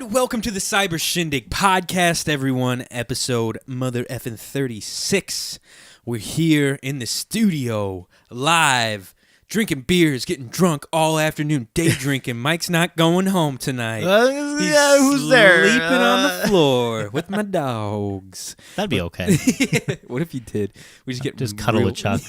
Welcome to the Cyber Shindig Podcast, everyone. Episode mother effing 36. We're here in the studio, live, drinking beers, getting drunk all afternoon, day drinking. Mike's not going home tonight. Who's there? Sleeping on the floor with my dogs. That'd be okay. What if you did? We just cuddle with Chuck.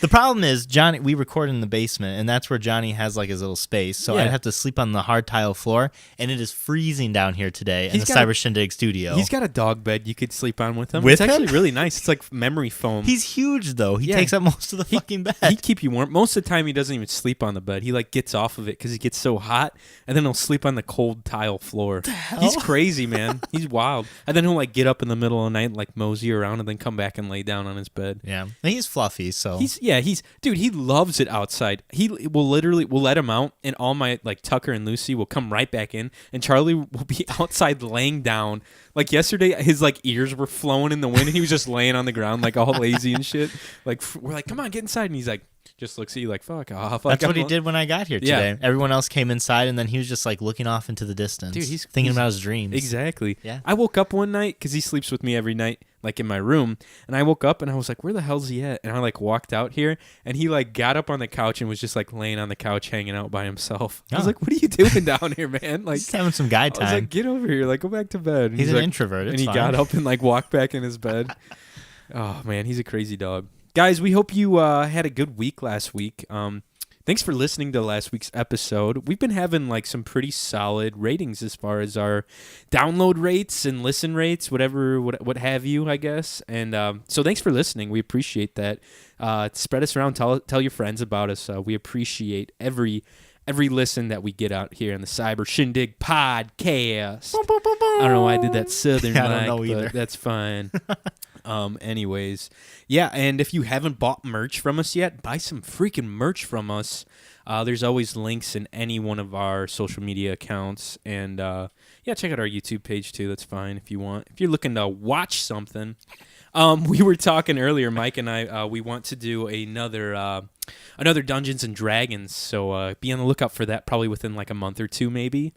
The problem is, Johnny, we record in the basement, and that's where Johnny has like his little space. So I'd have to sleep on the hard tile floor, and it is freezing down here today in the Cyber Shindig studio. He's got a dog bed you could sleep on with him. With it's him? actually really nice. It's like memory foam. He's huge, though. He takes up most of the fucking bed. He keep you warm. Most of the time, he doesn't even sleep on the bed. He like gets off of it because he gets so hot, and then he'll sleep on the cold tile floor. He's crazy, man. He's wild. And then he'll like get up in the middle of the night, like mosey around, and then come back and lay down on his bed. Yeah, and he's fluffy, so He loves it outside. We'll let him out, and all my like Tucker and Lucy will come right back in, and Charlie will be outside laying down. Like yesterday, his like ears were flowing in the wind, and he was just laying on the ground like all lazy and shit. Like we're like, come on, get inside, and he's like, just looks at you like, fuck off. Like, that's what he did when I got here today. Yeah. Everyone else came inside, and then he was just like looking off into the distance. Dude, he's thinking about his dreams. Exactly. Yeah. I woke up one night because he sleeps with me every night, like in my room, and I woke up and I was like, where the hell's he at? And I like walked out here, and he like got up on the couch and was just like laying on the couch hanging out by himself. I was like, what are you doing down here, man? Like just having some guy time. I was like, get over here, like go back to bed. And he's an like, introvert. And he got up and like walked back in his bed. Oh man, he's a crazy dog. Guys, we hope you had a good week last week. Thanks for listening to last week's episode. We've been having like some pretty solid ratings as far as our download rates and listen rates, what have you, I guess. And so thanks for listening. We appreciate that. Spread us around. Tell your friends about us. We appreciate every listen that we get out here in the Cyber Shindig Podcast. I don't know why I did that southern I don't know either. But that's fine. Anyways, yeah, and if you haven't bought merch from us yet, buy some freaking merch from us. There's always links in any one of our social media accounts, and check out our YouTube page too. That's fine if you want. If you're looking to watch something, we were talking earlier, Mike and I. We want to do another Dungeons and Dragons, so be on the lookout for that. Probably within like a month or two, maybe.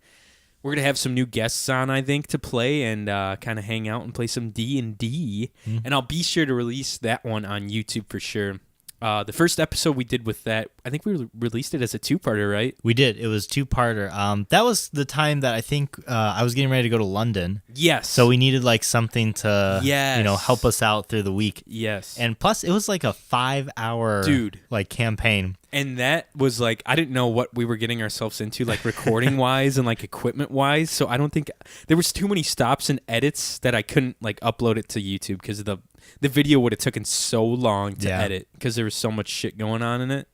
We're going to have some new guests on, I think, to play and kind of hang out and play some D&D. Mm-hmm. And I'll be sure to release that one on YouTube for sure. The first episode we did with that, I think we released it as a two-parter, right? We did. It was two-parter. That was the time that I think I was getting ready to go to London. Yes. So we needed like something to help us out through the week. Yes. And plus, it was like a 5-hour like campaign. And that was like, I didn't know what we were getting ourselves into, like recording-wise and like equipment-wise. So I don't think, there was too many stops and edits that I couldn't like upload it to YouTube because the video would have taken so long to edit because there was so much shit going on in it.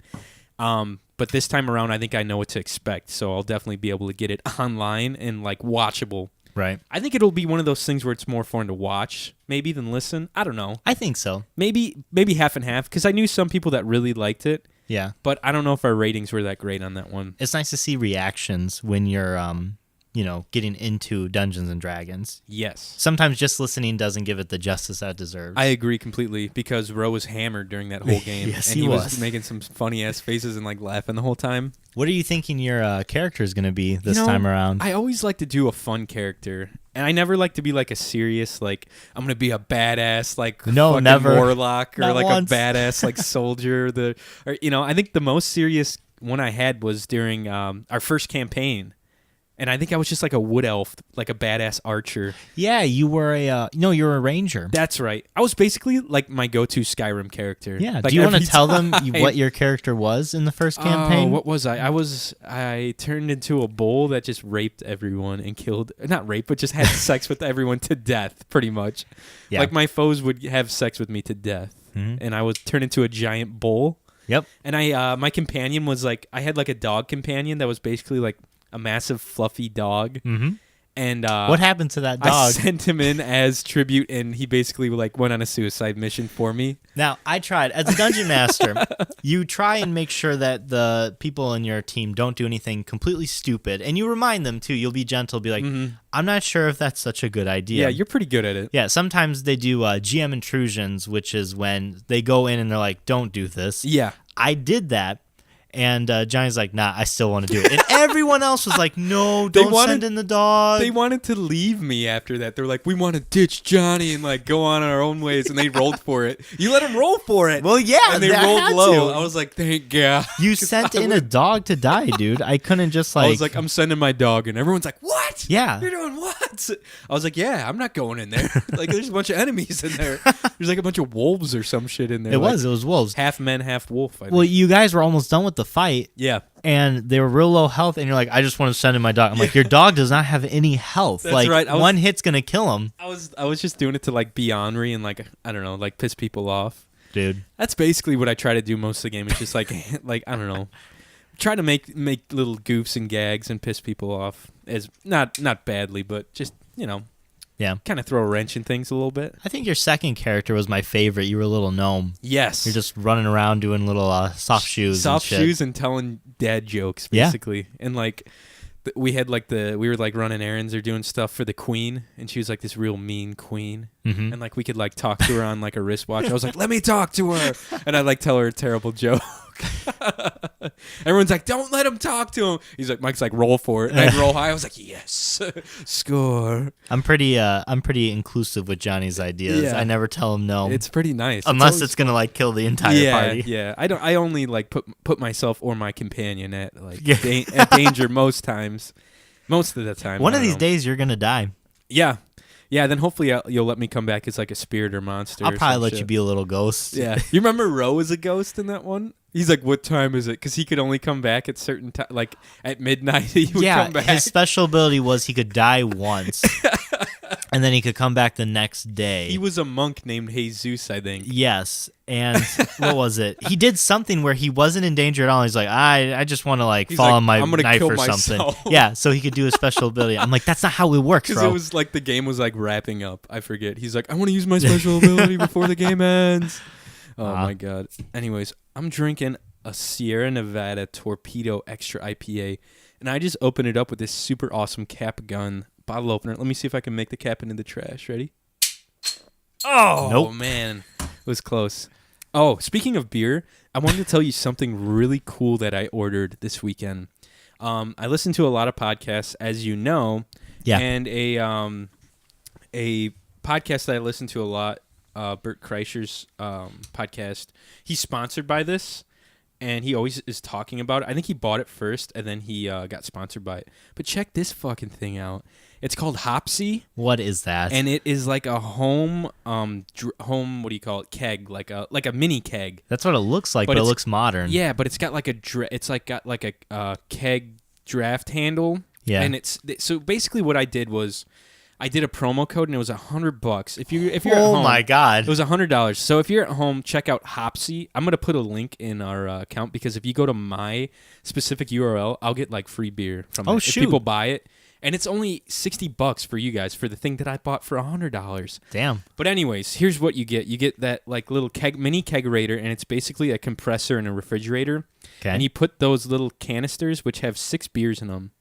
But this time around, I think I know what to expect. So I'll definitely be able to get it online and like watchable. Right. I think it'll be one of those things where it's more fun to watch maybe than listen. I don't know. I think so. Maybe half and half because I knew some people that really liked it. Yeah. But I don't know if our ratings were that great on that one. It's nice to see reactions when you're, getting into Dungeons and Dragons. Yes. Sometimes just listening doesn't give it the justice that it deserves. I agree completely because Ro was hammered during that whole game. Yes, and he was making some funny-ass faces and like laughing the whole time. What are you thinking your character is going to be this time around? I always like to do a fun character. And I never like to be like a serious, like, I'm going to be a badass, like, never. warlock or Not like once. a badass, like, soldier. I think the most serious one I had was during our first campaign. And I think I was just like a wood elf, like a badass archer. Yeah, you were you're a ranger. That's right. I was basically like my go-to Skyrim character. Yeah. Like do you want to tell them what your character was in the first campaign? Oh, what was I? I turned into a bull that just raped everyone and killed, not rape, but just had sex with everyone to death, pretty much. Yeah. Like my foes would have sex with me to death. Mm-hmm. And I was turned into a giant bull. Yep. And my companion was like, I had like a dog companion that was basically like a massive fluffy dog. Mm-hmm. And what happened to that dog? I sent him in as tribute, and he basically like went on a suicide mission for me. Now, I tried as a dungeon master. You try and make sure that the people in your team don't do anything completely stupid, and you remind them too. You'll be gentle, be like, "I'm not sure if that's such a good idea." Yeah, you're pretty good at it. Yeah, sometimes they do GM intrusions, which is when they go in and they're like, "Don't do this." Yeah, I did that. And Johnny's like, nah, I still want to do it. And everyone else was like, no, don't send in the dog. They wanted to leave me after that. They're like, we want to ditch Johnny and like go on our own ways. And they rolled for it. You let them roll for it. Well, yeah, and they rolled low. I was like, thank God. You sent in a dog to die, dude. I couldn't just like. I was like, I'm sending my dog, and everyone's like, what? Yeah, you're doing what? I was like, yeah, I'm not going in there. Like, there's a bunch of enemies in there. There's like a bunch of wolves or some shit in there. It was wolves. Half men, half wolf. Well, you guys were almost done with the fight. Yeah. And they were real low health, and you're like, I just want to send in my dog. I'm like, your dog does not have any health. That's like, right. One hit's gonna kill him. I was just doing it to like be ornery and like, I don't know, like piss people off. Dude. That's basically what I try to do most of the game. It's just like like I don't know. Try to make little goofs and gags and piss people off. As not badly, but just, yeah, kind of throw a wrench in things a little bit. I think your second character was my favorite. You were a little gnome. Yes. You're just running around doing little soft shoes. Soft shoes and telling dad jokes, basically. Yeah. And like we had like we were like running errands or doing stuff for the queen, and she was like this real mean queen. Mm-hmm. And like we could like talk to her on like a wristwatch. I was like, let me talk to her. And I'd like tell her a terrible joke. Everyone's like, don't let him talk to him. He's like, Mike's like, roll for it. And I'd roll high. I was like, yes, score. I'm pretty inclusive with Johnny's ideas. Yeah. I never tell him no. It's pretty nice. Unless it's gonna like kill the entire party. Yeah. I only like put myself or my companion at like at danger most times. Most of the time. One of these days you're gonna die. Yeah. Yeah, then hopefully you'll let me come back as like a spirit or monster. I'll probably let you be a little ghost. Yeah. You remember Ro as a ghost in that one? He's like, what time is it? Because he could only come back at certain time, like at midnight. He would come back. His special ability was he could die once, and then he could come back the next day. He was a monk named Jesus, I think. Yes, and what was it? He did something where he wasn't in danger at all. He's like, I just want to like fall on my knife or something. Yeah, so he could do a special ability. I'm like, that's not how it works, bro. Because it was like the game was like wrapping up. I forget. He's like, I want to use my special ability before the game ends. Oh my God. Anyways, I'm drinking a Sierra Nevada Torpedo Extra IPA, and I just opened it up with this super awesome cap gun bottle opener. Let me see if I can make the cap into the trash. Ready? Oh, nope. Man. It was close. Oh, speaking of beer, I wanted to tell you something really cool that I ordered this weekend. I listen to a lot of podcasts, as you know. Yeah. And a podcast that I listen to a lot, Bert Kreischer's podcast, he's sponsored by this, and he always is talking about it. I think he bought it first, and then he got sponsored by it. But check this fucking thing out. It's called Hopsy. What is that? And it is like a home, what do you call it? Keg, like a mini keg. That's what it looks like, but it looks modern. Yeah, but it's got like got like a keg draft handle. Yeah. And so basically what I did was, I did a promo code and it was $100. If you're at home, oh my God, it was $100. So if you're at home, check out Hopsy. I'm gonna put a link in our account, because if you go to my specific URL, I'll get like free beer from it. Shoot. If people buy it, and it's only $60 for you guys for the thing that I bought for $100. Damn. But anyways, here's what you get. You get that like little mini kegerator, and it's basically a compressor and a refrigerator. Okay. And you put those little canisters, which have 6 beers in them.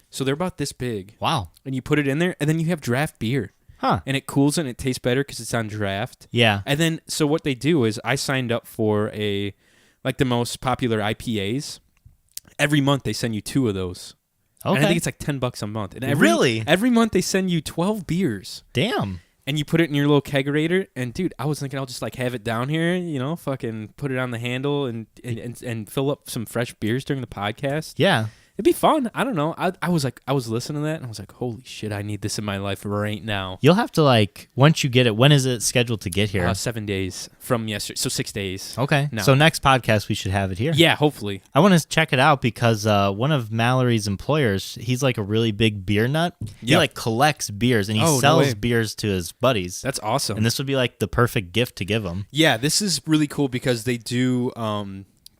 So they're about this big. Wow. And you put it in there, and then you have draft beer. Huh. And it cools and it tastes better because it's on draft. Yeah. And then, so what they do is, I signed up for the most popular IPAs. Every month they send you 2 of those. Okay. And I think it's like $10 a month. And every month they send you 12 beers. Damn. And you put it in your little kegerator. And dude, I was thinking I'll just like have it down here, fucking put it on the handle and fill up some fresh beers during the podcast. Yeah. It'd be fun. I don't know. I was listening to that, and I was like, holy shit, I need this in my life right now. You'll have to once you get it, when is it scheduled to get here? 7 days from yesterday, so 6 days. Okay. No. So next podcast, we should have it here. Yeah, hopefully. I want to check it out because one of Mallory's employers, he's like a really big beer nut. He collects beers, and he sells beers to his buddies. That's awesome. And this would be like the perfect gift to give them. Yeah, this is really cool because they do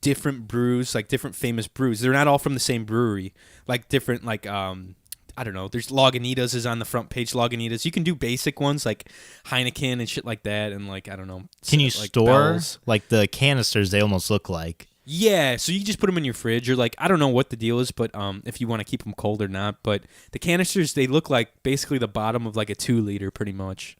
different brews, like different famous brews. They're not all from the same brewery. Like different, I don't know. There's Lagunitas is on the front page. Lagunitas. You can do basic ones like Heineken and shit like that, and I don't know. Can you store Bells. Like the canisters? They almost look like. Yeah, so you can just put them in your fridge, or I don't know what the deal is, but if you want to keep them cold or not. But the canisters, they look like basically the bottom of like a 2 liter, pretty much.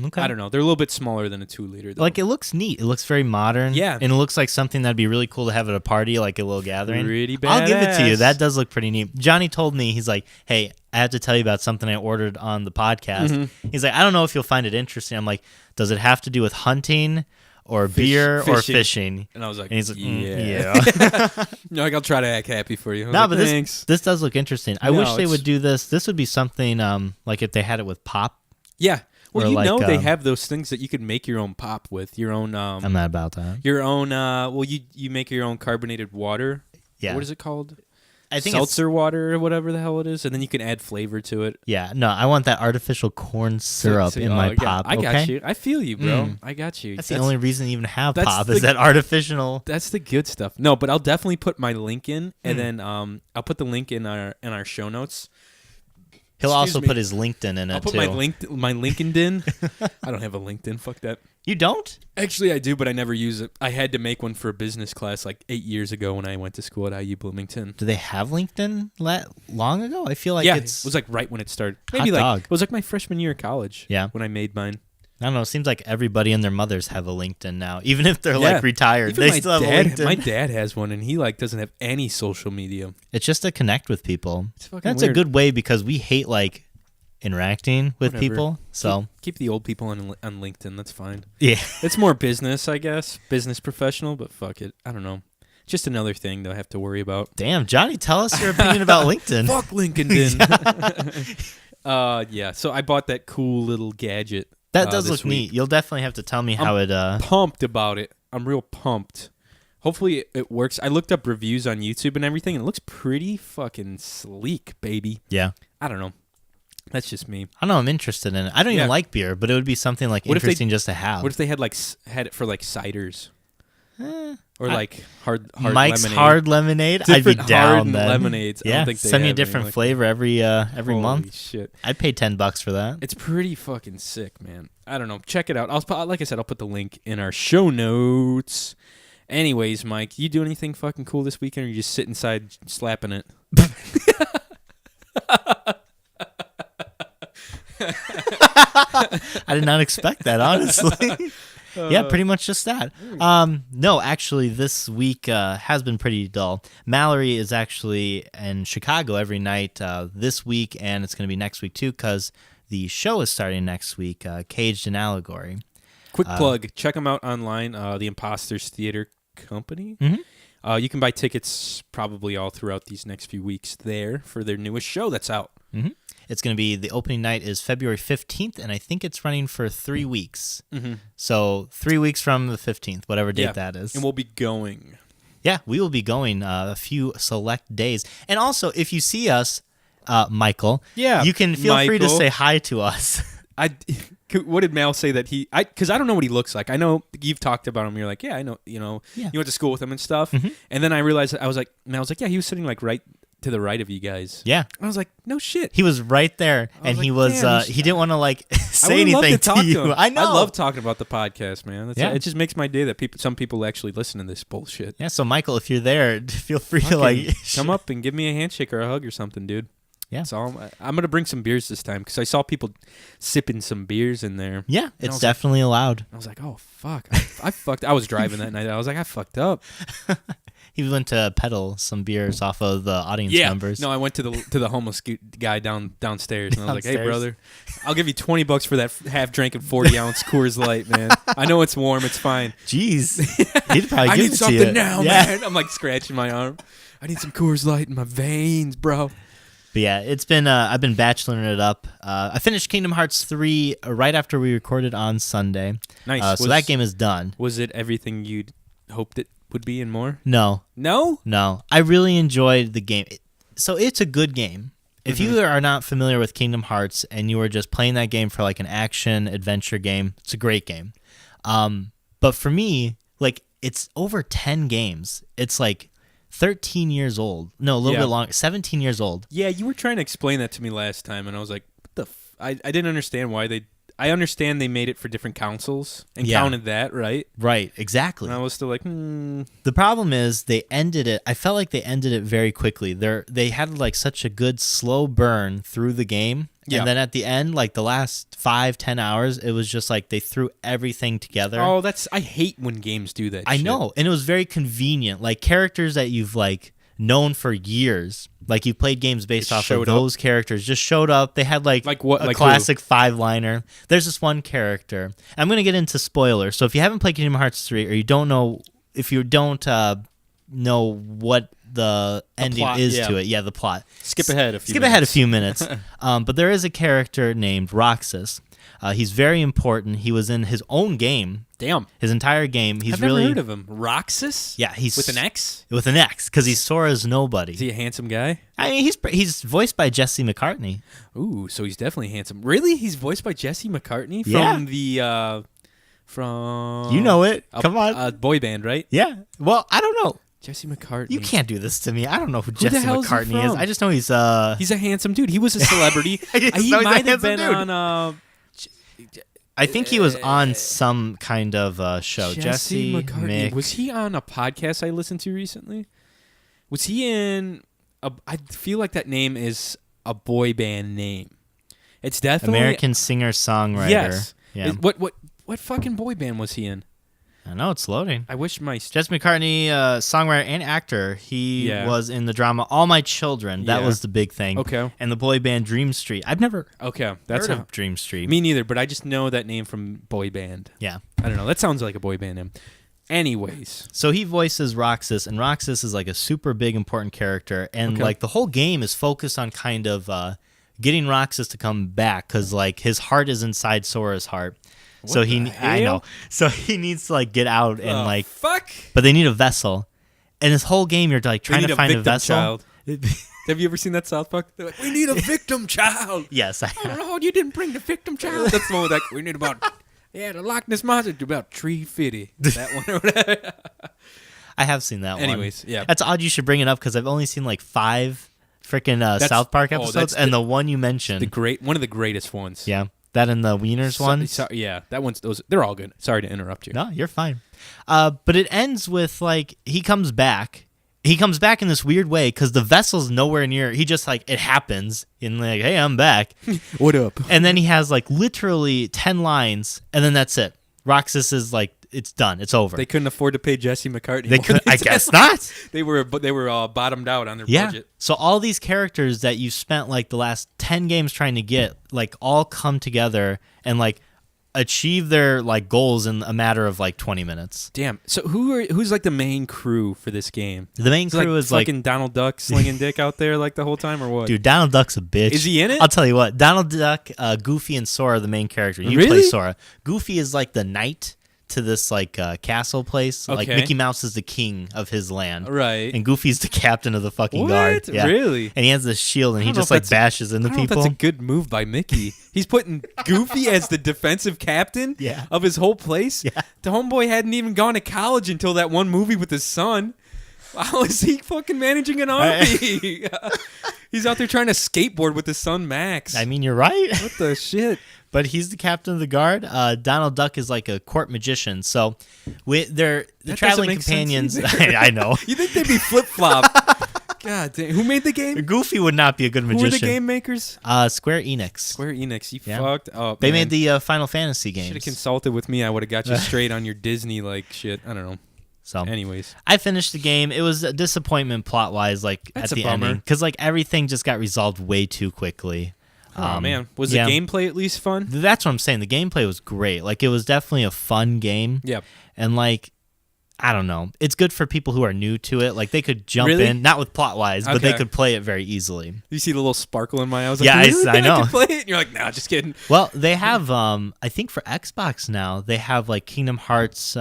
Okay. I don't know. They're a little bit smaller than a 2-liter, though. Like, it looks neat. It looks very modern. Yeah. And it looks like something that'd be really cool to have at a party, like a little gathering. Pretty badass. I'll give it to you. That does look pretty neat. Johnny told me, he's like, hey, I have to tell you about something I ordered on the podcast. He's like, I don't know if you'll find it interesting. I'm like, does it have to do with hunting or beer or fishing? And I was like, and he's like, yeah. You're like, I'll try to act happy for you. No, like, but thanks. this does look interesting. I No, wish they would do this. This would be something like if they had it with pop. Yeah. Well, Or you like, know they have those things that you could make your own pop with. Your own... I'm not about that. Your own... well, you make your own carbonated water. Yeah. What is it called? I think Seltzer water or whatever the hell it is. And then you can add flavor to it. Yeah, no, I want that artificial corn syrup in my pop. I got okay? you. I feel you, bro. I got you. That's the only reason to even have that's pop the- is that artificial. That's the good stuff. No, but I'll definitely put my link in, and then I'll put the link in our show notes. He'll Excuse also me. put his LinkedIn in it I'll put too. my LinkedIn. I don't have a LinkedIn. Fuck that. You don't? Actually, I do, but I never use it. I had to make one for a business class like 8 years ago when I went to school at IU Bloomington. Do they have LinkedIn long ago? I feel like Yeah, it's it was like right when it started. Hot Maybe like dog. it was like my freshman year of college. Yeah. when I made mine. I don't know. It seems like everybody and their mothers have a LinkedIn now, even if they're Yeah. like retired. Even They my still have dad, a LinkedIn. My dad has one, and he like doesn't have any social media. It's just to connect with people. It's fucking That's weird. a good way because we hate like interacting with Whatever. people. So Keep the old people on LinkedIn. That's fine. yeah, It's more business, I guess. Business professional, but fuck it. I don't know. Just another thing that I have to worry about. damn, Johnny, tell us your opinion about LinkedIn. Fuck LinkedIn. Yeah. So I bought that cool little gadget. That does this look neat. You'll definitely have to tell me how it. Pumped about it. I'm real pumped. Hopefully it works. I looked up reviews on YouTube and everything, and it looks pretty fucking sleek, baby. Yeah, I don't know. That's just me. I know. I'm interested in it. I don't Yeah. even like beer, but it would be something like What if they- interesting just to have. What if they had had it for like ciders or like hard Mike's lemonade? hard lemonade? I'd be Different down hard then. lemonades. I Yeah, don't think they send me a have any different like flavor every Holy month. shit. I'd pay $10 for that. It's pretty fucking sick, man. I don't know. Check it out. Like I said, I'll put the link in our show notes. Anyways, Mike, you do anything fucking cool this weekend, or you just sit inside slapping it? I did not expect that, honestly. Yeah, pretty much just that. No, actually, this week has been pretty dull. Mallory is actually in Chicago every night this week, and it's going to be next week too, because the show is starting next week, Caged in Allegory. Quick plug. Check them out online, the Imposters Theater Company. Mm-hmm. You can buy tickets probably all throughout these next few weeks there for their newest show that's out. Mm-hmm. It's going to be, the opening night is February 15th, and I think it's running for 3 weeks. Mm-hmm. So 3 weeks from the 15th, whatever date that is. And we'll be going. Yeah, we will be going a few select days. And also, if you see us, Michael, Yeah, you can feel free to Michael. say hi to us. What did Mal say that because I don't know what he looks like. I know you've talked about him. You're like, yeah, I know, Yeah. you went to school with him and stuff. Mm-hmm. And then I realized, Mal's like, yeah, he was sitting like right to the right of you guys. Yeah. And I was like, no shit. He was right there, and was he like, was damn, he didn't want to like I say would love anything to talk you. him. I know. I love talking about the podcast, man. Yeah. It just makes my day that some people actually listen to this bullshit. Yeah, so Michael, if you're there, feel free to like Come up and give me a handshake or a hug or something, dude. Yeah. So I'm gonna bring some beers this time because I saw people sipping some beers in there. Yeah, I it's was definitely allowed. I was like, oh fuck, I fucked. I was driving that night. I was like, I fucked up. He went to peddle some beers off of the audience members. No, I went to the homeless guy downstairs, and I was like, "Hey, Downstairs. brother, I'll give you $20 for that half drink and 40-ounce Coors Light, man. I know it's warm, it's fine. Jeez, he'd probably I give need it something to you. now, Yeah. man." I'm like scratching my arm. I need some Coors Light in my veins, bro. But yeah, it's been I've been bacheloring it up. I finished Kingdom Hearts 3 right after we recorded on Sunday. Nice. So that game is done. Was it everything you'd hoped it would be and more? No, No. I really enjoyed the game. So it's a good game. If Mm-hmm. you are not familiar with Kingdom Hearts and you are just playing that game for like an action adventure game, it's a great game. But for me, like, it's over 10 games. It's like 13 years old. No, a little bit longer. 17 years old. Yeah, you were trying to explain that to me last time, and I was like, what the I didn't understand why they... I understand they made it for different consoles and counted that, right? Right, exactly. And I was still like, The problem is they ended it. I felt like they ended it very quickly. They had like such a good slow burn through the game Yeah. And then at the end, like the last 5-10 hours, it was just like they threw everything together. Oh, I hate when games do that. I shit. know, and it was very convenient. Like characters that you've like known for years, like you played games based off of those characters, just showed up. They had like what? A Like classic 5-liner. There's this one character. I'm gonna get into spoilers, so if you haven't played Kingdom Hearts 3 or you don't know, if you don't know what the ending plot, is to it, the plot. Skip ahead a few minutes. But there is a character named Roxas. He's very important. He was in his own game. Damn. His entire game. He's I've really never heard of him. Roxas? Yeah, he's with an X? With an X, because he's Sora's nobody. Is he a handsome guy? I mean, he's voiced by Jesse McCartney. Ooh, so he's definitely handsome. Really? He's voiced by Jesse McCartney from the from you know it. Come on, boy band, right? Yeah. Well, I don't know. Jesse McCartney. You can't do this to me. I don't know who the Jesse hell is he McCartney is. from? I just know he's a handsome dude. He was a celebrity. He might have been on I think he was on some kind of show. Jesse McCartney. Was he on a podcast I listened to recently? Was he in I feel like that name is a boy band name. It's definitely American singer-songwriter. Yes. Yeah. What fucking boy band was he in? I know, it's loading. I wish my... Jesse McCartney, songwriter and actor. He was in the drama All My Children. That was the big thing. Okay. And the boy band Dream Street. I've never that's heard of Dream Street. Me neither, but I just know that name from boy band. Yeah. I don't know. That sounds like a boy band name. Anyways. So he voices Roxas, and Roxas is like a super big important character. And like the whole game is focused on kind of getting Roxas to come back, because like his heart is inside Sora's heart. I know. So he needs to like get out and fuck. But they need a vessel, and this whole game you're like trying to find a vessel. Child. Have you ever seen that South Park? They're like, we need a victim child. Yes, I have. Oh Lord, you didn't bring the victim child. That's the one with like we need about the Loch Ness monster to about 350. That one or whatever. I have seen that one. Anyways, yeah. That's odd you should bring it up, because I've only seen like 5 freaking South Park episodes, and the one you mentioned, one of the greatest ones. Yeah. That and the Wieners one? Yeah, that one's they're all good. Sorry to interrupt you. No, you're fine. But it ends with like he comes back. He comes back in this weird way because the vessel's nowhere near. He just like it happens and like, hey, I'm back. What up? And then he has like literally 10 lines, and then that's it. Roxas is like, it's done. It's over. They couldn't afford to pay Jesse McCartney. They could, I guess not. They were bottomed out on their budget. So all these characters that you spent like the last 10 games trying to get, like all come together and like achieve their like goals in a matter of like 20 minutes. Damn. So who's like the main crew for this game? The main crew is like fucking Donald Duck slinging dick out there like the whole time, or what? Dude, Donald Duck's a bitch. Is he in it? I'll tell you what. Donald Duck, Goofy, and Sora are the main characters. You Really? play Sora. Goofy is like the knight to this like castle place. Okay. Like Mickey Mouse is the king of his land. Right. And Goofy's the captain of the fucking What? guard. Yeah. Really? And he has this shield, and I he don't know just if like that's bashes into I don't know if people. that's a good move by Mickey. He's putting Goofy as the defensive captain of his whole place. Yeah. The homeboy hadn't even gone to college until that one movie with his son. How is he fucking managing an army? He's out there trying to skateboard with his son Max. I mean, you're right. What the shit? But he's the captain of the guard. Donald Duck is like a court magician. So they're the traveling companions. I know. You think they'd be flip flop? God damn. Who made the game? Goofy would not be a good magician. Who are the game makers? Square Enix. Square Enix. You fucked up. They made the Final Fantasy games. Should have consulted with me. I would have got you straight on your Disney like shit. I don't know. So, anyways, I finished the game. It was a disappointment plot wise, like That's at a the bummer. ending, because like everything just got resolved way too quickly. Oh man, was the gameplay at least fun? That's what I'm saying. The gameplay was great. Like it was definitely a fun game. Yep. And like, I don't know, it's good for people who are new to it. Like they could jump Really? in, not with plot wise, but they Okay. could play it very easily. You see the little sparkle in my eye. I was Yeah, like, really? I know. I can play it. And you're like, nah, just kidding. Well, they have, I think for Xbox now, they have like Kingdom Hearts.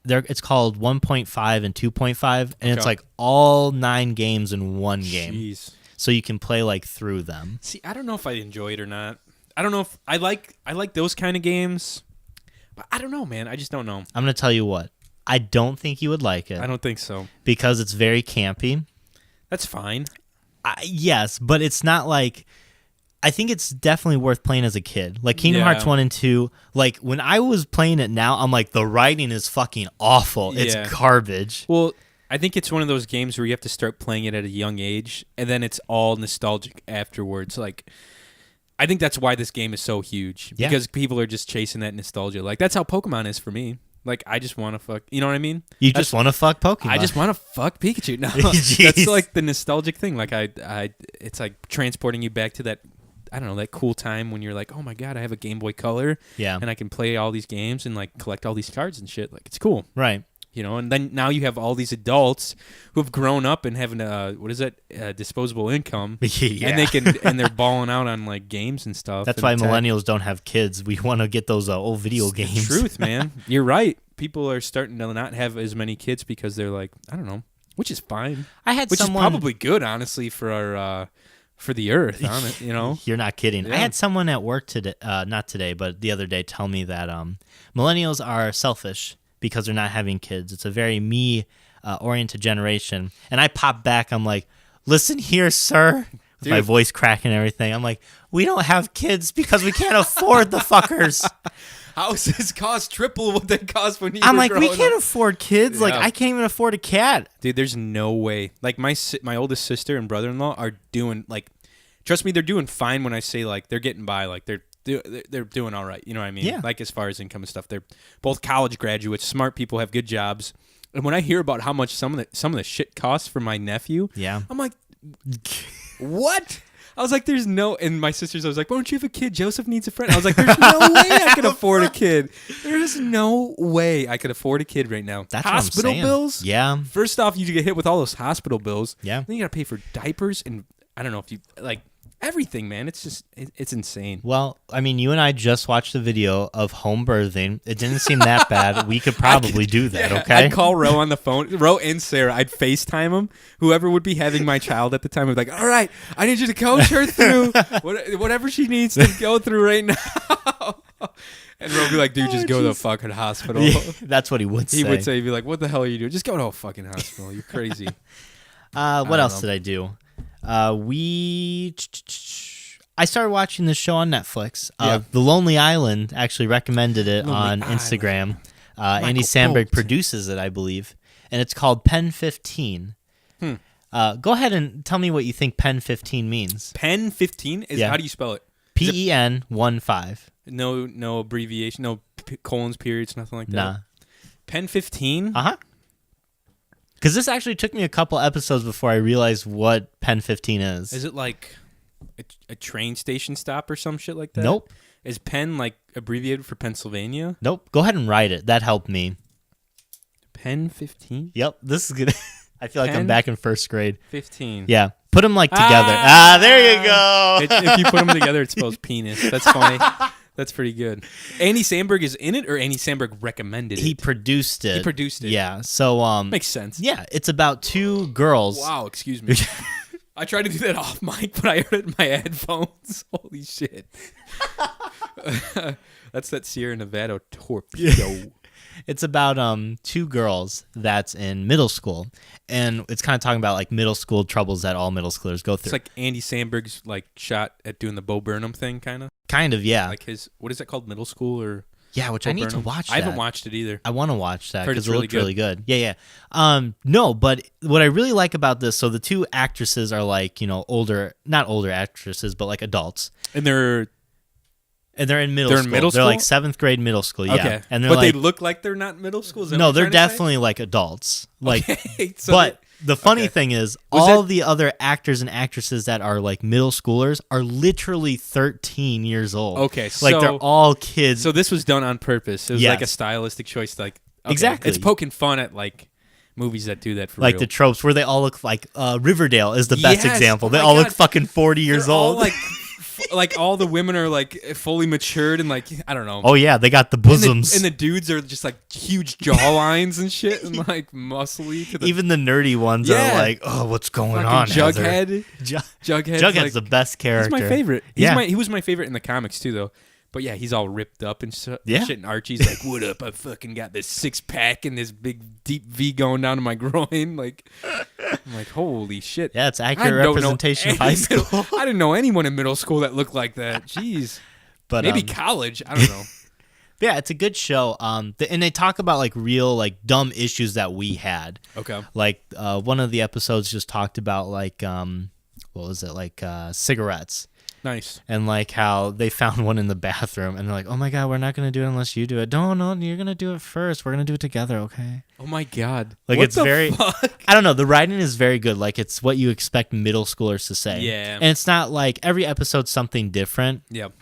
It's called 1.5 and 2.5, and it's like all 9 games in one game. Jeez. So you can play like through them. See, I don't know if I enjoy it or not. I don't know if I like those kind of games, but I don't know, man. I just don't know. I'm gonna tell you what. I don't think you would like it. I don't think so. Because it's very campy. That's fine. Yes, but it's not like. I think it's definitely worth playing as a kid. Like Kingdom Hearts 1 and 2, like when I was playing it now, I'm like, the writing is fucking awful. It's garbage. Well, I think it's one of those games where you have to start playing it at a young age, and then it's all nostalgic afterwards. Like, I think that's why this game is so huge. Yeah. Because people are just chasing that nostalgia. Like, that's how Pokemon is for me. Like, I just want to fuck. You know what I mean? Just want to fuck Pokemon. I just want to fuck Pikachu. No, Jeez. that's like the nostalgic thing. Like, it's like transporting you back to that, I don't know, that cool time when you're like, oh my God, I have a Game Boy Color. Yeah. And I can play all these games and like collect all these cards and shit. Like, it's cool. Right. You know, and then now you have all these adults who have grown up and having disposable income, Yeah. and they're balling out on like games and stuff. That's and why millennials don't have kids. We want to get those old video It's games. the truth, man. You're right. People are starting to not have as many kids because they're like, I don't know, which is fine. Which is probably good, honestly, for our for the earth. On it, you know. You're not kidding. Yeah. I had someone at work today, not today, but the other day, tell me that millennials are selfish because they're not having kids. It's a very me-oriented generation. And I pop back. I'm like, listen here, sir. With my voice cracking and everything. I'm like, we don't have kids because we can't afford the fuckers. Houses cost triple what they cost when you I'm were like, we growing can't up. afford kids. Yeah. Like, I can't even afford a cat. Dude, there's no way. Like, my oldest sister and brother-in-law are doing, like, trust me, they're doing fine when I say, like, they're getting by. Like, they're doing all right. You know what I mean? Yeah. Like, as far as income and stuff. They're both college graduates, smart people, have good jobs. And when I hear about how much some of the shit costs for my nephew, Yeah. I'm like, what? I was like, there's no... And my sister's, I was like, why don't you have a kid? Joseph needs a friend. I was like, there's no way I could afford a kid. There's no way I could afford a kid right now. That's hospital what I'm saying. bills? Yeah. First off, you get hit with all those hospital bills. Yeah. Then you got to pay for diapers and I don't know if you... Like, everything, man. It's just... It's insane. Well, I mean, you and I just watched the video of home birthing. It didn't seem that bad. We could probably do that, okay? I'd call Ro on the phone. Ro and Sarah. I'd FaceTime them. Whoever would be having my child at the time would be like, all right, I need you to coach her through whatever she needs to go through right now. And Ro would be like, dude, just go to the fucking hospital. Yeah, that's what he would say. He would say, he'd be like, what the hell are you doing? Just go to a fucking hospital. You're crazy. What else did I do? I started watching this show on Netflix. The Lonely Island actually recommended it on Instagram. Andy Samberg produces it, I believe, and it's called Pen 15. Go ahead and tell me what you think Pen 15 means. Pen 15 is how do you spell it? PEN 15. No abbreviation, no colons, periods, nothing like that. Nah. Pen 15. Because this actually took me a couple episodes before I realized what Pen 15 is. Is it like a train station stop or some shit like that? Nope. Is Penn like abbreviated for Pennsylvania? Nope. Go ahead and write it. That helped me. Pen 15? Yep. This is good. I feel like I'm back in first grade. 15. Yeah. Put them like together. There you go. If you put them together, it spells penis. That's funny. That's pretty good. Andy Samberg is in it, or Andy Samberg recommended it? He produced it. Yeah. So makes sense. Yeah, it's about two girls. Wow, excuse me. I tried to do that off mic, but I heard it in my headphones. Holy shit. That's that Sierra Nevada torpedo. It's about two girls that's in middle school, and it's kind of talking about like middle school troubles that all middle schoolers go through. It's like Andy Samberg's like shot at doing the Bo Burnham thing, kind of. Kind of, yeah. Like his, what is that called, middle school or? Yeah, which Bo I need Burnham? to watch. I haven't watched it either. I want to watch that because it really looked really good. Yeah. No, but what I really like about this, so the two actresses are like, not older actresses, but like adults, and they're in middle school. Middle They're school? like 7th grade middle school. Yeah. Okay, And they're but like, they look like they're not middle school. Is that no, what they're you're trying to say? definitely like adults. Like, Okay, so but the funny thing is, all that- the other actors and actresses that are like middle schoolers are literally 13 years old. Okay, like so- they're all kids. So this was done on purpose. It was like a Yes. stylistic choice. Like okay. Exactly. It's poking fun at like movies that do that for like real. the tropes where they all look like Riverdale is the best Yes. example. Oh They my all look God. fucking 40 years They're all, old. like all the women are like fully matured and like I don't know. Oh yeah, they got the bosoms. And the dudes are just like huge jawlines and shit and like muscly. To the Even the nerdy ones Yeah. are like, oh, what's going fucking on? Heather?" Jughead. Jughead's like, the best character. He's my favorite. Yeah. He was my favorite in the comics too, though. But yeah, he's all ripped up and shit. Yeah. And Archie's like, "What up? I fucking got this 6-pack and this big deep V going down to my groin." Like, I'm like, holy shit. Yeah, it's I accurate don't know representation of any high school. I didn't know anyone in middle school that looked like that. Jeez. But Maybe college. I don't know. yeah, it's a good show. And they talk about like real like dumb issues that we had. Okay. Like one of the episodes just talked about like what was it, like cigarettes. Nice. And like how they found one in the bathroom and they're like, oh my God, we're not going to do it unless you do it. No, you're going to do it first. We're going to do it together, okay? Oh my God. Like what it's the very, fuck? I don't know. The writing is very good. Like it's what you expect middle schoolers to say. Yeah. And it's not like every episode's something different. Yep.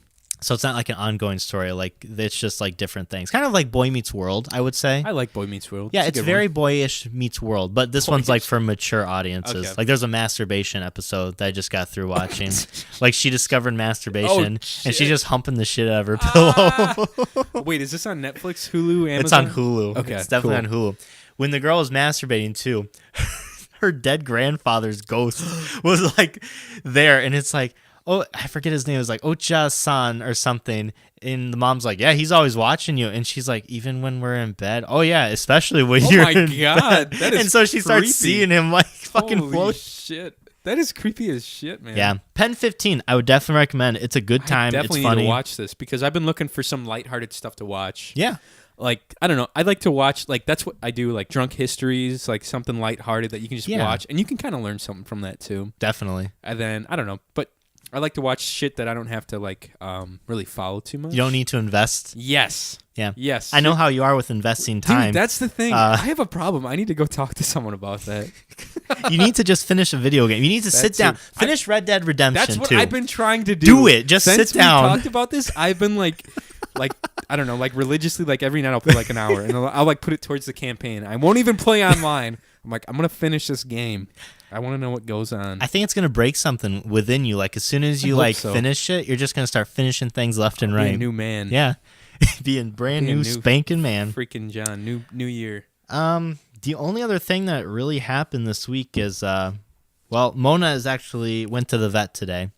So it's not like an ongoing story. Like it's just like different things. Kind of like Boy Meets World, I would say. I like Boy Meets World. Yeah, It's a it's good very one. boyish meets world, but this one's like for mature audiences. Okay. Like there's a masturbation episode that I just got through watching. Like she discovered masturbation and shit. she's just humping the shit out of her pillow. Wait, is this on Netflix, Hulu, Amazon? It's on Hulu. Okay, It's definitely cool. on Hulu. When the girl was masturbating too, her dead grandfather's ghost was like there, and it's like, oh, I forget his name. It was like Ocha-san or something. And the mom's like, yeah, he's always watching you. And she's like, even when we're in bed? Oh, yeah, especially when Oh you're my in God, bed. that is And so she starts creepy. seeing him like fucking Holy float. shit. That is creepy as shit, man. Yeah. Pen 15, I would definitely recommend. It's a good time. I definitely It's funny. need to watch this because I've been looking for some lighthearted stuff to watch. Yeah. Like, I don't know. I like to watch, like, that's what I do, like drunk histories, like something lighthearted that you can just Yeah. watch. And you can kind of learn something from that too. Definitely. And then, I don't know. But I like to watch shit that I don't have to, like, really follow too much. You don't need to invest. Yes. Yeah. Yes. I know how you are with investing time. Dude, that's the thing. I have a problem. I need to go talk to someone about that. You need to just finish a video game. You need to sit That down. too. Finish Red Dead Redemption That's what too. I've been trying to do. Do it. Just Since sit down. we talked about this, I've been like I don't know, like religiously, like every night I'll play like an hour, and I'll like put it towards the campaign. I won't even play online. I'm like, I'm gonna finish this game. I want to know what goes on. I think it's gonna break something within you. Like as soon as you hope like so. finish it, you're just gonna start finishing things left and Be right. a new man. Yeah, being brand Be a new, new spanking man. Freaking John. New year. The only other thing that really happened this week is, well, Mona is actually went to the vet today.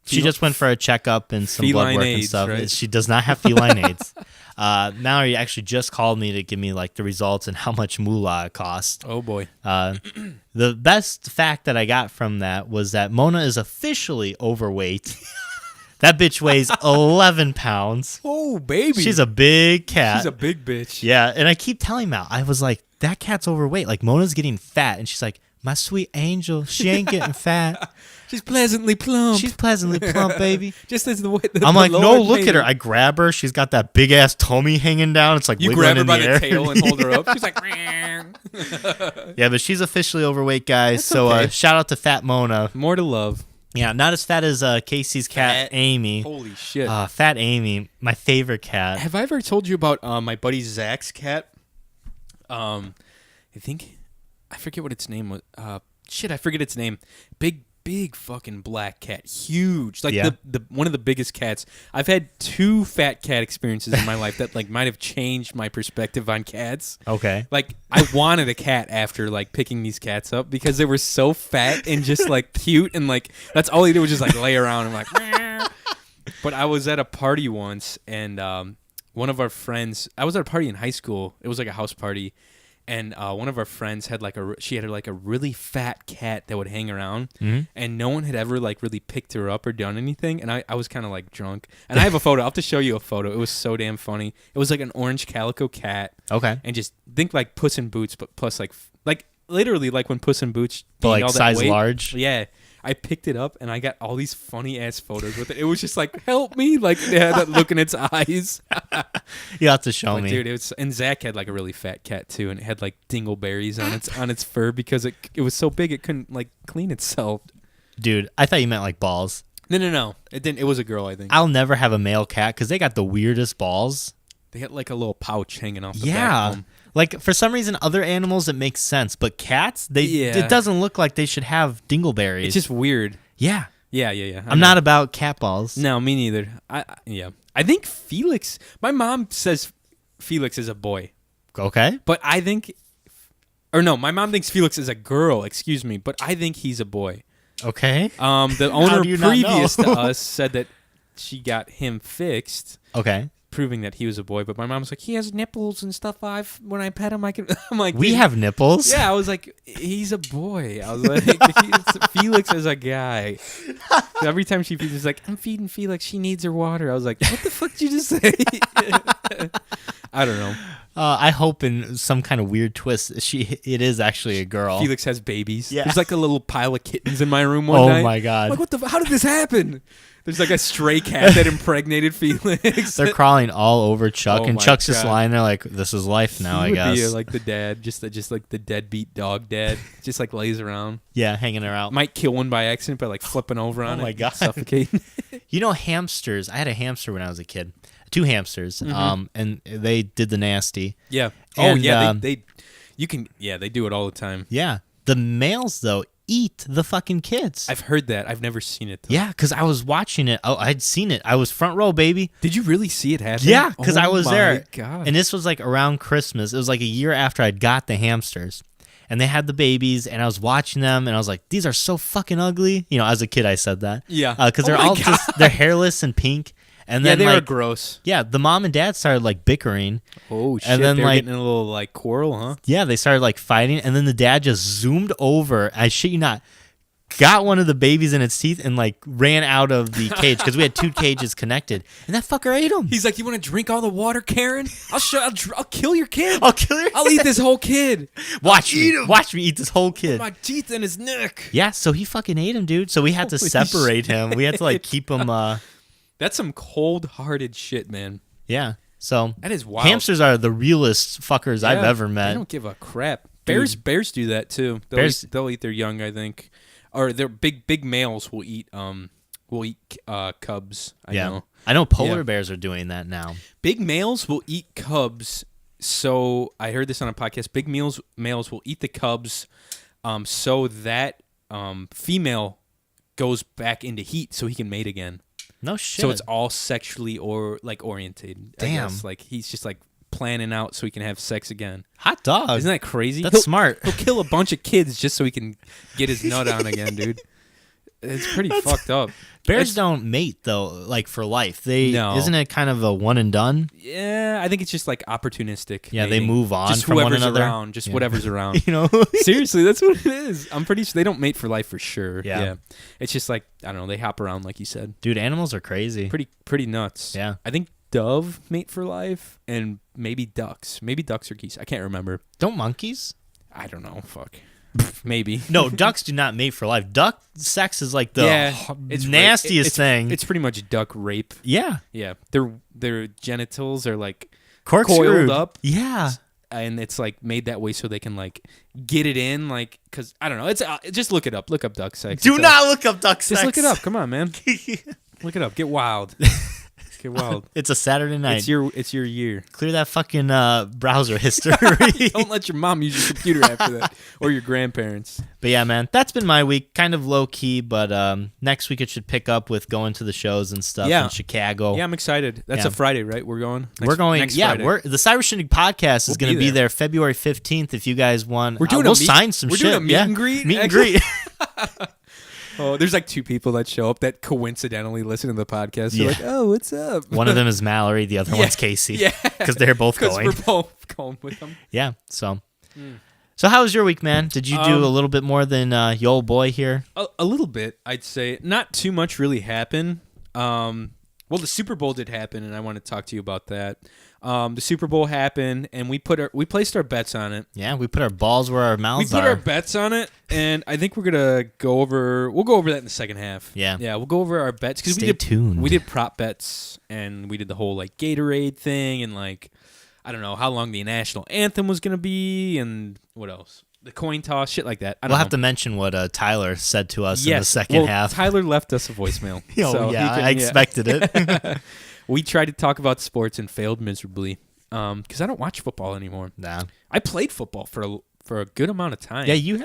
She just went for a checkup and some blood Feline work AIDS, and stuff. right? She does not have feline AIDS. Now he actually just called me to give me like the results and how much moolah it cost. Oh boy. The best fact that I got from that was that Mona is officially overweight. That bitch weighs 11 pounds. Oh baby. She's a big cat. She's a big bitch. Yeah, and I keep telling Mal, I was like, that cat's overweight. Like, Mona's getting fat. And she's like, my sweet angel, she ain't getting fat. She's pleasantly plump. She's pleasantly plump, baby. Just as the way. I'm like, no, Lord look made at her. her. I grab her. She's got that big ass tummy hanging down. It's like You wiggling grab her in by the the air. tail and hold her up. She's like, Yeah, but she's officially overweight, guys. That's So okay. shout out to Fat Mona. more to love. Yeah, not as fat as Casey's cat, Fat. Amy. Holy shit. Fat Amy, my favorite cat. Have I ever told you about my buddy Zach's cat? I forget what its name was. I forget its name. Big fucking black cat, huge, like Yeah. the one of the biggest cats. I've had 2 fat cat experiences in my life that like might have changed my perspective on cats. Okay. Like I wanted a cat after like picking these cats up because they were so fat and just like cute and like that's all they did was just like lay around and like. Meow. But I was at a party once and one of our friends. I was at a party in high school. It was like a house party. And one of our friends had she had like a really fat cat that would hang around, and no one had ever like really picked her up or done anything. And I was kind of like drunk, and I have a photo. I'll have to show you a photo. It was so damn funny. It was like an orange calico cat. Okay. And just think like Puss in Boots, but plus like literally like when Puss in Boots But gained like all that size weight. large. Yeah. I picked it up and I got all these funny ass photos with it. It was just like, help me. Like it had that look in its eyes. You have to show But me. dude, it was, and Zach had like a really fat cat too, and it had like dingleberries on its fur because it was so big it couldn't like clean itself. Dude, I thought you meant like balls. No. It didn't. It was a girl, I think. I'll never have a male cat because they got the weirdest balls. They had like a little pouch hanging off the back Yeah. of them. Like for some reason, other animals it makes sense, but cats, Yeah. it doesn't look like they should have dingleberries. It's just weird. yeah. Yeah. I'm not about cat balls. No, me neither. I think Felix. My mom says Felix is a boy, Okay. but I think, or no, my mom thinks Felix is a girl. Excuse me, but I think he's a boy. Okay. The owner do you not previous know? to us said that she got him fixed. Okay. proving that he was a boy. But my mom was like, he has nipples and stuff. When I pet him, I can. I'm like, we have nipples. Yeah, I was like, he's a boy. I was like, Felix is a guy. Every time she feeds, she's like, I'm feeding Felix. She needs her water. I was like, what the fuck did you just say? I don't know. I hope in some kind of weird twist, it is actually a girl. Felix has babies. Yeah. There's like a little pile of kittens in my room one night. Oh my god! Like, how did this happen? There's like a stray cat that impregnated Felix. They're crawling all over Chuck, Oh and my Chuck's just God. lying there like, this is life now, He I would guess. be like the dad, just like the deadbeat dog dad, just like lays around. Yeah, hanging her out. Might kill one by accident by like flipping over on it. Oh my God. Suffocating. You know, hamsters. I had a hamster when I was a kid. 2 hamsters. And they did the nasty. Yeah. And, they do it all the time. Yeah. The males though eat the fucking kids. I've heard that. I've never seen it though. Yeah, because I was watching it. Oh, I'd seen it. I was front row, baby. Did you really see it happen? Yeah, because I was my there. God. And this was like around Christmas. It was like a year after I'd got the hamsters. And they had the babies, and I was watching them, and I was like, these are so fucking ugly. You know, as a kid, I said that. Yeah. Because they're Oh my all God. they're hairless and pink. And then they were like, gross. yeah, the mom and dad started like bickering. Oh shit! And then, they were like- getting in a little like quarrel, huh? Yeah, they started like fighting, and then the dad just zoomed over. I shit you not, got one of the babies in its teeth and like ran out of the cage because we had 2 cages connected, and that fucker ate him. He's like, "You want to drink all the water, Karen? I'll kill your kid. I'll kill your. I'll eat this whole kid. Watch eat me. him. Watch me eat this whole kid. My teeth in his neck." Yeah, so he fucking ate him, dude. So we had to Holy separate him. We had to like keep him. That's some cold-hearted shit, man. Yeah. So That is wild. hamsters are the realest fuckers I've Yeah, ever They met. don't give a crap. Bears do that too. They'll eat their young, I think, or their big males will eat cubs. I know. I know polar Yeah. bears are doing that now. Big males will eat cubs. So I heard this on a podcast. Big males will eat the cubs, so that female goes back into heat, so he can mate again. No shit. So it's all sexually oriented. I Damn. guess. Like he's just like planning out so he can have sex again. hot dog. Isn't that crazy? That's smart. He'll kill a bunch of kids just so he can get his nut on again, dude. It's pretty fucked up. Bears don't mate though, like for life. No. Isn't it kind of a one and done? Yeah, I think it's just like opportunistic. Yeah, they mating. move on just from one whoever's another. around, just Yeah. whatever's around. You know? Seriously, that's what it is. I'm pretty sure they don't mate for life for sure. Yeah. It's just like, I don't know, they hop around like you said. Dude, animals are crazy. Pretty nuts. Yeah. I think dove mate for life and maybe ducks. Maybe ducks or geese. I can't remember. Don't monkeys? I don't know. Fuck. Maybe. No, ducks do not mate for life. Duck sex is like the it's nastiest thing. It's pretty much duck rape. Yeah. Yeah. Their genitals are like Corkscrewed. coiled up. Yeah. And it's like made that way so they can like get it in, like, because I don't know. It's just look it up. Look up duck sex. Do It's not look up duck sex. just look it up. Come on, man. Look it up. Get wild. Get wild. It's a Saturday night. It's your year. Clear that fucking browser history. Don't let your mom use your computer after that, or your grandparents. But yeah, man, that's been my week. Kind of low key, but next week it should pick up with going to the shows and stuff Yeah. in Chicago. Yeah, I'm excited. That's Yeah. a Friday, right? We're going. We're going. Next Yeah, Friday. the Cyber Shindig podcast is We'll going to be be there. there February 15th. If you guys want, We're doing we'll a meet- sign some we're shit. doing a meet yeah. and greet, Meet and actually. greet. Oh, there's like 2 people that show up that coincidentally listen to the podcast. They're Yeah. like, oh, what's up? One of them is Mallory. The other Yeah. one's Casey. Yeah, because they're both because going. we're both going with them. Yeah. So. So how was your week, man? Did you do a little bit more than your old boy here? A little bit, I'd say. Not too much really happened. Well, the Super Bowl did happen, and I want to talk to you about that. The Super Bowl happened, and we placed our bets on it. Yeah, we put our balls where our mouths We put are. our bets on it, and I think we're gonna go over. We'll go over that in the second half. Yeah. We'll go over our bets because Stay tuned. We did prop bets, and we did the whole like Gatorade thing, and like I don't know how long the national anthem was gonna be, and what else? The coin toss, shit like that. I don't We'll know. have to mention what Tyler said to us in the Yes. second Well, half. Tyler left us a voicemail. Oh, so yeah, he can- I expected it. We tried to talk about sports and failed miserably because I don't watch football anymore. Nah. I played football for a good amount of time. Yeah, you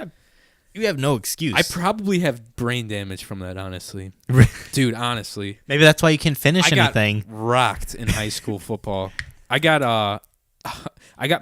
have no excuse. I probably have brain damage from that, honestly. Dude, honestly. Maybe that's why you can't finish I anything. got rocked in high school football. I got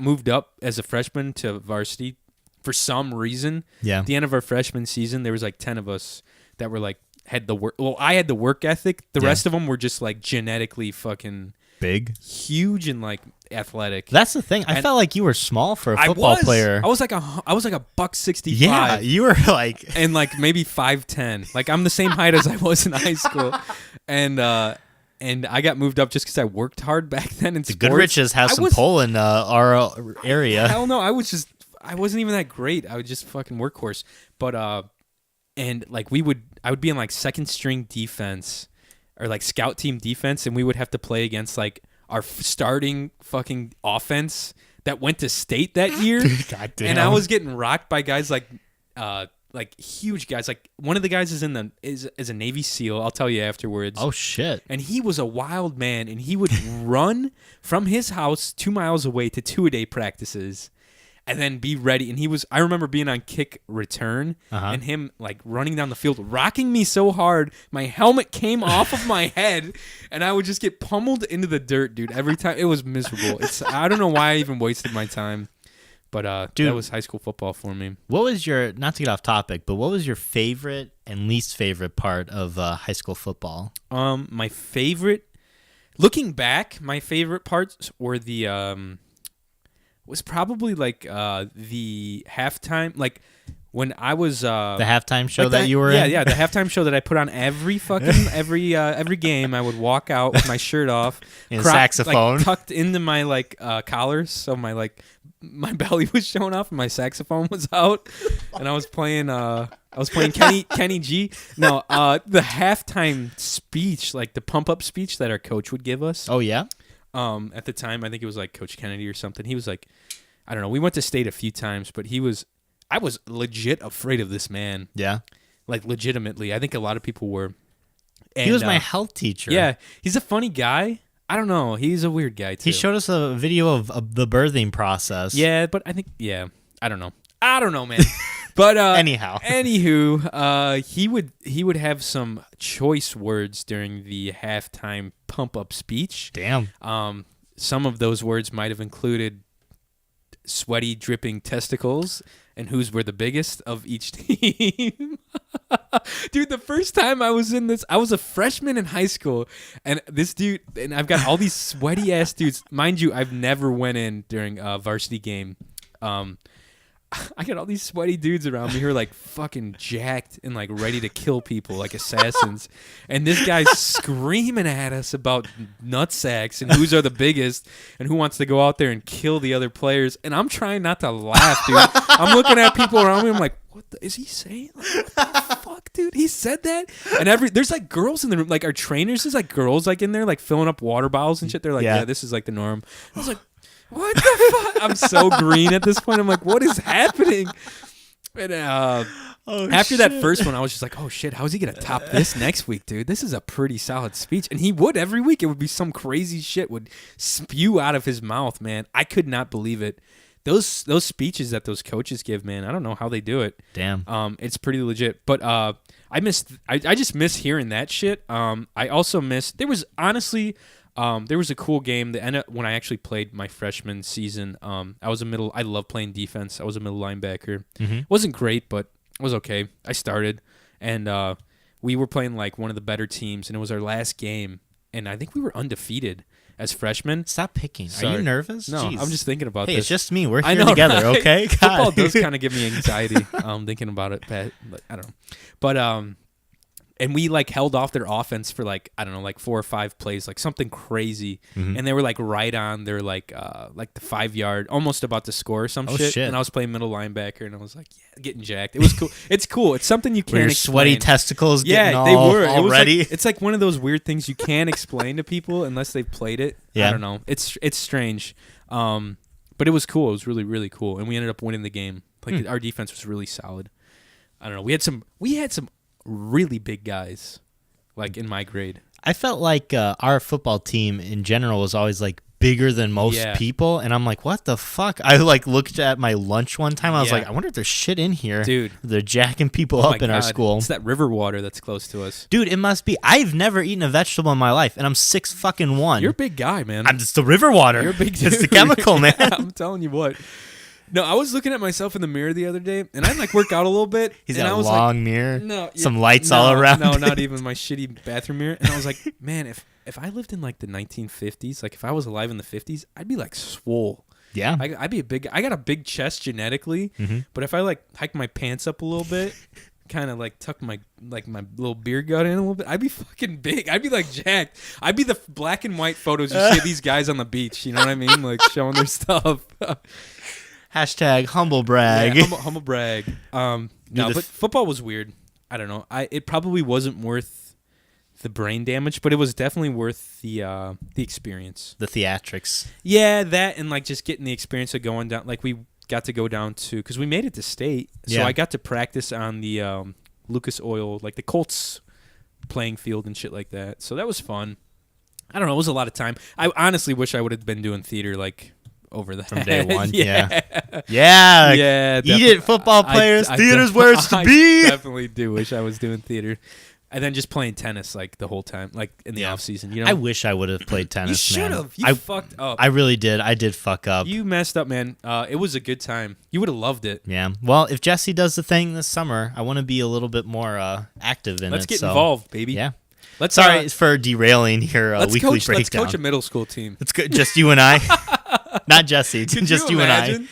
moved up as a freshman to varsity for some reason. Yeah. At the end of our freshman season, there was like 10 of us that were like had the work. Well, I had the work ethic. The Yeah. rest of them were just like genetically fucking big, huge and like athletic. That's the thing. I felt like you were small for a football player. I was like a buck 65. Yeah, you were like and like maybe 5'10". Like I'm the same height as I was in high school, and I got moved up just because I worked hard back then in sports. Goodrich's has some pull in our area. Hell no, I wasn't even that great. I would just fucking workhorse. But and like I would be in like second string defense or like scout team defense, and we would have to play against like our starting fucking offense that went to state that year. God damn. And I was getting rocked by guys like huge guys. Like one of the guys is a Navy SEAL. I'll tell you afterwards. Oh shit. And he was a wild man, and he would run from his house 2 miles away to 2-a-day practices. And then be ready. And I remember being on kick return and him like running down the field, rocking me so hard, my helmet came off of my head and I would just get pummeled into the dirt, dude. Every time. It was miserable. I don't know why I even wasted my time. But dude, that was high school football for me. What was not to get off topic, but what was your favorite and least favorite part of high school football? My favorite, looking back, my favorite parts were was probably like the halftime, like when I was the halftime show that you were in. Yeah, the halftime show that I put on every fucking every game. I would walk out with my shirt off, saxophone like, tucked into my like collars, so my belly was showing off and my saxophone was out, and I was playing Kenny G. No, the halftime speech, like the pump up speech that our coach would give us. Oh yeah. At the time, I think it was like Coach Kennedy or something. He was like, I don't know. We went to state a few times, but I was legit afraid of this man. Yeah. Like legitimately. I think a lot of people were. And, he was my health teacher. Yeah. He's a funny guy. I don't know. He's a weird guy too. He showed us a video of the birthing process. Yeah, but I think, I don't know, man. But anywho, he would have some choice words during the halftime pump up speech. Damn. Some of those words might have included sweaty, dripping testicles and whose were the biggest of each team. Dude, the first time I was in this, I was a freshman in high school, and this dude, and I've got all these sweaty ass dudes. Mind you, I've never went in during a varsity game. I got all these sweaty dudes around me who are like fucking jacked and like ready to kill people like assassins. And this guy's screaming at us about nutsacks and whose are the biggest and who wants to go out there and kill the other players. And I'm trying not to laugh, dude. I'm looking at people around me. I'm like, what is he saying? Like, what the fuck, dude? He said that? And there's like girls in the room. Like our trainers, there's like girls like in there like filling up water bottles and shit. They're like, yeah, this is like the norm. I was like, what the fuck? I'm so green at this point. I'm like, what is happening? And after that first one, I was just like, oh shit, how is he gonna top this next week, dude? This is a pretty solid speech. And he would every week. It would be some crazy shit would spew out of his mouth, man. I could not believe it. Those speeches that those coaches give, man, I don't know how they do it. Damn. It's pretty legit. But I just miss hearing that shit. I also miss there was a cool game that ended when I actually played my freshman season. I love playing defense. I was a middle linebacker. Mm-hmm. Wasn't great, but it was okay. I started, and we were playing like one of the better teams, and it was our last game, and I think we were undefeated as freshmen. Stop picking. Sorry. Are you nervous? No, Jeez. I'm just thinking about this. It's just me. We're here together, right? okay? Football does kind of give me anxiety thinking about it, Pat. But I don't know. But and we like held off their offense for like, I don't know, like 4 or 5 plays, like something crazy. Mm-hmm. And they were like right on their like the 5-yard, almost about to score or some shit. And I was playing middle linebacker and I was like, yeah, getting jacked. It was cool. It's cool. It's something you can't explain. Sweaty testicles getting they were already. It's like one of those weird things you can't explain to people unless they've played it. Yeah. I don't know. It's strange. But it was cool. It was really, really cool. And we ended up winning the game. Like our defense was really solid. I don't know. We had some really big guys, like in my grade. I felt like our football team in general was always like bigger than most people, and I'm like, what the fuck? I like looked at my lunch one time. I was like, I wonder if there's shit in here, dude. They're jacking people up in our school. It's that river water that's close to us, dude. It must be. I've never eaten a vegetable in my life, and I'm 6'1". You're a big guy, man. I'm just the river water. You're a big dude. It's the chemical, man. I'm telling you what. No, I was looking at myself in the mirror the other day, and I like work out a little bit. He's and got I a was long mirror. No, some lights all around. No, not even my shitty bathroom mirror. And I was like, man, if I lived in like the 1950s, like if I was alive in the 50s, I'd be like swole. Yeah, I'd be I got a big chest genetically, but if I like hike my pants up a little bit, kind of like tuck my little beer gut in a little bit, I'd be fucking big. I'd be like jacked. I'd be the black and white photos you see of these guys on the beach. You know what I mean? Like showing their stuff. Hashtag humble brag. Yeah, humble brag. No, but football was weird. I don't know. It probably wasn't worth the brain damage, but it was definitely worth the experience. The theatrics. Yeah, that and like just getting the experience of going down. Like we got to go down to because we made it to state, so I got to practice on the Lucas Oil, like the Colts playing field and shit like that. So that was fun. I don't know. It was a lot of time. I honestly wish I would have been doing theater like over that from day one. Yeah. Eat it, football players. Theater's where it's to be. I definitely do wish I was doing theater. And then just playing tennis like the whole time, like in the off season. You know, I wish I would have played tennis. You should have. You fucked up. I really did. I did fuck up. You messed up, man. It was a good time. You would have loved it. Yeah. Well, if Jesse does the thing this summer, I want to be a little bit more active in it. Let's get involved, baby. Yeah. Sorry for derailing your weekly breakdown. Let's coach a middle school team. Let's go. Just you and I, not Jesse. Just you imagine? and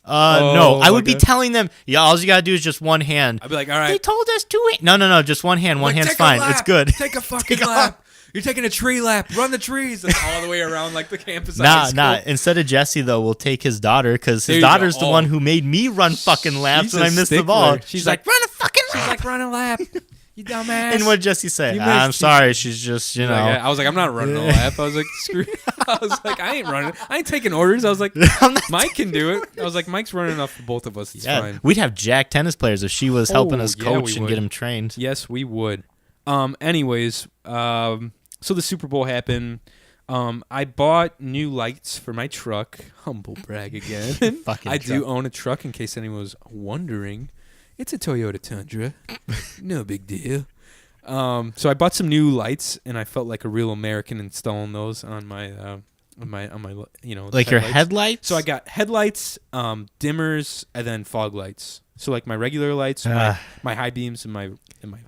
I. No, I would be telling them, all you gotta do is just one hand. I'd be like, all right. They told us 2 hands. No, just one hand. One hand's fine. It's good. Take a fucking lap. You're taking a tree lap. Run the trees and all the way around like the campus. Nah. Instead of Jesse though, we'll take his daughter because his daughter's the one who made me run fucking laps and I missed the ball. She's like, run a fucking lap. She's like, run a lap. You dumbass. And what did Jesse say? I'm sorry. She's just, you know. I was like, I'm not running a lap. I was like, screw. I was like, I ain't running. I ain't taking orders. I was like, Mike can do it. I was like, Mike's running enough for both of us. It's fine. We'd have jack tennis players if she was helping us coach and get them trained. Yes, we would. Anyways, so the Super Bowl happened. I bought new lights for my truck. Humble brag again. I do own a truck in case anyone was wondering. It's a Toyota Tundra. No big deal. So I bought some new lights, and I felt like a real American installing those on my you know, like headlights. Your headlights. So I got headlights, dimmers, and then fog lights. So like my regular lights, my high beams, and my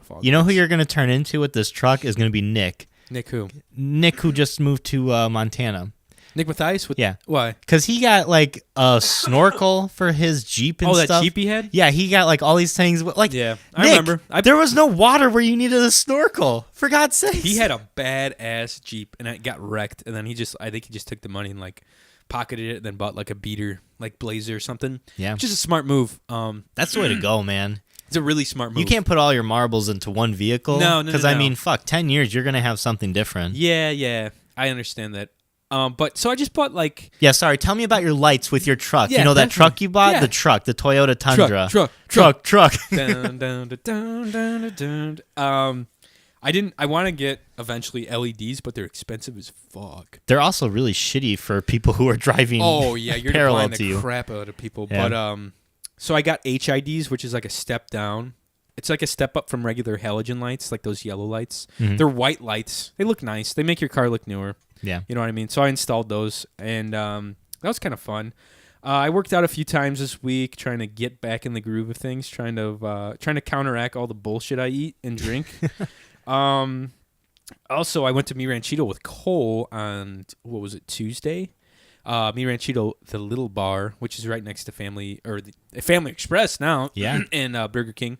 fog. You know who you're gonna turn into with this truck is gonna be Nick. Nick who? Nick who just moved to Montana. Nick Mathias? Yeah. Why? Because he got like a snorkel for his Jeep and stuff. Oh, that Jeep he had? Yeah, he got like all these things. Like, yeah, I Nick, remember. There was no water where you needed a snorkel. For God's sake. He had a badass Jeep and it got wrecked. And then I think he just took the money and like pocketed it and then bought like a beater, like Blazer or something. Yeah. Which is a smart move. That's the way to go, man. It's a really smart move. You can't put all your marbles into one vehicle. No. Because, I mean, 10 years, you're going to have something different. Yeah. I understand that. But so I just bought like... Yeah, sorry. Tell me about your lights with your truck. Yeah, you know that definitely. truck you bought? Yeah. The Toyota Tundra. Truck. Dun. I want to get eventually LEDs, but they're expensive as fuck. They're also really shitty for people who are driving you're parallel to to you. Crap out of people. Yeah. But so I got HIDs, which is like a step down. It's like a step up from regular halogen lights, like those yellow lights. Mm-hmm. They're white lights. They look nice. They make your car look newer. Yeah. You know what I mean? So I installed those, and that was kind of fun. I worked out a few times this week trying to get back in the groove of things, trying to counteract all the bullshit I eat and drink. Also, I went to Mi Ranchito with Cole on, Tuesday? Mi Ranchito, the little bar, which is right next to Family Express now, and Burger King.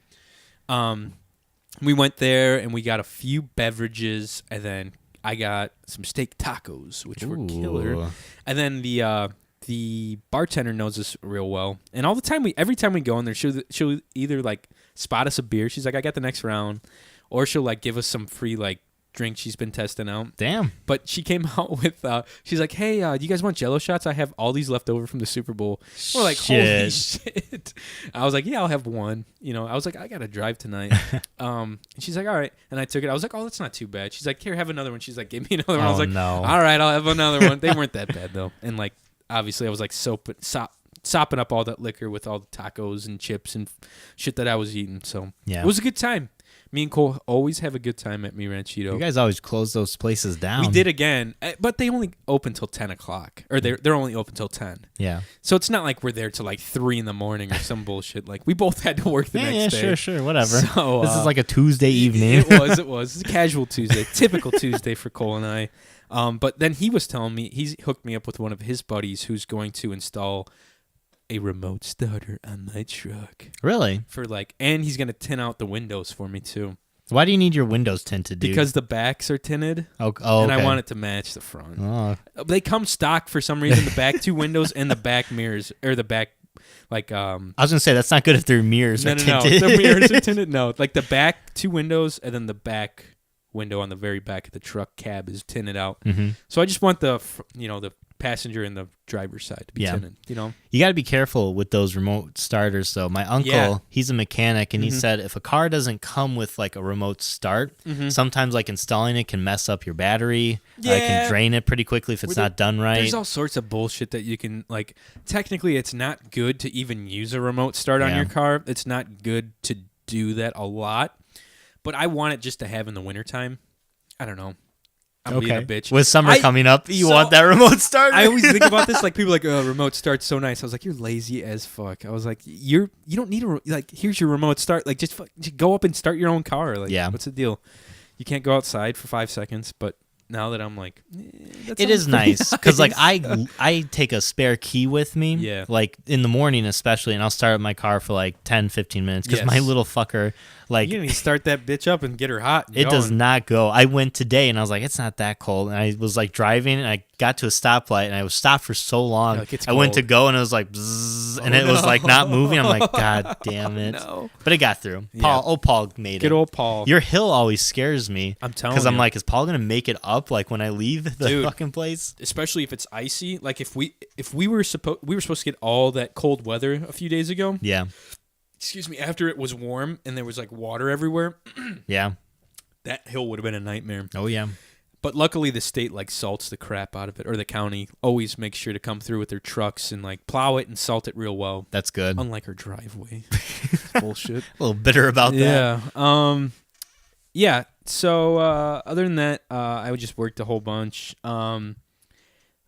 We went there, and we got a few beverages, and then I got some steak tacos, which were killer. And then the bartender knows us real well, and every time we go in there, she'll either like spot us a beer. She's like, I got the next round, or she'll like give us some free like drink she's been testing out. Damn. But she came out with she's like, hey, do you guys want Jello shots? I have all these left over from the Super Bowl. We're like, holy shit. I was like, yeah, I'll have one. You know, I was like, I gotta drive tonight. And she's like, all right. And I took it. I was like, oh, that's not too bad. She's like, here, have another one. She's like, give me another one. I was like, no. All right, I'll have another one. They weren't that bad though. And like, obviously I was like sopping up all that liquor with all the tacos and chips and shit that I was eating. So it was a good time. Me and Cole always have a good time at Mi Ranchito. You guys always close those places down. We did again, but they only open till 10 o'clock. Or they're only open till 10. Yeah. So it's not like we're there till like 3 in the morning or some bullshit. Like, we both had to work the next day. Yeah, sure, whatever. So, this is like a Tuesday evening. It was. It's a casual Tuesday. Typical Tuesday for Cole and I. But then he was telling me, he's hooked me up with one of his buddies who's going to install a remote starter on my truck. Really? And he's going to tint out the windows for me too. Why do you need your windows tinted, dude? Because the backs are tinted. And I want it to match the front. Oh. They come stock for some reason, the back 2 windows and the back mirrors, or the back, I was going to say, that's not good if their mirrors are tinted. No, the mirrors are tinted. No, like the back 2 windows and then the back window on the very back of the truck cab is tinted out. Mm-hmm. So I just want the passenger and the driver's side to be tinted. You got to be careful with those remote starters, though. My uncle, he's a mechanic, and he said if a car doesn't come with like a remote start, sometimes like installing it can mess up your battery. It can drain it pretty quickly if it's not done right. There's all sorts of bullshit that you can technically it's not good to even use a remote start on your car. It's not good to do that a lot. But I want it just to have in the wintertime. I don't know. I'm being a bitch. With summer coming up, you want that remote start? I always think about this. Like, people are like, oh, remote start's so nice. I was like, you're lazy as fuck. I was like, you don't need here's your remote start. Like, just go up and start your own car. Like, what's the deal? You can't go outside for 5 seconds, but now that I'm like, it is nice because like I take a spare key with me, like in the morning especially, and I'll start my car for like 10-15 minutes because my little fucker, like, you can start that bitch up and get her hot. It does not go. I went today and I was like, it's not that cold, and I was like driving and I got to a stoplight and I was stopped for so long. I went to go and it was like bzzz, and it was like not moving. I'm like, god damn it! But it got through. Paul made it. Good old Paul. Your hill always scares me. I'm telling you, because I'm like, is Paul gonna make it up like when I leave the fucking place? Especially if it's icy. Like if we were supposed to get all that cold weather a few days ago. Yeah. Excuse me. After it was warm and there was like water everywhere. Yeah. That hill would have been a nightmare. Oh yeah. But luckily the state like salts the crap out of it, or the county always makes sure to come through with their trucks and like plow it and salt it real well. That's good. Unlike our driveway. Bullshit. A little bitter about that. Yeah. Yeah. So other than that, I just worked a whole bunch.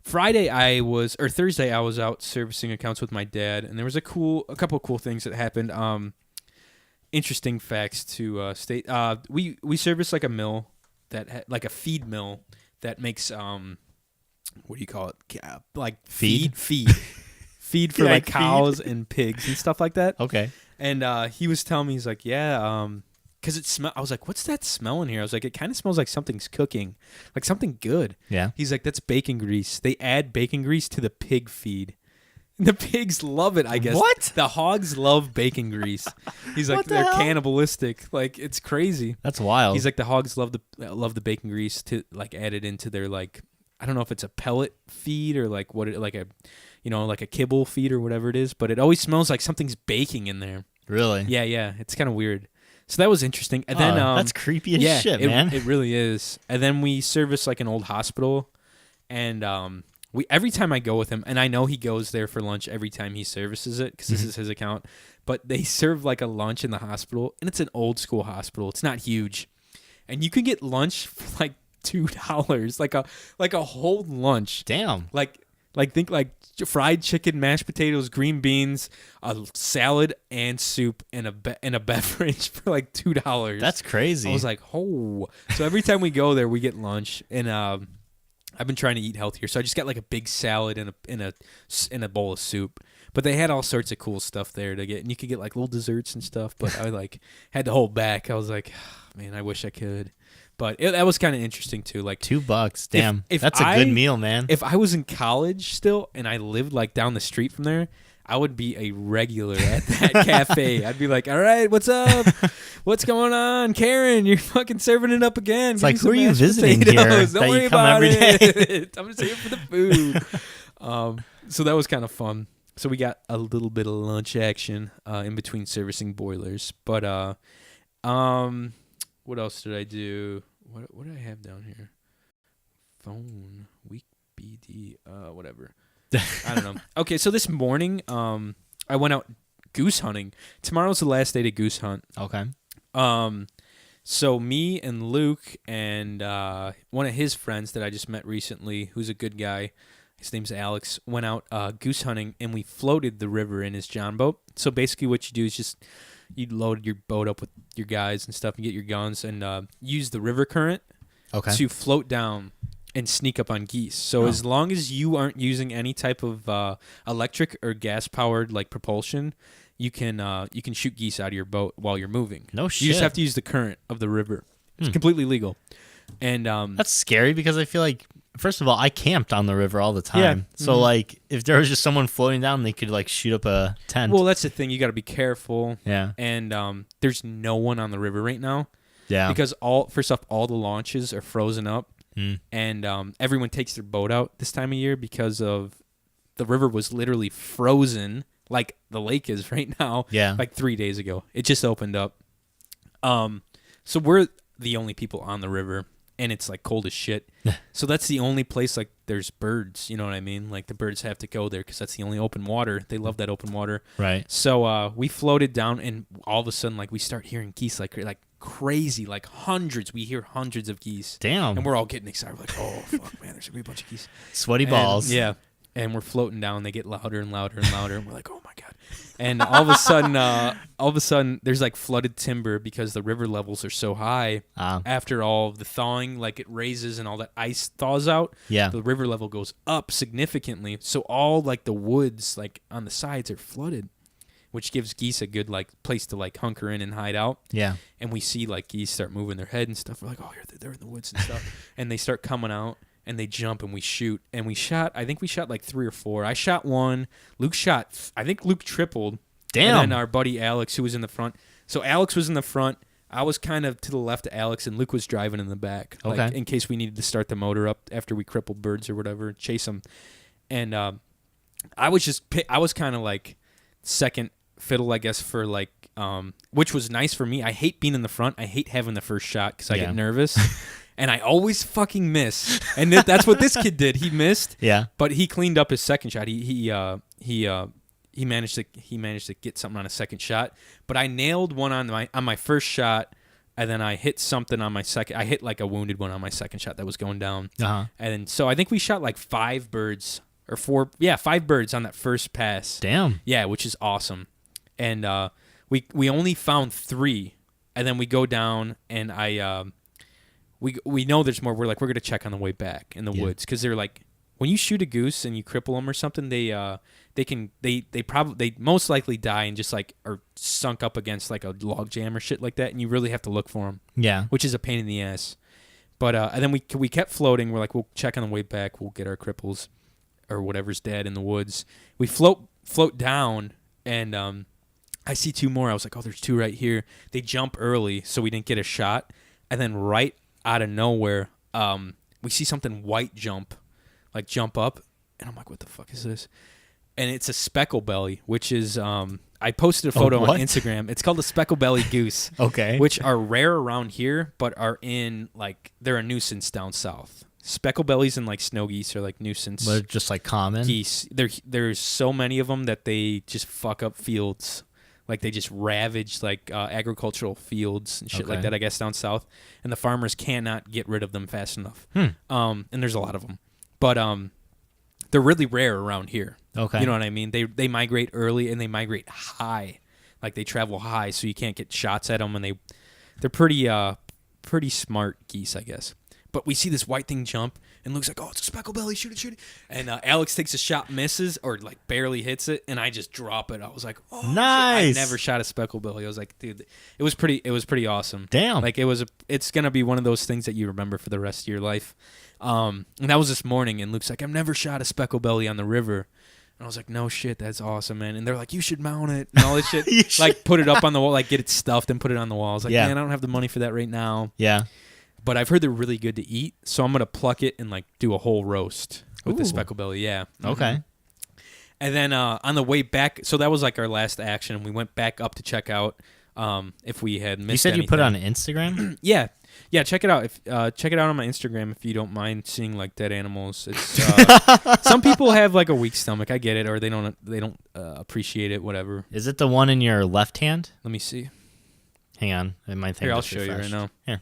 Thursday I was out servicing accounts with my dad, and there was a couple of cool things that happened. Interesting facts to state. We service like a mill like a feed mill that makes what do you call it? Like feed for like cows and pigs and stuff like that. Okay. And he was telling me, he's like, because I was like, what's that smell in here? I was like, it kind of smells like something's cooking, like something good. Yeah. He's like, that's bacon grease. They add bacon grease to the pig feed. And the pigs love it, I guess. What? The hogs love bacon grease. He's like, they're cannibalistic. Like, it's crazy. That's wild. He's like, the hogs love the bacon grease to like add it into their like, I don't know if it's a pellet feed or like like a kibble feed or whatever it is, but it always smells like something's baking in there. Really? Yeah. It's kind of weird. So that was interesting. And then that's creepy as shit, man. It really is. And then we service like an old hospital, and every time I go with him, and I know he goes there for lunch every time he services it because this is his account, but they serve like a lunch in the hospital, and it's an old school hospital. It's not huge, and you can get lunch for like $2, like a whole lunch. Damn. Like think like fried chicken, mashed potatoes, green beans, a salad and soup, and a beverage for like $2. That's crazy. I was like, oh. So every time we go there, we get lunch, and I've been trying to eat healthier, so I just got like a big salad and a bowl of soup. But they had all sorts of cool stuff there to get, and you could get like little desserts and stuff. But I like had to hold back. I was like, oh, man, I wish I could. But that was kind of interesting too. Like $2, damn, if that's a good meal, man. If I was in college still and I lived like down the street from there, I would be a regular at that cafe. I'd be like, all right, what's up? What's going on? Karen, you're fucking serving it up again. It's like, who are you visiting here? Don't worry about it. I'm just here for the food. So that was kind of fun. So we got a little bit of lunch action in between servicing boilers. But what else did I do? What did I have down here? Phone, week BD, whatever. I don't know. Okay, so this morning, I went out goose hunting. Tomorrow's the last day to goose hunt. Okay. So me and Luke and one of his friends that I just met recently, who's a good guy, his name's Alex, went out goose hunting, and we floated the river in his John boat. So basically what you do is just you load your boat up with your guys and stuff and get your guns and use the river current to float down and sneak up on geese. So as long as you aren't using any type of electric or gas-powered like propulsion, you can shoot geese out of your boat while you're moving. No shit. You just have to use the current of the river. It's completely legal. And that's scary because I feel like, first of all, I camped on the river all the time. Yeah. So like if there was just someone floating down, they could like shoot up a tent. Well, that's the thing. You got to be careful. Yeah. And there's no one on the river right now. Yeah. Because first off, all the launches are frozen up. And everyone takes their boat out this time of year because of the river was literally frozen like the lake is right now. Yeah. Like 3 days ago. It just opened up. So we're the only people on the river, and it's like cold as shit. So that's the only place like there's birds, you know what I mean? Like the birds have to go there because that's the only open water. They love that open water. Right. So we floated down, and all of a sudden like we start hearing geese like crazy, like hundreds. We hear hundreds of geese. Damn. And we're all getting excited. We're like, oh fuck, man, there's gonna be a bunch of geese. Sweaty balls. Yeah. And we're floating down. They get louder and louder and louder. And we're like, oh my god. And all of a sudden, there's like flooded timber because the river levels are so high. After all of the thawing, like it raises and all that ice thaws out. Yeah. The river level goes up significantly. So all like the woods like on the sides are flooded, which gives geese a good like place to like hunker in and hide out. Yeah. And we see like geese start moving their head and stuff. We're like, oh, they're in the woods and stuff. And they start coming out. And they jump and we shoot. And I think we shot like 3 or 4. I shot 1. Luke shot, I think Luke tripled. Damn. And then our buddy Alex, who was in the front. So Alex was in the front. I was kind of to the left of Alex, and Luke was driving in the back. Okay. Like, in case we needed to start the motor up after we crippled birds or whatever, chase them. And I was kind of like second fiddle, I guess, for like, which was nice for me. I hate being in the front. I hate having the first shot because I get nervous. And I always fucking miss. And that's what this kid did. He missed. Yeah. But he cleaned up his second shot. He managed to get something on a second shot. But I nailed one on my first shot, and then I hit something on my second. I hit like a wounded one on my second shot that was going down. Uh-huh. And so I think we shot like 5 birds or 4. Yeah, 5 birds on that first pass. Damn. Yeah, which is awesome. And we only found 3, and then we go down, and We know there's more. We're going to check on the way back in the woods because they're like, when you shoot a goose and you cripple them or something, they most likely die and just like are sunk up against like a log jam or shit like that, and you really have to look for them. Yeah, which is a pain in the ass. But and then we kept floating. We're like, we'll check on the way back. We'll get our cripples or whatever's dead in the woods. We float down, and I see 2 more. I was like, oh, there's 2 right here. They jump early, so we didn't get a shot, and then right out of nowhere, we see something white jump up, and I'm like, what the fuck is this? And it's a speckle belly, which is I posted a photo on Instagram. It's called a speckle belly goose. Okay. Which are rare around here, but are in like they're a nuisance down south. Speckle bellies and like snow geese are like nuisance. They're just like common geese. There's so many of them that they just fuck up fields. Like, they just ravage, like, agricultural fields and shit like that, I guess, down south. And the farmers cannot get rid of them fast enough. And there's a lot of them. But they're really rare around here. Okay. You know what I mean? They migrate early, and they migrate high. Like, they travel high, so you can't get shots at them. And they're pretty smart geese, I guess. But we see this white thing jump, and Luke's like, oh, it's a speckle belly, shoot it. And Alex takes a shot, misses, or like barely hits it, and I just drop it. I was like, oh, nice. Shit. I never shot a speckle belly. I was like, dude, it was pretty awesome. Damn. Like, it's going to be one of those things that you remember for the rest of your life. And that was this morning, and Luke's like, I've never shot a speckle belly on the river. And I was like, no shit, that's awesome, man. And they're like, you should mount it and all this shit. Like, put it up on the wall, like, get it stuffed and put it on the wall. I was like, man, I don't have the money for that right now. Yeah. But I've heard they're really good to eat, so I'm going to pluck it and, like, do a whole roast with the speckle belly, yeah. Okay. And then on the way back, so that was, like, our last action. We went back up to check out if we had missed anything. You said you put it on Instagram? Yeah. Yeah, check it out. Check it out on my Instagram if you don't mind seeing, like, dead animals. It's some people have, like, a weak stomach. I get it, or they don't appreciate it, whatever. Is it the one in your left hand? Let me see. Hang on. My thing Here, I'll just show you right refreshed. now. Here.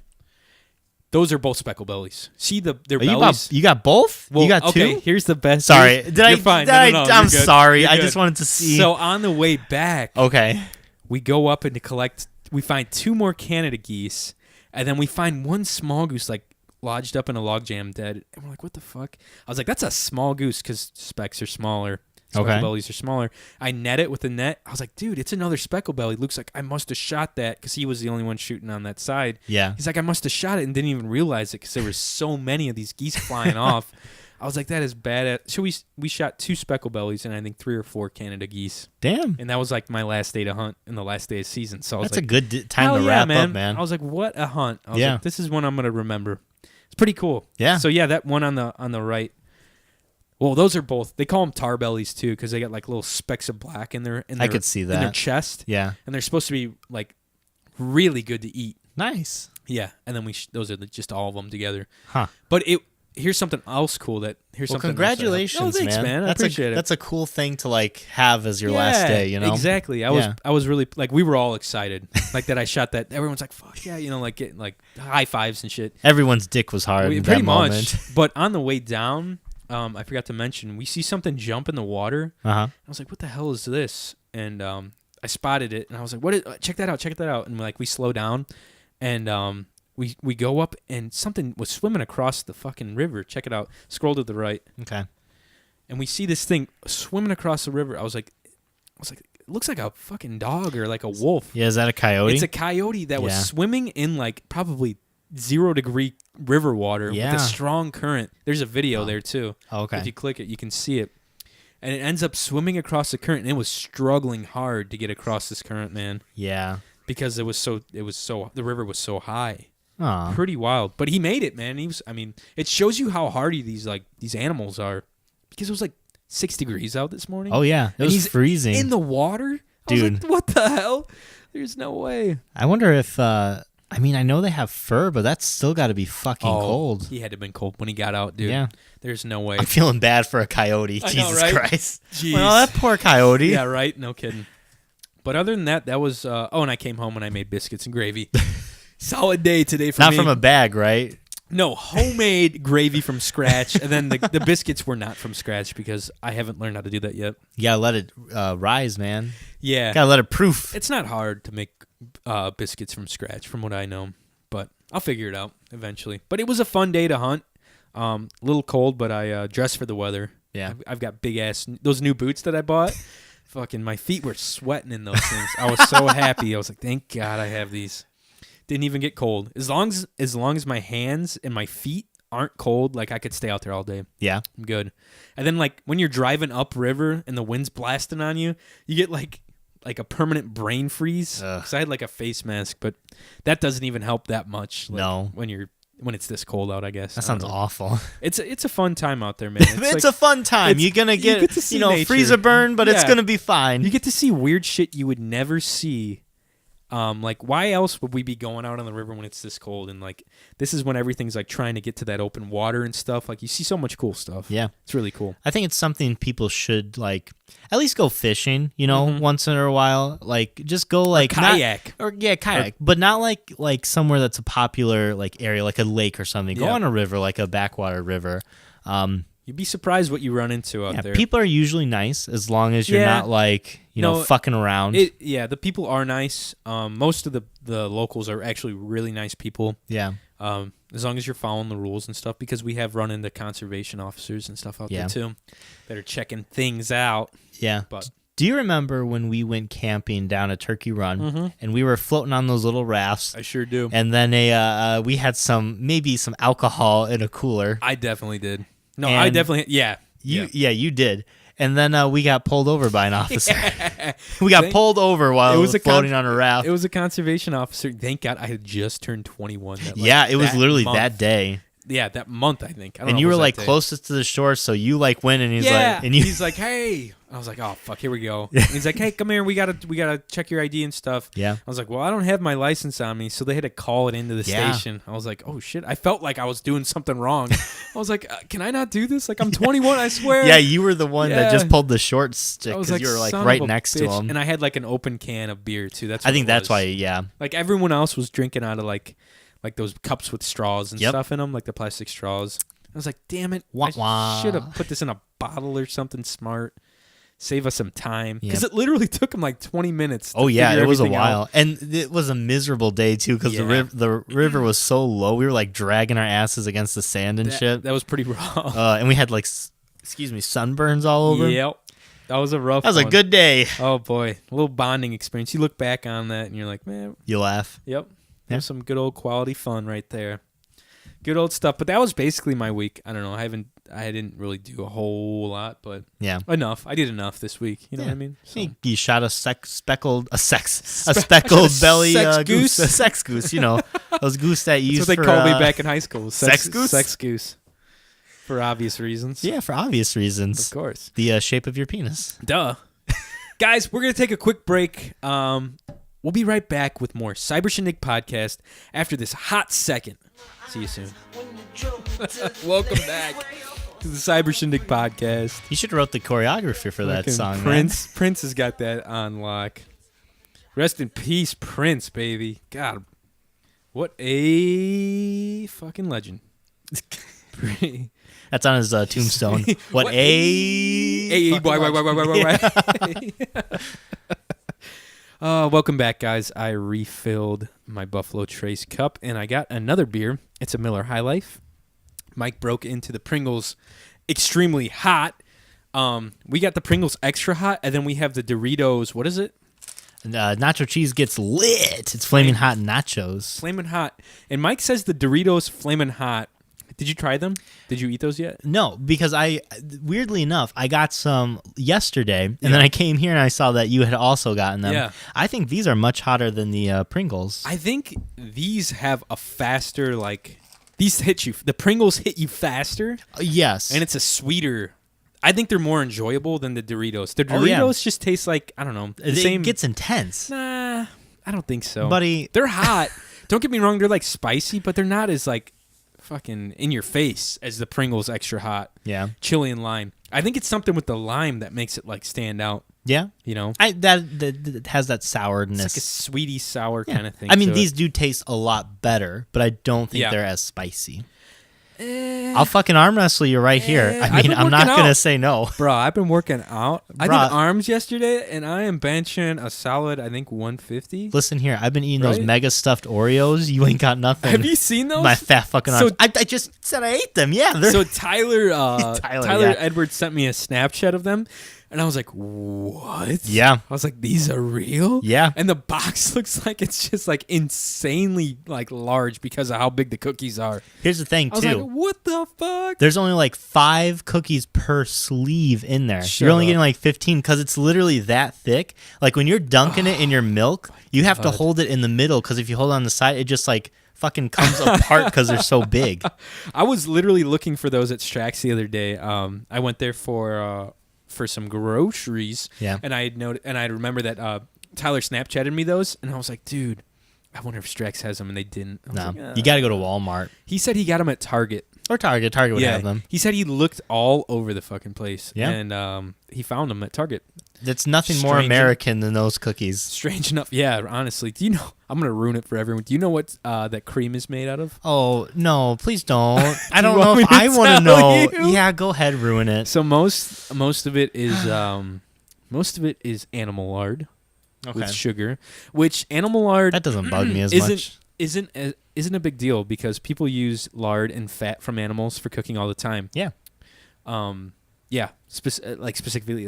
Those are both speckle bellies. See their Oh, bellies? you got both? Well, you got okay, two? here's the best. Sorry. You're fine. No, I'm you're good. sorry. You're I good. just wanted to see. So on the way back, okay. we go up and to collect. We find 2 more Canada geese, and then we find 1 small goose like lodged up in a log jam dead. And we're like, what the fuck? I was like, that's a small goose because specks are smaller. Speckle Okay. bellies are smaller. I net it with a net. I was like, dude, it's another speckle belly. Luke's like, I must have shot that because he was the only one shooting on that side. Yeah. He's like, I must have shot it and didn't even realize it because there were so many of these geese flying off. I was like, that is bad. So we shot 2 speckle bellies and I think 3 or 4 Canada geese. Damn. And that was like my last day to hunt and the last day of season. So I was That's like, a good time hell to yeah, wrap man. up, man. I was like, what a hunt. I was Yeah. like, this is one I'm going to remember. It's pretty cool. Yeah. So yeah, that one on the right. Well, those are both. They call them tar bellies too because they got like little specks of black in their I could see in their that. chest. Yeah. And they're supposed to be like really good to eat. Nice. Yeah, and then those are just all of them together. Huh. But here's something else cool that Well, something congratulations, else that, thanks, man. I appreciate it. That's a cool thing to like have as your last day, you know? Exactly. I was really like we were all excited like that I shot that. Everyone's like, "Fuck yeah," like getting like high fives and shit. Everyone's dick was hard in Pretty that much. moment. But on the way down, I forgot to mention we see something jump in the water. Uh-huh. I was like, "What the hell is this?" And I spotted it, and I was like, "What? Check that out!" And like we slow down, and we go up, and something was swimming across the fucking river. Check it out. Scroll to the right, Okay. and we see this thing swimming across the river. I was like, it looks like a fucking dog or like a wolf. Yeah, is that a coyote? It's a coyote that was Yeah. swimming in like probably 0-degree river water with Yeah. a strong current. There's a video there too. Oh, okay. If you click it, you can see it. And it ends up swimming across the current, and it was struggling hard to get across this current, man, Yeah. because the river was so high. Aw. Pretty wild. But he made it, man. It shows you how hardy these animals are, because it was like 6 degrees out this morning. Oh, yeah. It And was he's freezing. in the water. I was Dude. like, what the hell? There's no way. I wonder if, I know they have fur, but that's still got to be fucking cold. He had to have been cold when he got out, dude. Yeah. There's no way. I'm feeling bad for a coyote. I know, Jesus right? Christ. Jeez. Well, that poor coyote. Yeah, right? No kidding. But other than that, that was... and I came home and I made biscuits and gravy. Solid day today for Not me. from a bag, right? No, homemade gravy from scratch. And then the biscuits were not from scratch because I haven't learned how to do that yet. You gotta let it rise, man. Yeah. Gotta let it proof. It's not hard to make biscuits from scratch from what I know. But I'll figure it out eventually. But it was a fun day to hunt. A little cold, but I dressed for the weather. Yeah. I've got big-ass... Those new boots that I bought, fucking my feet were sweating in those things. I was so happy. I was like, thank God I have these. Didn't even get cold. As long as my hands and my feet aren't cold, like I could stay out there all day. Yeah. I'm good. And then like when you're driving upriver and the wind's blasting on you, you get like a permanent brain freeze. Because I had like a face mask, but that doesn't even help that much. Like, No. When it's this cold out, I guess. That sounds awful. It's a fun time out there, man. It's a fun time. You're gonna get to see freeze nature. a burn, but it's Yeah. gonna be fine. You get to see weird shit you would never see. Like why else would we be going out on the river when it's this cold? And like this is when everything's like trying to get to that open water and stuff. Like you see so much cool stuff. Yeah. It's really cool. I think it's something people should like at least go fishing, once in a while. Like just go like kayak. Kayak. But not like somewhere that's a popular like area, like a lake or something. Go Yeah. on a river, like a backwater river. You'd be surprised what you run into out there. People are usually nice as long as you're Yeah. not like, fucking around. The people are nice. Most of the locals are actually really nice people. Yeah. As long as you're following the rules and stuff, because we have run into conservation officers and stuff out there too that are checking things out. Yeah. But do you remember when we went camping down a Turkey Run and we were floating on those little rafts? I sure do. And then we had maybe some alcohol in a cooler. I definitely did. No, And I definitely You did. And then we got pulled over by an officer. We got pulled over while it was floating on a raft. It was a conservation officer. Thank God I had just turned 21. It was literally month. that day. that month, I think. I don't And know you if it were was like that day. closest to the shore, so you like went and he's Yeah, like, and you, he's like, hey. I was like, oh fuck, here we go. And he's like, hey, come here, we gotta check your ID and stuff. yeah. I was like, well, I don't have my license on me, so they had to call it into the Yeah. station. I was like, oh shit, I felt like I was doing something wrong. I was like, can I not do this? Like, I'm 21, I swear. Yeah, you were the one that just Yeah. pulled the short stick I was because you were like son right of a next to bitch. him. And I had like an open can of beer too. That's I what think it that's was. why, yeah. Like everyone else was drinking out of like those cups with straws and Yep. stuff in them, like the plastic straws. I was like, damn it, Wah, I wah. should have put this in a bottle or something smart. Save us some time. Because Yep. it literally took him like 20 minutes. To Oh yeah, figure it was a everything while, out. and it was a miserable day too because Yeah. the river was so low. We were like dragging our asses against the sand and shit, That was pretty rough. and we had like, sunburns all over. Yep. That was a rough That was a one. good day. Oh boy. A little bonding experience. You look back on that and you're like, man, You laugh. yep. Yeah. There's some good old quality fun right there. Good old stuff. But that was basically my week. I don't know. I didn't really do a whole lot, but Yeah. enough. I did enough this week. You know Yeah. what I mean? So. You shot a speckled Spe- belly sex goose, goose? a sex goose. You know those goose that you That's use what they for, called me back in high school. sex goose? Sex goose. For obvious reasons. Yeah, for obvious reasons. Of course. The shape of your penis. Duh. Guys, we're going to take a quick break. We'll be right back with more Cyber Shindig podcast after this hot second. See you soon. Welcome back to the Cyber Shindig podcast. You should have wrote the choreography for that Fucking song, man. Prince has got that on lock. Rest in peace, Prince, baby. God, what a fucking legend. That's on his tombstone. What a why. Welcome back, guys. I refilled my Buffalo Trace cup, and I got another beer. It's a Miller High Life. Mike broke into the Pringles extremely hot. We got the Pringles extra hot, and then we have the Doritos. What is it? nacho cheese gets lit. It's flaming hot nachos. Flamin' hot. And Mike says the Doritos Flamin' hot. Did you try them? Did you eat those yet? No, because weirdly enough, I got some yesterday, and then I came here and I saw that you had also gotten them. Yeah. I think these are much hotter than the Pringles. I think these have a faster, these hit you. The Pringles hit you faster, Yes. and it's a sweeter. I think they're more enjoyable than the Doritos. The Oh, yeah. Doritos just taste like, I don't know, the it same. gets intense. Nah, I don't think so. Buddy. They're hot. Don't get me wrong, they're spicy, but they're not as fucking in your face as the Pringles extra hot. Yeah. Chili and lime. I think it's something with the lime that makes it stand out. Yeah. You know? That has that sourness. It's like a sweety sour Yeah. kind of thing. I mean, to these it. do taste a lot better, but I don't think Yeah. they're as spicy. I'll fucking arm wrestle you right here. I I've mean, been I'm not working going to out. say no. Bro, I've been working out. I Bruh. did arms yesterday, and I am benching a solid, I think, 150. Listen here. I've been eating those Right? mega stuffed Oreos. You ain't got nothing. Have you seen those? My fat fucking So- arms. I just said I ate them. Yeah. They're, So Tyler Tyler, yeah. Edwards sent me a Snapchat of them, and I was like, what? Yeah. I was like, these are real? Yeah. And the box looks like it's just insanely large because of how big the cookies are. Here's the thing, I was too. like, what the fuck? There's only 5 cookies per sleeve in there. Shut You're only up. getting 15 because it's literally that thick. When you're dunking it in your milk, you have to hold it in the middle because if you hold it on the side, it just fucking comes apart because they're so big. I was literally looking for those at Strax the other day. I went there for some groceries. Yeah. And I remember that Tyler Snapchatted me those, and I was like, dude, I wonder if Strax has them, and they didn't. I was No, like, you got to go to Walmart He said he got them at Target. or Target. Target would have them. He said he looked all over the fucking place. Yeah. And he found them at Target. That's nothing more Strange. American than those cookies. Strange enough. Yeah, honestly. Do you know? I'm going to ruin it for everyone. Do you know what that cream is made out of? Oh, no, please don't. I you don't know want if me to I want to tell know. you? Yeah, go ahead, ruin it. So most of it is animal lard with sugar, which animal lard That doesn't bug me as much. isn't a big deal because people use lard and fat from animals for cooking all the time. Yeah. Yeah, specifically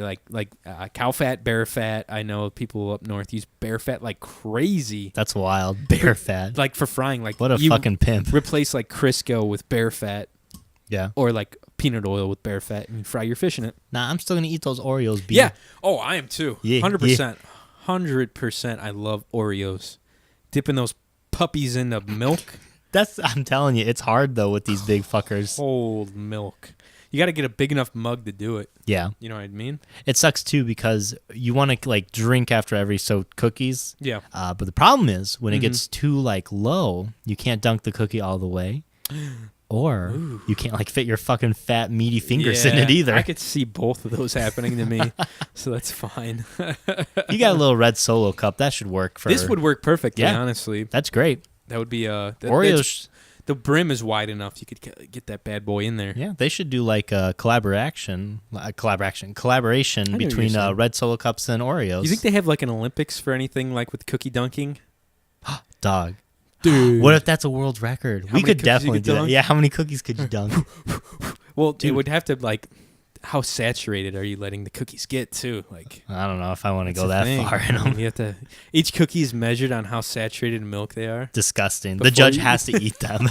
cow fat, bear fat. I know people up north use bear fat like crazy. That's wild. Bear fat. For frying. What a you fucking pimp. replace Crisco with bear fat Yeah. or peanut oil with bear fat and you fry your fish in it. Nah, I'm still going to eat those Oreos, B. Yeah. Oh, I am too. Yeah, 100%. 100%. I love Oreos. Dipping those puppies in the milk. I'm telling you, it's hard though with these big fuckers. Cold milk. You got to get a big enough mug to do it. Yeah. You know what I mean? It sucks too because you want to like drink after every soaked cookies. Yeah. But the problem is when it gets too like low, you can't dunk the cookie all the way. Or you can't like fit your fucking fat meaty fingers in it either. I could see both of those happening to me, so that's fine. You got a little red Solo cup that should work for. This would work perfectly, Yeah. honestly. That's great. That would be Oreos. The brim is wide enough you could get that bad boy in there. Yeah, they should do like a collaboration between red Solo cups and Oreos. You think they have like an Olympics for anything like with cookie dunking? Dog. Dude. What if that's a world record? How We many could cookies you definitely could do that. dunk? Yeah, how many cookies could you dunk? Well, it Dude. would have to like, how saturated are you letting the cookies get too? Like, I don't know if I want to that's go the that thing. far in them. You have to. Each cookie is measured on how saturated in milk they are. Disgusting. The Before judge you- has to eat them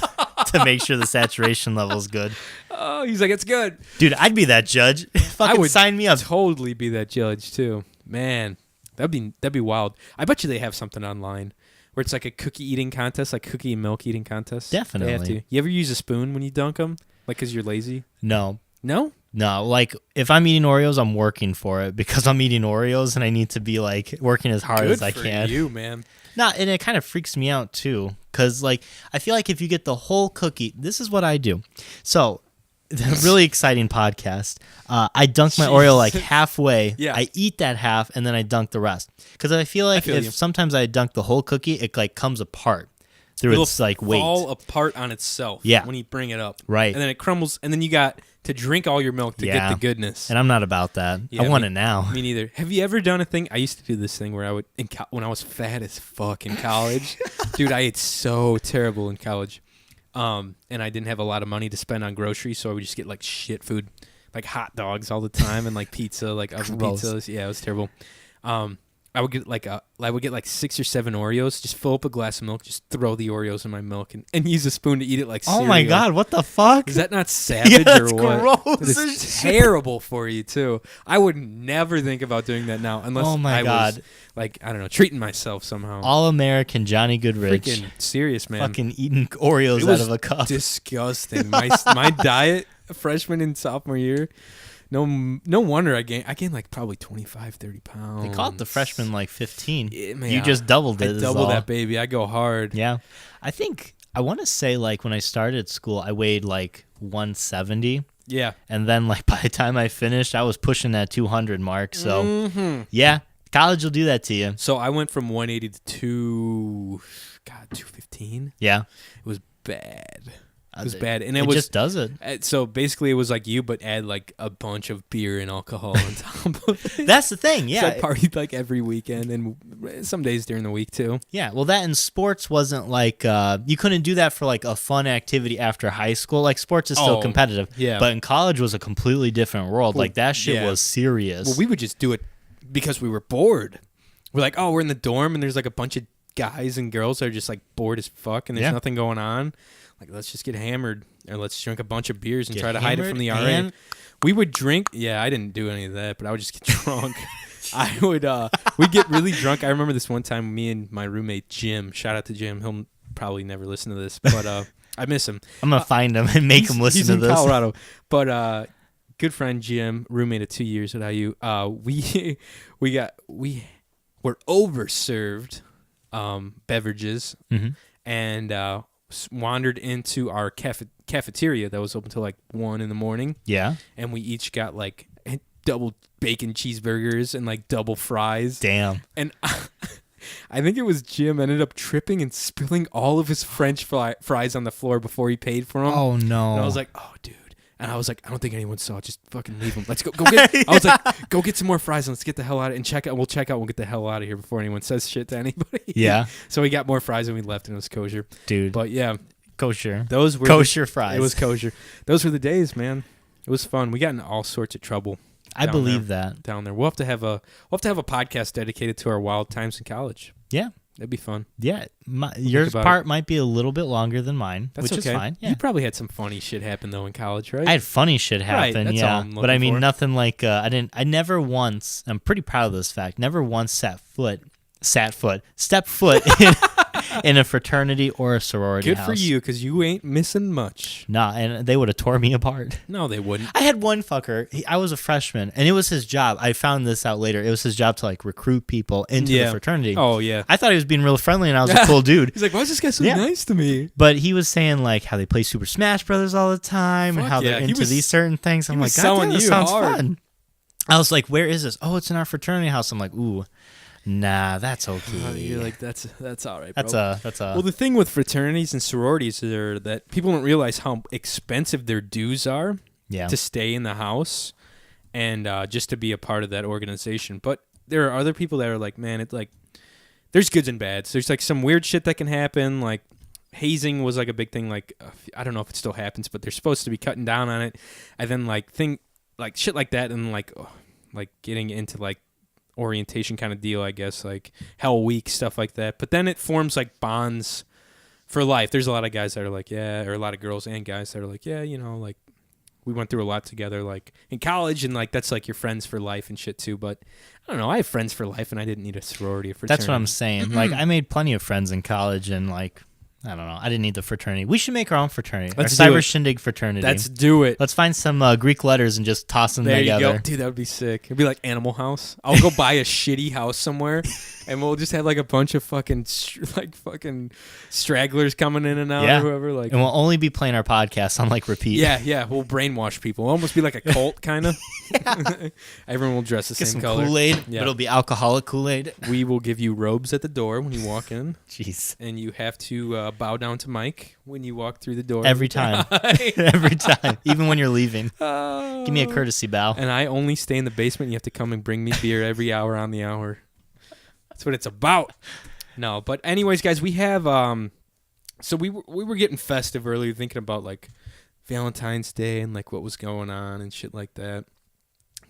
to make sure the saturation level's good. Oh, he's like, it's good. Dude, I'd be that judge. Fucking would sign me up. Totally be that judge too, man. That'd be wild. I bet you they have something online where it's like a cookie eating contest, like cookie and milk eating contest. They have Definitely. to. You ever use a spoon when you dunk them, like because you're lazy? No. No. Like if I'm eating Oreos, I'm working for it because I'm eating Oreos and I need to be like working as hard Good as I for can. you, man. No, and it kind of freaks me out too because like I feel like if you get the whole cookie, this is what I do. So, the really exciting podcast. I dunk my Oreo like halfway. Yeah. I eat that half and then I dunk the rest because I feel like feel if you. sometimes I dunk the whole cookie, it like comes apart through its like weight. Fall apart on itself. Yeah. When you bring it up. Right. And then it crumbles, and then you got to drink all your milk to get Yeah. the goodness. And I'm not about that. Yeah, I want it now. Me neither. Have you ever done a thing? I used to do this thing where I would, when I was fat as fuck in college, dude, I ate so terrible in college. And I didn't have a lot of money to spend on groceries, so I would just get like shit food, like hot dogs all the time and like pizza, like oven Gross. pizzas. Yeah, it was terrible. I would get like 6 or 7 Oreos, just fill up a glass of milk, just throw the Oreos in my milk, and use a spoon to eat it like cereal. Oh my god, what the fuck? Is that not savage that's or what? gross It's as shit. terrible for you too. I would never think about doing that now unless Oh my I God. was like, I don't know, treating myself somehow. All American Johnny Goodrich. Freaking serious, man. Fucking eating Oreos It out was of a cup. disgusting. My diet freshman and sophomore year, no wonder I gained like probably 25, 30 pounds. They call it the freshman like 15. Yeah, man, You just doubled it. I is doubled all. that baby. I go hard. Yeah. I think, I want to say like when I started school, I weighed like 170. Yeah. And then like by the time I finished, I was pushing that 200 mark. So Mm-hmm. yeah, college will do that to you. So I went from 180 to 215. Yeah. It was bad. It was bad, and It was just does it. So basically, it was like you, but add like a bunch of beer and alcohol on top of it. That's the thing. So Yeah. I partied like every weekend and some days during the week too. Yeah, well, that in sports wasn't like you couldn't do that for like a fun activity after high school. Like sports is still Oh, competitive, yeah. But in college was a completely different world. Well, Like that shit yeah. was serious. Well, we would just do it because we were bored. We're like, oh, we're in the dorm and there's like a bunch of guys and girls that are just like bored as fuck and there's Yeah. nothing going on. Like, let's just get hammered or let's drink a bunch of beers and Get try to hide it from the RA. hammered We would drink. Yeah, I didn't do any of that, but I would just get drunk. I would. We'd get really drunk. I remember this one time, me and my roommate Jim. Shout out to Jim. He'll probably never listen to this, but I miss him. I'm gonna find him and make him listen He's to in this. Colorado, but good friend Jim, roommate of 2 years at IU. We were overserved beverages Mhm. and wandered into our cafeteria that was open till like 1 a.m. Yeah. and we each got like double bacon cheeseburgers and like double fries. Damn. And I think it was Jim ended up tripping and spilling all of his French fries on the floor before he paid for them. Oh no. And I was like, oh, dude. And I was like, I don't think anyone saw it. Just fucking leave them. Let's go get. I was like, go get some more fries and let's get the hell out of it and check out. We'll check out. We'll get the hell out of here before anyone says shit to anybody. Yeah. So we got more fries and we left and it was kosher. Dude. But yeah, Kosher. those were Kosher fries. It was kosher. Those were the days, man. It was fun. We got in all sorts of trouble. I down believe that. Down there, we'll have to have a podcast dedicated to our wild times in college. Yeah. That'd be fun. Yeah. Yours about part might be a little bit longer than mine, That's which okay. is fine. Yeah. You probably had some funny shit happen though in college, right? I had funny shit Right, happen, that's yeah. all I'm But I looking mean, for. nothing like I never once. I'm pretty proud of this fact. Never once stepped foot in a fraternity or a sorority Good house. for you, because you ain't missing much. Nah, and they would have tore me apart. No, they wouldn't. I had one fucker. I was a freshman, and it was his job. I found this out later. It was his job to like recruit people into the fraternity. Oh, yeah. I thought he was being real friendly, and I was a cool dude. He's like, why is this guy so nice to me? But he was saying like how they play Super Smash Brothers all the time, and how they're into these certain things. I'm like, God damn, this sounds fun. I was like, where is this? Oh, it's in our fraternity house. I'm like, ooh. Nah, that's okay. You're like, that's all right, bro. That's a. Well, the thing with fraternities and sororities is that people don't realize how expensive their dues are to stay in the house and just to be a part of that organization. But there are other people that are like, man, it's like, there's goods and bads. There's like some weird shit that can happen. Like hazing was like a big thing. Like I don't know if it still happens, but they're supposed to be cutting down on it. And then like shit like that, and like getting into like orientation kind of deal, I guess, like Hell Week, stuff like that. But then it forms like bonds for life. There's a lot of guys that are like, yeah, or a lot of girls and guys that are like, yeah, you know, like we went through a lot together, like in college, and like that's like your friends for life and shit too. But I don't know, I have friends for life, and I didn't need a sorority or fraternity. That's what I'm saying. Like I made plenty of friends in college, and like I don't know, I didn't need the fraternity. We should make our own fraternity. Let's our do Cyber it. Shindig fraternity. Let's do it. Let's find some Greek letters and just toss them There together. you go. Dude, that would be sick. It'd be like Animal House. I'll go buy a shitty house somewhere, and we'll just have like a bunch of fucking stragglers coming in and out or whoever. Like, and we'll only be playing our podcast on like repeat. Yeah. We'll brainwash people. We'll almost be like a cult, kind of. Everyone will dress the Get same some color. Kool-Aid, Yeah. but it'll be alcoholic Kool-Aid. We will give you robes at the door when you walk in. Jeez. And you have to bow down to Mike when you walk through the door. Every time. Every time. Even when you're leaving. Oh. Give me a courtesy bow. And I only stay in the basement. You have to come and bring me beer every hour on the hour. That's what it's about. No, but anyways, guys, we have so we were getting festive earlier, thinking about like Valentine's Day and like what was going on and shit like that.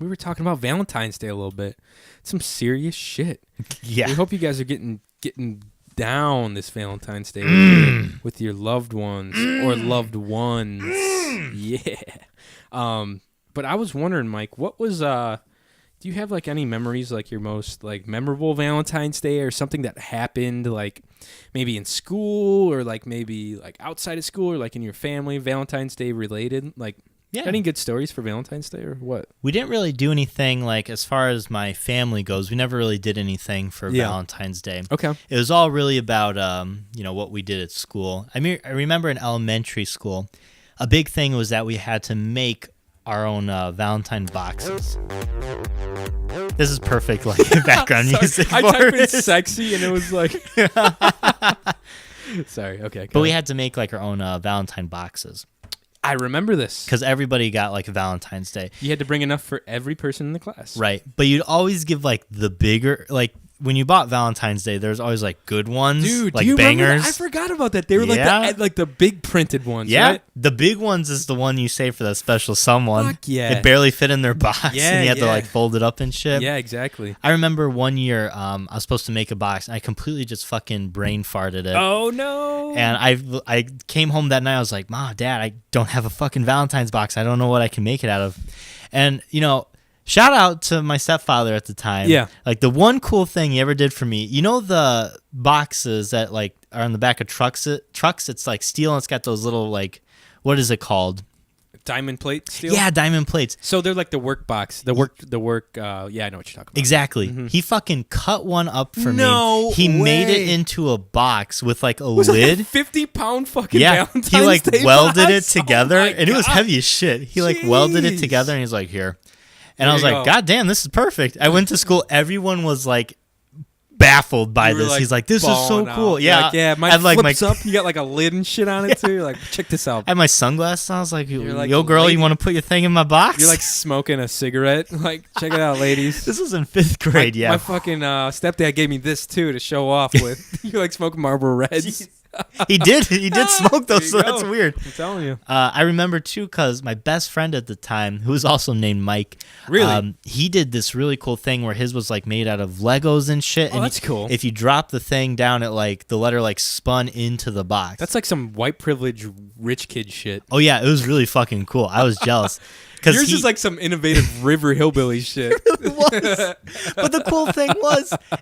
We were talking about Valentine's Day a little bit. Some serious shit. Yeah. We hope you guys are getting down this Valentine's Day with your loved ones or loved ones. Yeah. But I was wondering, Mike, what was do you have like any memories, like your most like memorable Valentine's Day, or something that happened like maybe in school or like maybe like outside of school or like in your family, Valentine's Day related? Like, any good stories for Valentine's Day or what? We didn't really do anything like as far as my family goes. We never really did anything for Valentine's Day. Okay. It was all really about what we did at school. I mean, I remember in elementary school, a big thing was that we had to make our own Valentine boxes. This is perfect like background music. I typed in sexy and it was like sorry, okay. But we had to make like our own Valentine boxes. I remember this. Because everybody got like a Valentine's Day. You had to bring enough for every person in the class. Right. But you'd always give like the bigger, like when you bought Valentine's Day, there's always like good ones. Dude, like do you bangers. remember that? I forgot about that. They were like the big printed ones, right? The big ones is the one you save for that special someone. Fuck yeah. It barely fit in their box and you had to like fold it up and shit. Yeah, exactly. I remember one year I was supposed to make a box and I completely just fucking brain farted it. Oh no. And I came home that night, I was like, Mom, Dad, I don't have a fucking Valentine's box. I don't know what I can make it out of. And shout out to my stepfather at the time. Yeah. Like the one cool thing he ever did for me, the boxes that like are on the back of trucks, it's like steel and it's got those little like, what is it called? Diamond plate steel? Yeah, diamond plates. So they're like the work box. I know what you're talking about. Exactly. Mm-hmm. He fucking cut one up for me. No He made way. it into a box with like a Was lid. Like a 50-pound fucking Valentine's Valentine's he like Day welded box? it together Oh and it was heavy as shit. He like welded it together and he's like, here. And I was like, God damn, this is perfect. I went to school. Everyone was like baffled by this. He's like, this is so cool. Out. Yeah. Like, yeah, mine I like flips up. You got like a lid and shit on it too. You're like, check this out. I had my sunglasses on. I was like, like, yo, girl, lady. you want to put your thing in my box? You're like smoking a cigarette. Like, check it out, ladies. This was in 5th grade, My fucking stepdad gave me this too to show off with. You like smoking Marlboro Reds. He did smoke those, so that's weird. I'm telling you. I remember too because my best friend at the time, who was also named Mike, he did this really cool thing where his was like made out of Legos and shit. Oh, and that's cool. If you drop the thing down, it like the letter like spun into the box. That's like some white privilege rich kid shit. Oh yeah, it was really fucking cool. I was jealous. Yours is like some innovative river hillbilly shit. It was. But the cool thing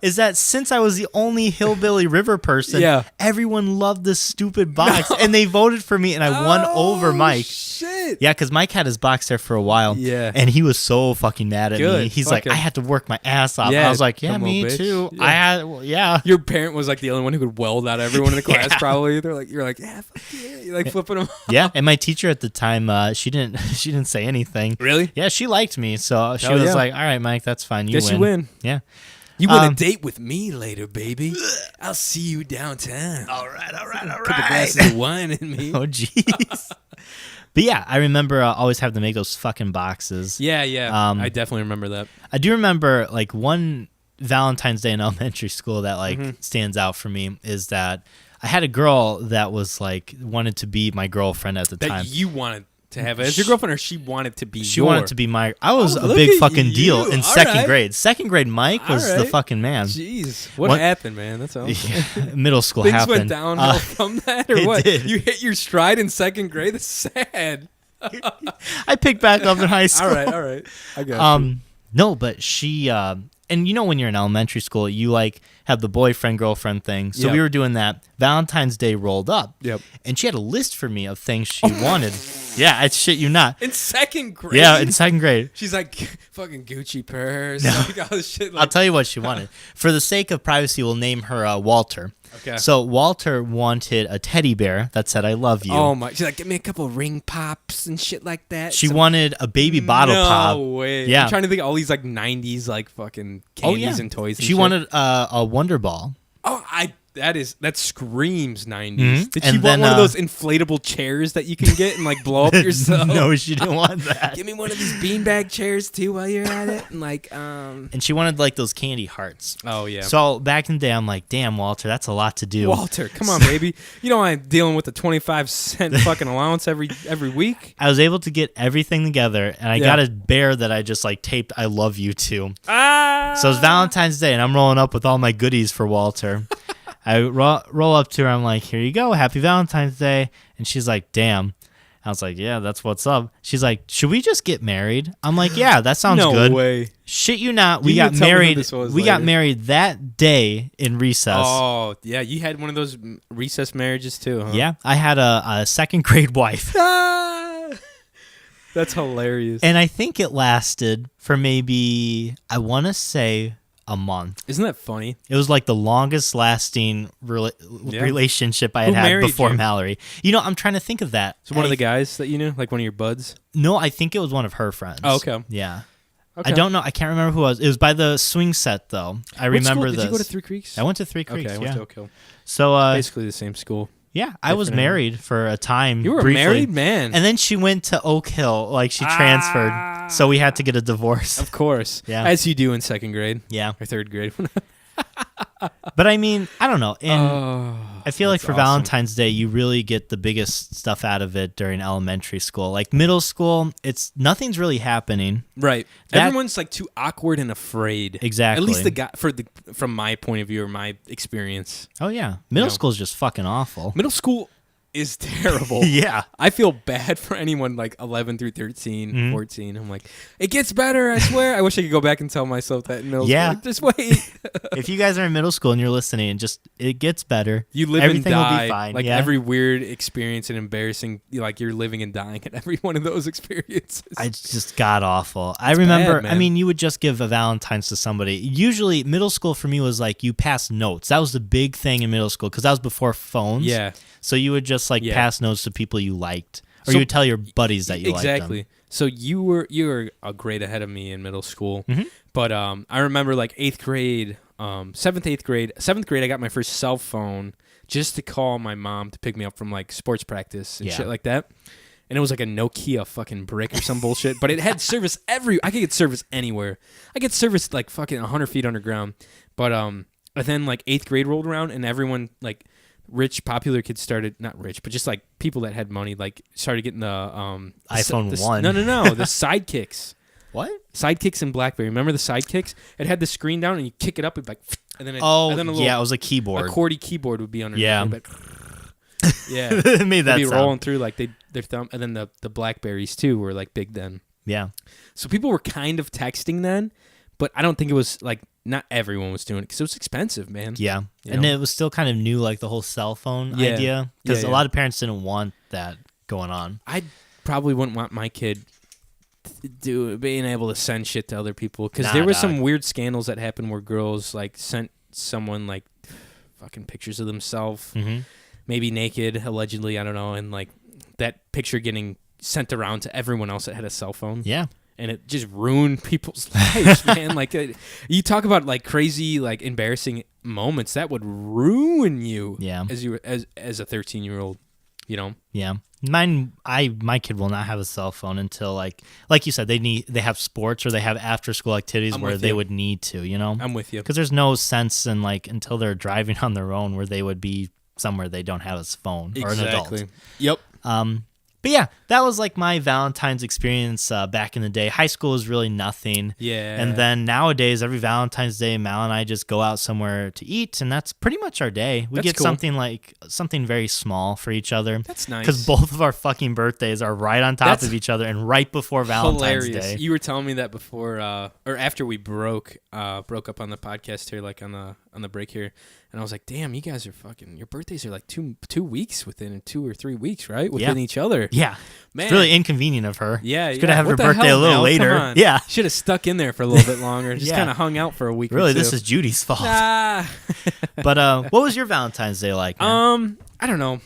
is that since I was the only hillbilly river person, everyone loved this stupid box, and they voted for me, and I won over Mike. Shit. Yeah, because Mike had his box there for a while. Yeah. And he was so fucking mad at me. He's like, I had to work my ass off. Yeah, I was like, yeah, me too. Yeah. Your parent was like the only one who could weld out everyone in the class, probably. You're like, yeah, fuck yeah. You're like flipping them. Yeah, and my teacher at the time, she didn't say anything. Really? Yeah, she liked me, so she was like, all right, Mike, that's fine. Guess you win. Yeah. You win a date with me later, baby. I'll see you downtown. All right. Couple glasses of wine in me. Oh, jeez. But yeah, I remember always having to make those fucking boxes. Yeah. I definitely remember that. I do remember like one Valentine's Day in elementary school that like stands out for me is that I had a girl that was like wanted to be my girlfriend at the time. That you wanted to have it as your girlfriend, or she wanted to be She wanted to be my... I was a big fucking deal in second grade. Second grade Mike was the fucking man. Jeez. What happened, man? That's awesome. Yeah, middle school Things happened. went downhill from that, or what? Did. You hit your stride in second grade? That's sad. I picked back up in high school. All right. I got you. No, but she... and you know when you're in elementary school, you like have the boyfriend-girlfriend thing. So we were doing that. Valentine's Day rolled up. Yep. And she had a list for me of things she wanted. Yeah, I shit you not. In second grade? Yeah, in second grade. She's like, fucking Gucci purse. Like, all this shit. Like... I'll tell you what she wanted. For the sake of privacy, we'll name her Walter. Okay. So Walter wanted a teddy bear that said, I love you. Oh, my. She's like, give me a couple ring pops and shit like that. She wanted a baby bottle pop. No way. Yeah. I'm trying to think of all these like 90s like fucking candies and toys and she shit. wanted a Wonder Ball. Oh, that screams 90s. Mm-hmm. Did she and want one of those inflatable chairs that you can get and like blow up yourself? No, she didn't want that. Give me one of these beanbag chairs too while you're at it. And like And she wanted like those candy hearts. Oh yeah. So back in the day I'm like, damn, Walter, that's a lot to do. Walter, come on, baby. You know I'm dealing with the 25-cent fucking allowance every week. I was able to get everything together, and I got a bear that I just like taped I love you to. So it's Valentine's Day and I'm rolling up with all my goodies for Walter. I roll up to her. I'm like, here you go. Happy Valentine's Day. And she's like, damn. I was like, yeah, that's what's up. She's like, should we just get married? I'm like, yeah, that sounds good. No way. Shit you not. We got married. Got married that day in recess. Oh, yeah. You had one of those recess marriages too, huh? Yeah. I had a second grade wife. That's hilarious. And I think it lasted for maybe, I want to say, a month. Isn't that funny? It was like the longest lasting relationship I had before Mallory. You know, I'm trying to think of that. So one of the guys that you knew, like one of your buds? No, I think it was one of her friends. Oh, okay. Yeah. Okay. I don't know. I can't remember who it was. It was by the swing set, though. I remember this. Did you go to Three Creeks? I went to Three Creeks, I went to Oak Hill. So, basically the same school. Yeah, I was married for a time. You were briefly. a married man. And then she went to Oak Hill. Like, she transferred. So we had to get a divorce. Of course. Yeah. As you do in second grade. Yeah. Or third grade. But I mean, I don't know. And I feel like for Valentine's Day, you really get the biggest stuff out of it during elementary school. Like middle school, nothing's really happening. Right. Everyone's like too awkward and afraid. Exactly. At least from my point of view or my experience. Oh yeah, middle school is just fucking awful. Middle school is terrible. Yeah. I feel bad for anyone like 11 through 13, 14. I'm like, it gets better, I swear. I wish I could go back and tell myself that in middle school. Like, just wait. If you guys are in middle school and you're listening, and it gets better. You live Everything and die. Will be fine. Like every weird experience and embarrassing, like you're living and dying at every one of those experiences. It's just god awful. I remember, bad, I mean, you would just give a Valentine's to somebody. Usually middle school for me was like you pass notes. That was the big thing in middle school because that was before phones. Yeah. So you would just pass notes to people you liked, or you would tell your buddies that you liked them. Exactly. So you were a grade ahead of me in middle school, but I remember like 8th grade, 7th grade, I got my first cell phone just to call my mom to pick me up from like sports practice and shit like that. And it was like a Nokia fucking brick or some bullshit, but it had service I could get service anywhere. I get service like fucking 100 feet underground. But then like 8th grade rolled around and everyone like rich popular kids started, not rich, but just like people that had money like started getting the iPhone 1. No, the sidekicks. What? Sidekicks in BlackBerry. Remember the sidekicks? It had the screen down and you kick it up and like and then it was a keyboard. A QWERTY keyboard would be underneath. Yeah. Yeah. It made that be sound. Rolling through like their thumb, and then the Blackberries too were like big then. Yeah. So people were kind of texting then, but I don't think it was like not everyone was doing it because it was expensive, man. Yeah. You And know? it was still kind of new, like the whole cell phone idea, because a lot of parents didn't want that going on. I probably wouldn't want my kid being able to send shit to other people because there was some weird scandals that happened where girls like sent someone like fucking pictures of themselves, maybe naked, allegedly, I don't know, and like that picture getting sent around to everyone else that had a cell phone. Yeah. And it just ruined people's lives, man. Like, you talk about like crazy, like embarrassing moments that would ruin you. Yeah. As a 13-year-old, you know. Yeah. My kid will not have a cell phone until like you said, they have sports or they have after school activities where they would need to, you know. I'm with you. Because there's no sense in like until they're driving on their own where they would be somewhere they don't have a phone or an adult. Yep. But yeah, that was like my Valentine's experience back in the day. High school was really nothing. Yeah. And then nowadays, every Valentine's Day, Mal and I just go out somewhere to eat, and that's pretty much our day. We get something very small for each other. That's nice. Because both of our fucking birthdays are right on top of each other and right before Valentine's Day. You were telling me that before, or after we broke up on the podcast here, like on the break here. And I was like, damn, you guys are fucking, your birthdays are like 2 weeks within 2 or 3 weeks, right? Within each other. Yeah. Man. It's really inconvenient of her. Yeah. She's going to have her birthday a little later. Yeah. Should have stuck in there for a little bit longer. Just kind of hung out for a week really, or two. this is Judy's fault. Nah. But what was your Valentine's Day like, man? I don't know.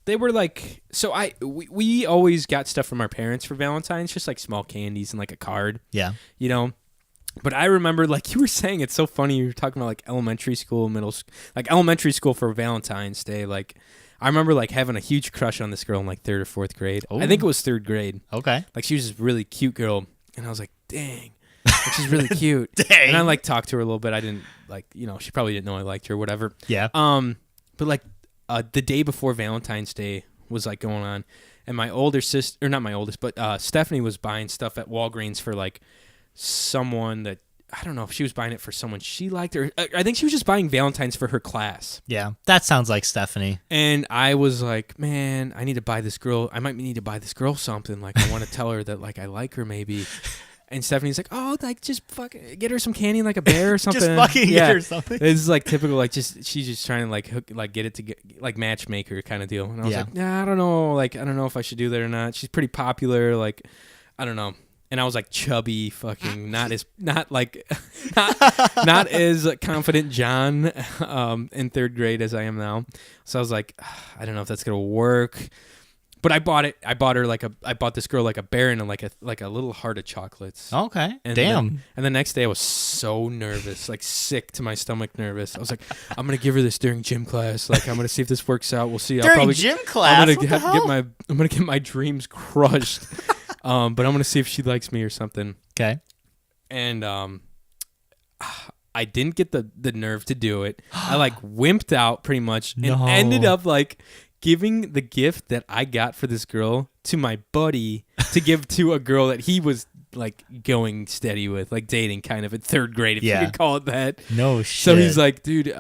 They were like, so we always got stuff from our parents for Valentine's, just like small candies and like a card. Yeah. You know? But I remember, like you were saying, it's so funny. You were talking about like elementary school, like elementary school for Valentine's Day. Like, I remember like having a huge crush on this girl in like 3rd or 4th grade. Ooh. I think it was 3rd grade. Okay. Like she was this really cute girl, and I was like, dang, like, she's really cute. Dang. And I like talked to her a little bit. I didn't like, you know, she probably didn't know I liked her or whatever. Yeah. But like the day before Valentine's Day was like going on, and my older sister, or not my oldest, but Stephanie was buying stuff at Walgreens for like someone that, I don't know if she was buying it for someone she liked, or I think she was just buying Valentine's for her class. Yeah, that sounds like Stephanie. And I was like, man, I need to buy this girl. I might need to buy this girl something. Like, I want to tell her that like I like her maybe. And Stephanie's like, oh, like just fucking get her some candy like a bear or something. Just fucking get her something. It's like typical, like she's just trying to like hook, like get it to get like matchmaker kind of deal. And I was like, nah, I don't know. Like, I don't know if I should do that or not. She's pretty popular. Like, I don't know. And I was like chubby, fucking not as confident John in 3rd grade as I am now. So I was like, I don't know if that's gonna work. But I bought it. I bought this girl like a bear and like a little heart of chocolates. Okay. And damn. And the next day I was so nervous, like sick to my stomach nervous. I was like, I'm gonna give her this during gym class. Like I'm gonna see if this works out. We'll see. During gym class? I'm gonna get my dreams crushed. But I'm gonna see if she likes me or something. Okay. And I didn't get the nerve to do it. I like wimped out pretty much and ended up like giving the gift that I got for this girl to my buddy to give to a girl that he was like going steady with, like dating kind of in 3rd grade, if you could call it that. No shit. So he's like, dude,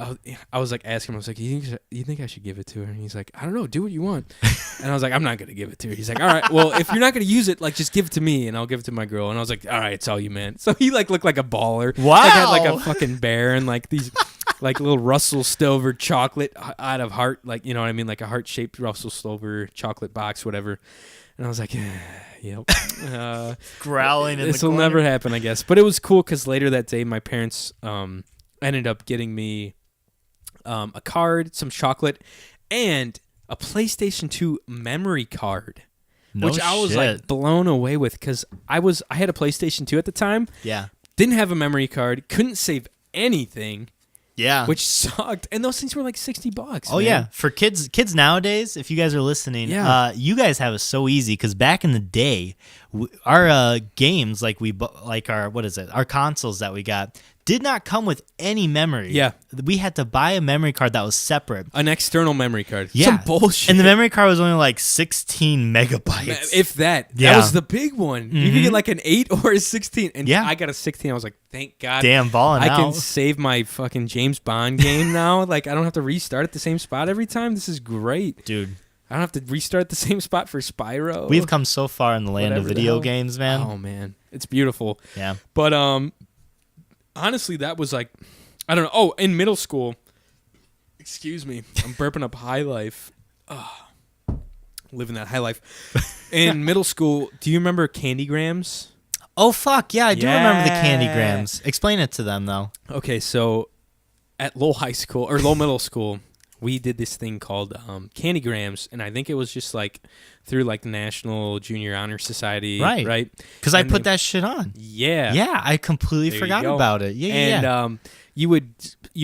I was like asking him, I was like, you think I should give it to her? And he's like, I don't know, do what you want. And I was like, I'm not going to give it to her. He's like, all right, well, if you're not going to use it, like just give it to me and I'll give it to my girl. And I was like, all right, it's all you, man. So he like looked like a baller. Wow. Like had like a fucking bear and like these like little Russell Stover chocolate out of heart, like, you know what I mean? Like a heart-shaped Russell Stover chocolate box, whatever. And I was like, yep. Growling in the This will corner. never happen, I guess. But it was cool because later that day, my parents ended up getting me a card, some chocolate, and a PlayStation 2 memory card. Which I was like blown away with because I had a PlayStation 2 at the time. Yeah. Didn't have a memory card. Couldn't save anything. Yeah. Which sucked. And those things were like $60. Oh, man. yeah. For kids nowadays, if you guys are listening, you guys have it so easy because back in the day, our games, our consoles that we got, did not come with any memory. Yeah. We had to buy a memory card that was separate. An external memory card. Yeah. Some bullshit. And the memory card was only like 16 megabytes. If that. Yeah. That was the big one. You could get like an 8 or a 16. And I got a 16. I was like, thank God. Damn, balling I out. can save my fucking James Bond game now. Like, I don't have to restart at the same spot every time. This is great. Dude. I don't have to restart the same spot for Spyro. We've come so far in the land of Whatever the video hell. games, man. Oh man, it's beautiful. Yeah. But honestly, that was like, I don't know. Oh, in middle school, excuse me, I'm burping up high life. Living that high life. In middle school, do you remember Candygrams? Oh, fuck. Yeah, I do remember the Yeah. Candygrams. Explain it to them, though. Okay, so at Lowell High School, or Lowell Middle School, we did this thing called Candygrams, and I think it was just like through like the National Junior Honor Society, right? Because I And put they- that shit on. Yeah. Yeah, I completely There you forgot go. about it. Yeah, And yeah. you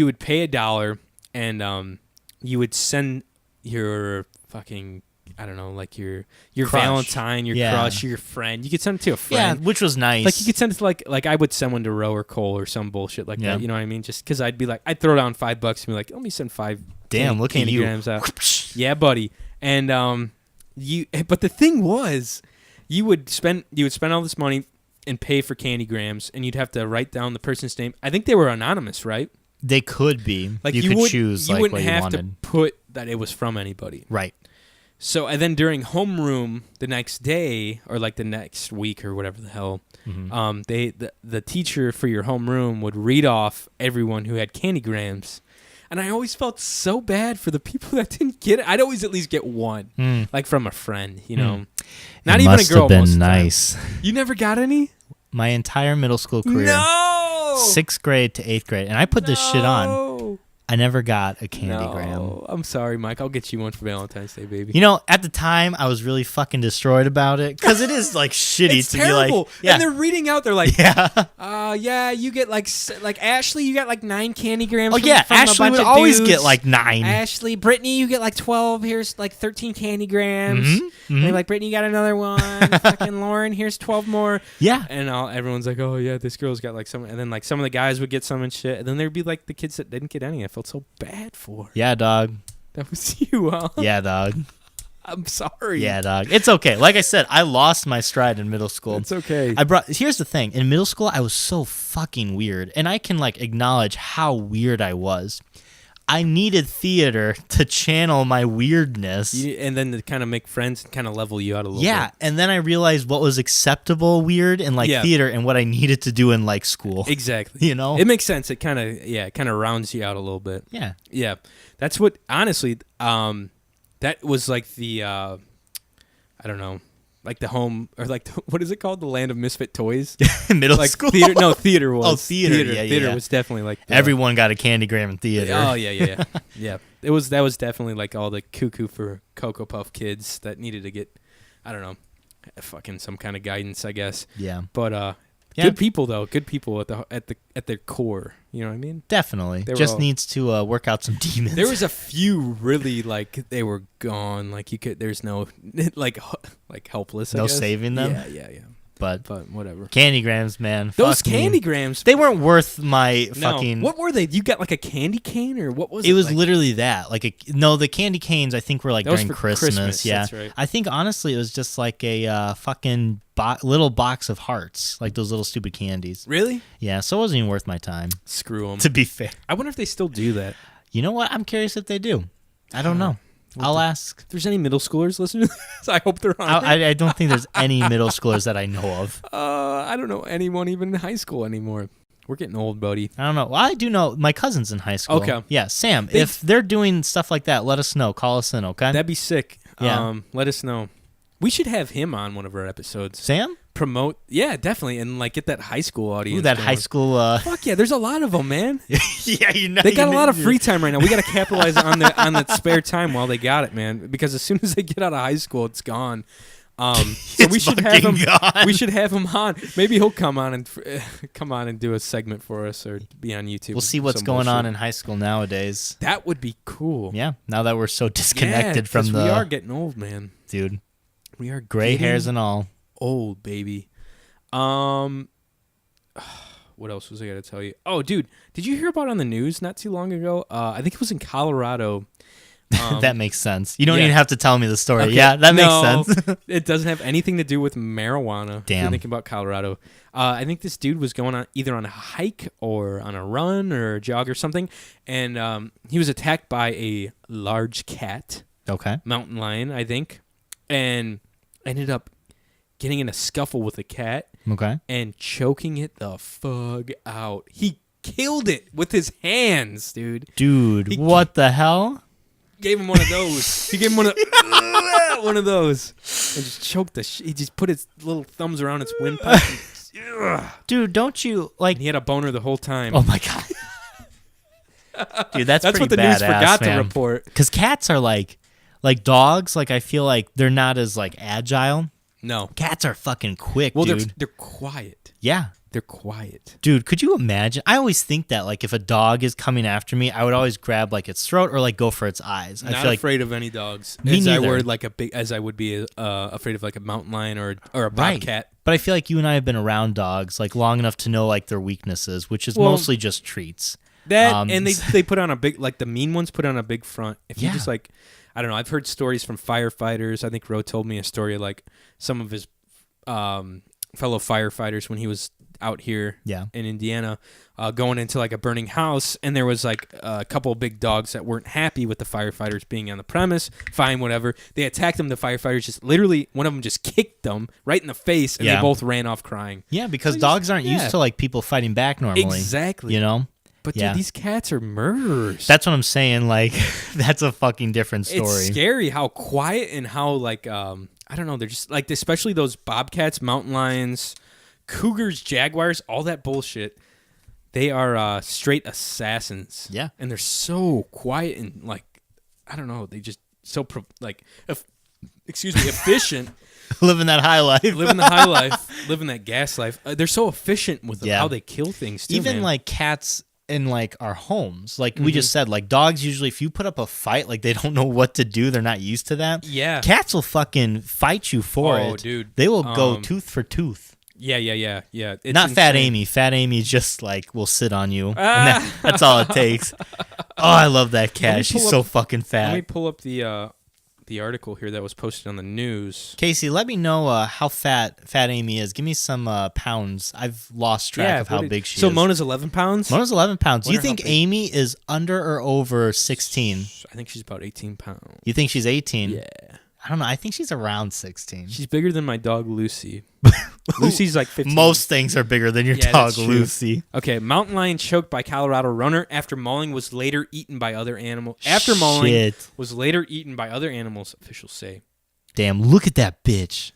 would pay $1, and you would send your fucking, I don't know, like your Crush. Valentine, your Yeah. crush, your friend. You could send it to a Yeah, friend. which was nice. Like you could send it to like I would send one to Roe or Cole or some bullshit like Yeah. that. You know what I mean? Just because I'd be like, I'd throw down $5 and be like, let me send 5. Damn, look at you. Candygrams out. Yeah, buddy. And but the thing was, you would spend all this money and pay for Candygrams, and you'd have to write down the person's name. I think they were anonymous, right? They could be. Like you could would, choose you like wouldn't what you have wanted. to put that it was from anybody. Right. So and then during homeroom the next day or like the next week or whatever the hell, the teacher for your homeroom would read off everyone who had Candygrams. And I always felt so bad for the people that didn't get it. I'd always at least get one, like from a friend, you know. Not It even must a girl. have been most of the time. nice. You never got any? My entire middle school career. No. 6th grade to 8th grade. And I put this shit on. No. I never got a Candygram. No. I'm sorry, Mike. I'll get you one for Valentine's Day, baby. You know, at the time, I was really fucking destroyed about it because it is like shitty It's to terrible. be like, yeah, And they're reading out. They're like, yeah. yeah, you get like Ashley, you got like 9 Candygrams. Oh yeah, from a Ashley bunch would of always dudes. get like 9. Ashley, Brittany, you get like 12. Here's like 13 Candygrams. Mm-hmm. And they're like, Brittany, you got another one. Fucking Lauren, here's 12 more. Yeah. And everyone's like, oh yeah, this girl's got like some. And then like some of the guys would get some and shit. And then there'd be like the kids that didn't get any. I felt so bad for. Yeah, dog. That was you, huh? Yeah, dog. I'm sorry. Yeah, dog. It's okay. Like I said, I lost my stride in middle school. It's okay. Here's the thing. In middle school, I was so fucking weird. And I can like acknowledge how weird I was. I needed theater to channel my weirdness. And then to kind of make friends and kind of level you out a little Yeah, bit. and then I realized what was acceptable weird in like Yeah. theater and what I needed to do in like school. Exactly. You know? It makes sense. It kind of rounds you out a little bit. Yeah. Yeah. That's what, honestly, that was like the, I don't know, like the home, or like, what is it called? The land of misfit toys? Middle Like school. theater. No, theater was. Oh, theater. Yeah, Theater yeah. was definitely like. Everyone got a Candygram in theater. Oh, yeah. Yeah. That was definitely like all the cuckoo for Cocoa Puff kids that needed to get, I don't know, fucking some kind of guidance, I guess. Yeah. But, Yeah. good people though. Good people at their core. You know what I mean? Definitely. They were Just all- needs to work out some demons. There was a few really like they were gone. Like you could. There's no like helpless. I No guess. saving them? Yeah. but But whatever. Candygrams, man. Those fuck me. Candygrams. They weren't worth my No. fucking. What were they? You got like a candy cane or what was it? It was like, literally that. Like the candy canes I think were like That was during for Christmas. Christmas, Yeah. that's right. I think honestly it was just like a fucking little box of hearts, like those little stupid candies. Really? Yeah, so it wasn't even worth my time. Screw them. To be fair. I wonder if they still do that. You know what? I'm curious if they do. I don't know. I'll ask. If there's any middle schoolers listening to this, I hope they're on. I don't think there's any middle schoolers that I know of. I don't know anyone even in high school anymore. We're getting old, buddy. I don't know. Well, I do know my cousin's in high school. Okay. Yeah, Sam, if they're doing stuff like that, let us know. Call us in, okay? That'd be sick. Yeah. Let us know. We should have him on one of our episodes. Sam? Promote, yeah, definitely, and like get that high school audience. Ooh, that going. high school. Fuck yeah, there's a lot of them, man. Yeah, you know. They got a lot of free time right now. We got to capitalize on that spare time while they got it, man. Because as soon as they get out of high school, it's gone. So we should have him. Gone. We should have him on. Maybe he'll come on and do a segment for us or be on YouTube. We'll see what's some going on bullshit. in high school nowadays. That would be cool. Yeah, now that we're so disconnected Yeah, from 'cause the we are getting old, man. dude, We are gray getting hairs and all. old, baby. What else was I going to tell you? Oh, dude, did you hear about on the news not too long ago? I think it was in Colorado. That makes sense. You don't yeah. even have to tell me the story. Okay, Yeah, that no, makes sense. It doesn't have anything to do with marijuana. If Damn. you're thinking about Colorado. I think this dude was going on either on a hike or on a run or a jog or something, and he was attacked by a large cat. Okay. mountain lion, I think, and ended up getting in a scuffle with a cat Okay. and choking it the fuck out. He killed it with his hands, dude. Dude, what the hell? Gave him one of those. He gave him one of those, and just choked the. He just put his little thumbs around its windpipe. Dude, don't you like? And he had a boner the whole time. Oh my god. Dude, that's what the badass, news forgot man. to report. Because cats are like dogs. Like I feel like they're not as like agile. No, Cats are fucking quick, well, dude. they're quiet. Yeah. They're quiet. Dude, could you imagine? I always think that like if a dog is coming after me, I would always grab like its throat or like go for its eyes. I Not feel like afraid of any dogs. Me neither. As I would be afraid of like a mountain lion or a bobcat. But I feel like you and I have been around dogs like long enough to know like their weaknesses, which is mostly just treats. That and they put on a big, like the mean ones put on a big front. If you Yeah. just like, I don't know. I've heard stories from firefighters. I think Ro told me a story of like some of his fellow firefighters when he was out here in Indiana, going into like a burning house, and there was like a couple of big dogs that weren't happy with the firefighters being on the premise. Fine, whatever. They attacked them. The firefighters just literally, one of them just kicked them right in the face, and they both ran off crying. Yeah, because dogs aren't used to like people fighting back normally. Exactly. You know? But dude, these cats are murderers. That's what I'm saying. Like, that's a fucking different story. It's scary how quiet and how like I don't know. They're just like, especially those bobcats, mountain lions, cougars, jaguars, all that bullshit. They are straight assassins. Yeah, and they're so quiet and like, I don't know. They just so efficient. Living that high life. Living the high life. Living that gas life. They're so efficient with how they kill things too. Even man. like cats in like our homes, like we just said, like dogs usually, if you put up a fight, like they don't know what to do, they're not used to that. Yeah, cats will fucking fight you for it. Oh, dude, they will go tooth for tooth. Yeah. It's not insane. Fat Amy. Fat Amy just like will sit on you, and that's all it takes. Oh, I love that cat. She's so fucking fat. Let me pull up the article here that was posted on the news. Casey, let me know how fat Amy is. Give me some pounds. I've lost track of how big she is. So Mona's 11 pounds? Mona's 11 pounds. Do you think Amy is under or over 16? I think she's about 18 pounds. You think she's 18? Yeah. I don't know. I think she's around 16. She's bigger than my dog, Lucy. Lucy's like 15. Most things are bigger than your dog, Lucy. Okay, mountain lion choked by Colorado runner after mauling was later eaten by other animals. Was later eaten by other animals, officials say. Damn, look at that bitch.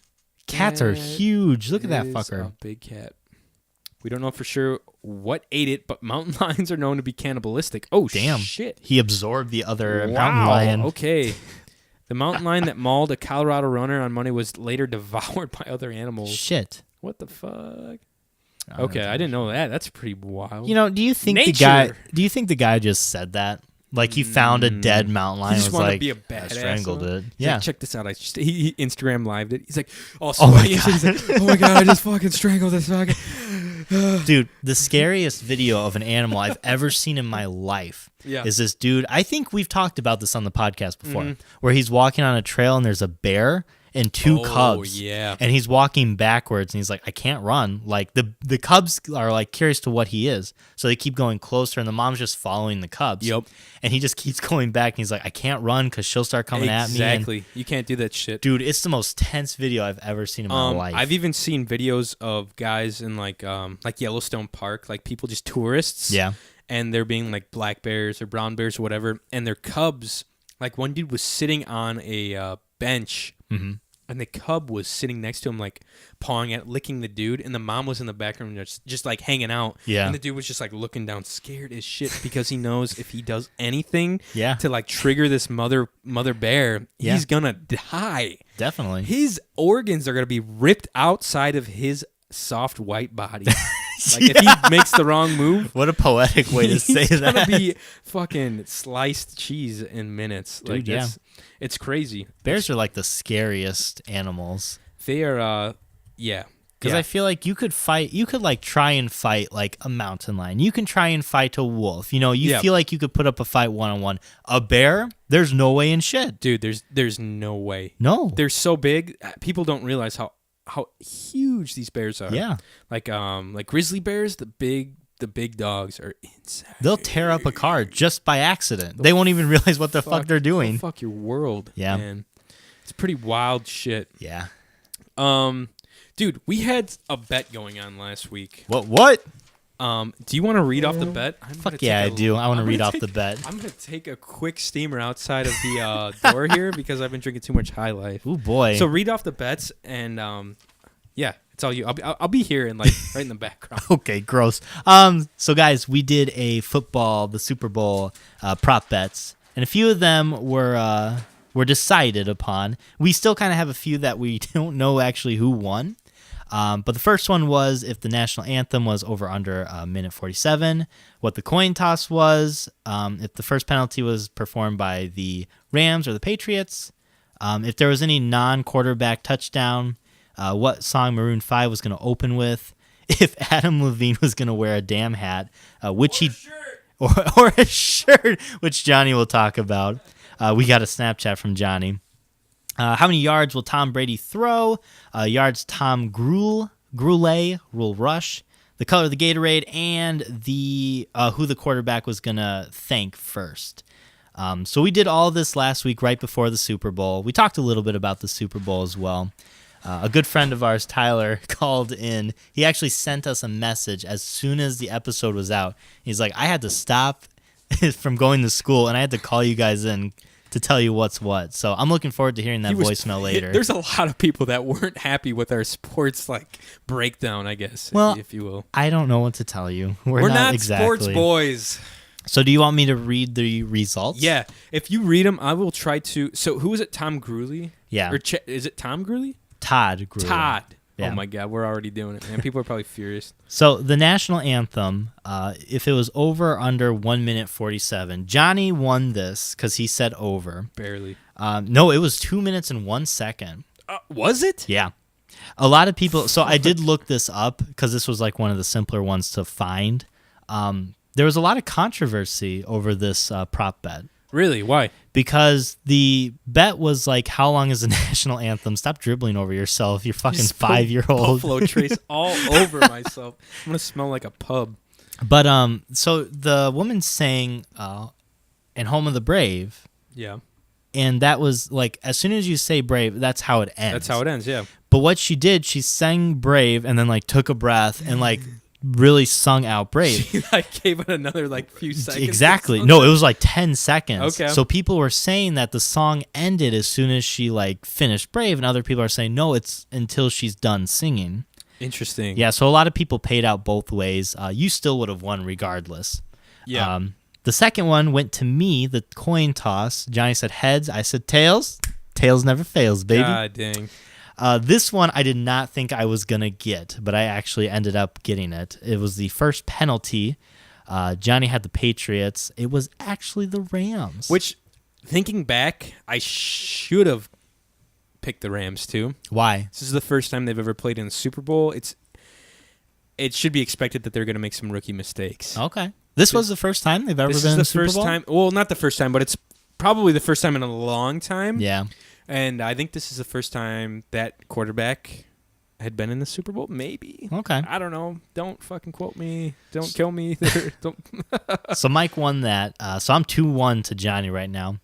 Cats are huge. Look at that fucker. A big cat. We don't know for sure what ate it, but mountain lions are known to be cannibalistic. Oh, damn. Shit. He absorbed the other mountain lion. Okay. The mountain lion that mauled a Colorado runner on Monday was later devoured by other animals. Shit. What the fuck? Okay, I didn't know that. That's pretty wild. You know, do you think the guy just said that? Like he found a dead mountain lion and was like, be a badass, I strangled it. He's Yeah. like, check this out. He Instagram lived it. He's like, oh my God. He's like, oh my God, I just fucking strangled this fucking. Dude, the scariest video of an animal I've ever seen in my life is this dude. I think we've talked about this on the podcast before, where he's walking on a trail and there's a bear and two cubs. Yeah. And he's walking backwards and he's like, I can't run. Like the cubs are like curious to what he is. So they keep going closer and the mom's just following the cubs. Yep. And he just keeps going back and he's like, I can't run because she'll start coming at me. Exactly. You can't do that shit. Dude, it's the most tense video I've ever seen in my life. I've even seen videos of guys in like Yellowstone Park, like people just tourists. Yeah. And they're being like black bears or brown bears or whatever. And their cubs, like one dude was sitting on a bench. Mm-hmm. And the cub was sitting next to him, like licking the dude, and the mom was in the background just like hanging out. Yeah. And the dude was just like looking down, scared as shit, because he knows if he does anything to like trigger this mother bear, he's gonna die. Definitely. His organs are gonna be ripped outside of his soft white body. Like if he makes the wrong move. What a poetic way to say that. He's gonna be fucking sliced cheese in minutes. Dude, like it's crazy. Bears are like the scariest animals. They are Because I feel like you could like try and fight like a mountain lion. You can try and fight a wolf. You know, you feel like you could put up a fight one-on-one. A bear, there's no way in shit. Dude, there's no way. No. They're so big. People don't realize how huge these bears are. Yeah. Like grizzly bears, the big the big dogs are insane. They'll tear up a car just by accident. They won't even realize what the fuck they're doing. They'll fuck your world. Yeah. Man. It's pretty wild shit. Yeah. Dude, we had a bet going on last week. What? Do you want to read off the bet? Fuck yeah, I do. I want to read off the bet. I'm going to take a quick steamer outside of the door here because I've been drinking too much High Life. Ooh, boy. So read off the bets, and yeah, it's all you. I'll be here and like right in the background. Okay, gross. So guys, we did a the Super Bowl prop bets, and a few of them were decided upon. We still kind of have a few that we don't know actually who won. But the first one was if the national anthem was over under a minute 47, what the coin toss was, if the first penalty was performed by the Rams or the Patriots, if there was any non-quarterback touchdown, what song Maroon 5 was going to open with, if Adam Levine was going to wear a damn hat, which or a shirt, which Johnny will talk about. We got a Snapchat from Johnny. How many yards will Tom Brady throw? Yards Tom Grule rush, the color of the Gatorade, and the who the quarterback was going to thank first. So we did all this last week right before the Super Bowl. We talked a little bit about the Super Bowl as well. A good friend of ours, Tyler, called in. He actually sent us a message as soon as the episode was out. He's like, I had to stop from going to school, and I had to call you guys in to tell you what's what. So I'm looking forward to hearing that voicemail later. There's a lot of people that weren't happy with our sports breakdown, I guess, if you will. I don't know what to tell you. We're not exactly sports boys. So do you want me to read the results? Yeah. If you read them, I will try to. So who was it? Tom Gruley? Yeah. Or is it Tom Gruley? Todd Gruley. Todd. Yeah. Oh my God, we're already doing it, man. People are probably furious. So the national anthem, if it was over or under 1 minute 47, Johnny won this because he said over. Barely. No, it was 2 minutes and 1 second. Was it? Yeah. A lot of people. So I did look this up because this was one of the simpler ones to find. There was a lot of controversy over this prop bet. Really? Why? Because the bet was how long is the national anthem? Stop dribbling over yourself. You're fucking 5-year-old. Buffalo Trace all over myself. I'm going to smell like a pub. But so the woman sang "In Home of the Brave." Yeah. And that was as soon as you say brave, that's how it ends. That's how it ends, yeah. But what she did, she sang brave and then took a breath and really sung out brave. She gave it another few seconds. Exactly. No, it was 10 seconds. Okay. So people were saying that the song ended as soon as she finished brave, and other people are saying no, it's until she's done singing. Interesting. Yeah, so a lot of people paid out both ways. You still would have won regardless. Yeah. The second one went to me, the coin toss. Johnny said heads, I said tails. Tails never fails, baby. God dang. This one I did not think I was going to get, but I actually ended up getting it. It was the first penalty. Johnny had the Patriots. It was actually the Rams. Which, thinking back, I should have picked the Rams too. Why? This is the first time they've ever played in the Super Bowl. It should be expected that they're going to make some rookie mistakes. Okay. This was the first time they've ever been in the Super Bowl? This is the first time. Well, not the first time, but it's probably the first time in a long time. Yeah. And I think this is the first time that quarterback had been in the Super Bowl. Maybe. Okay. I don't know. Don't fucking quote me. Don't kill me either. Don't. So Mike won that. So I'm 2-1 to Johnny right now.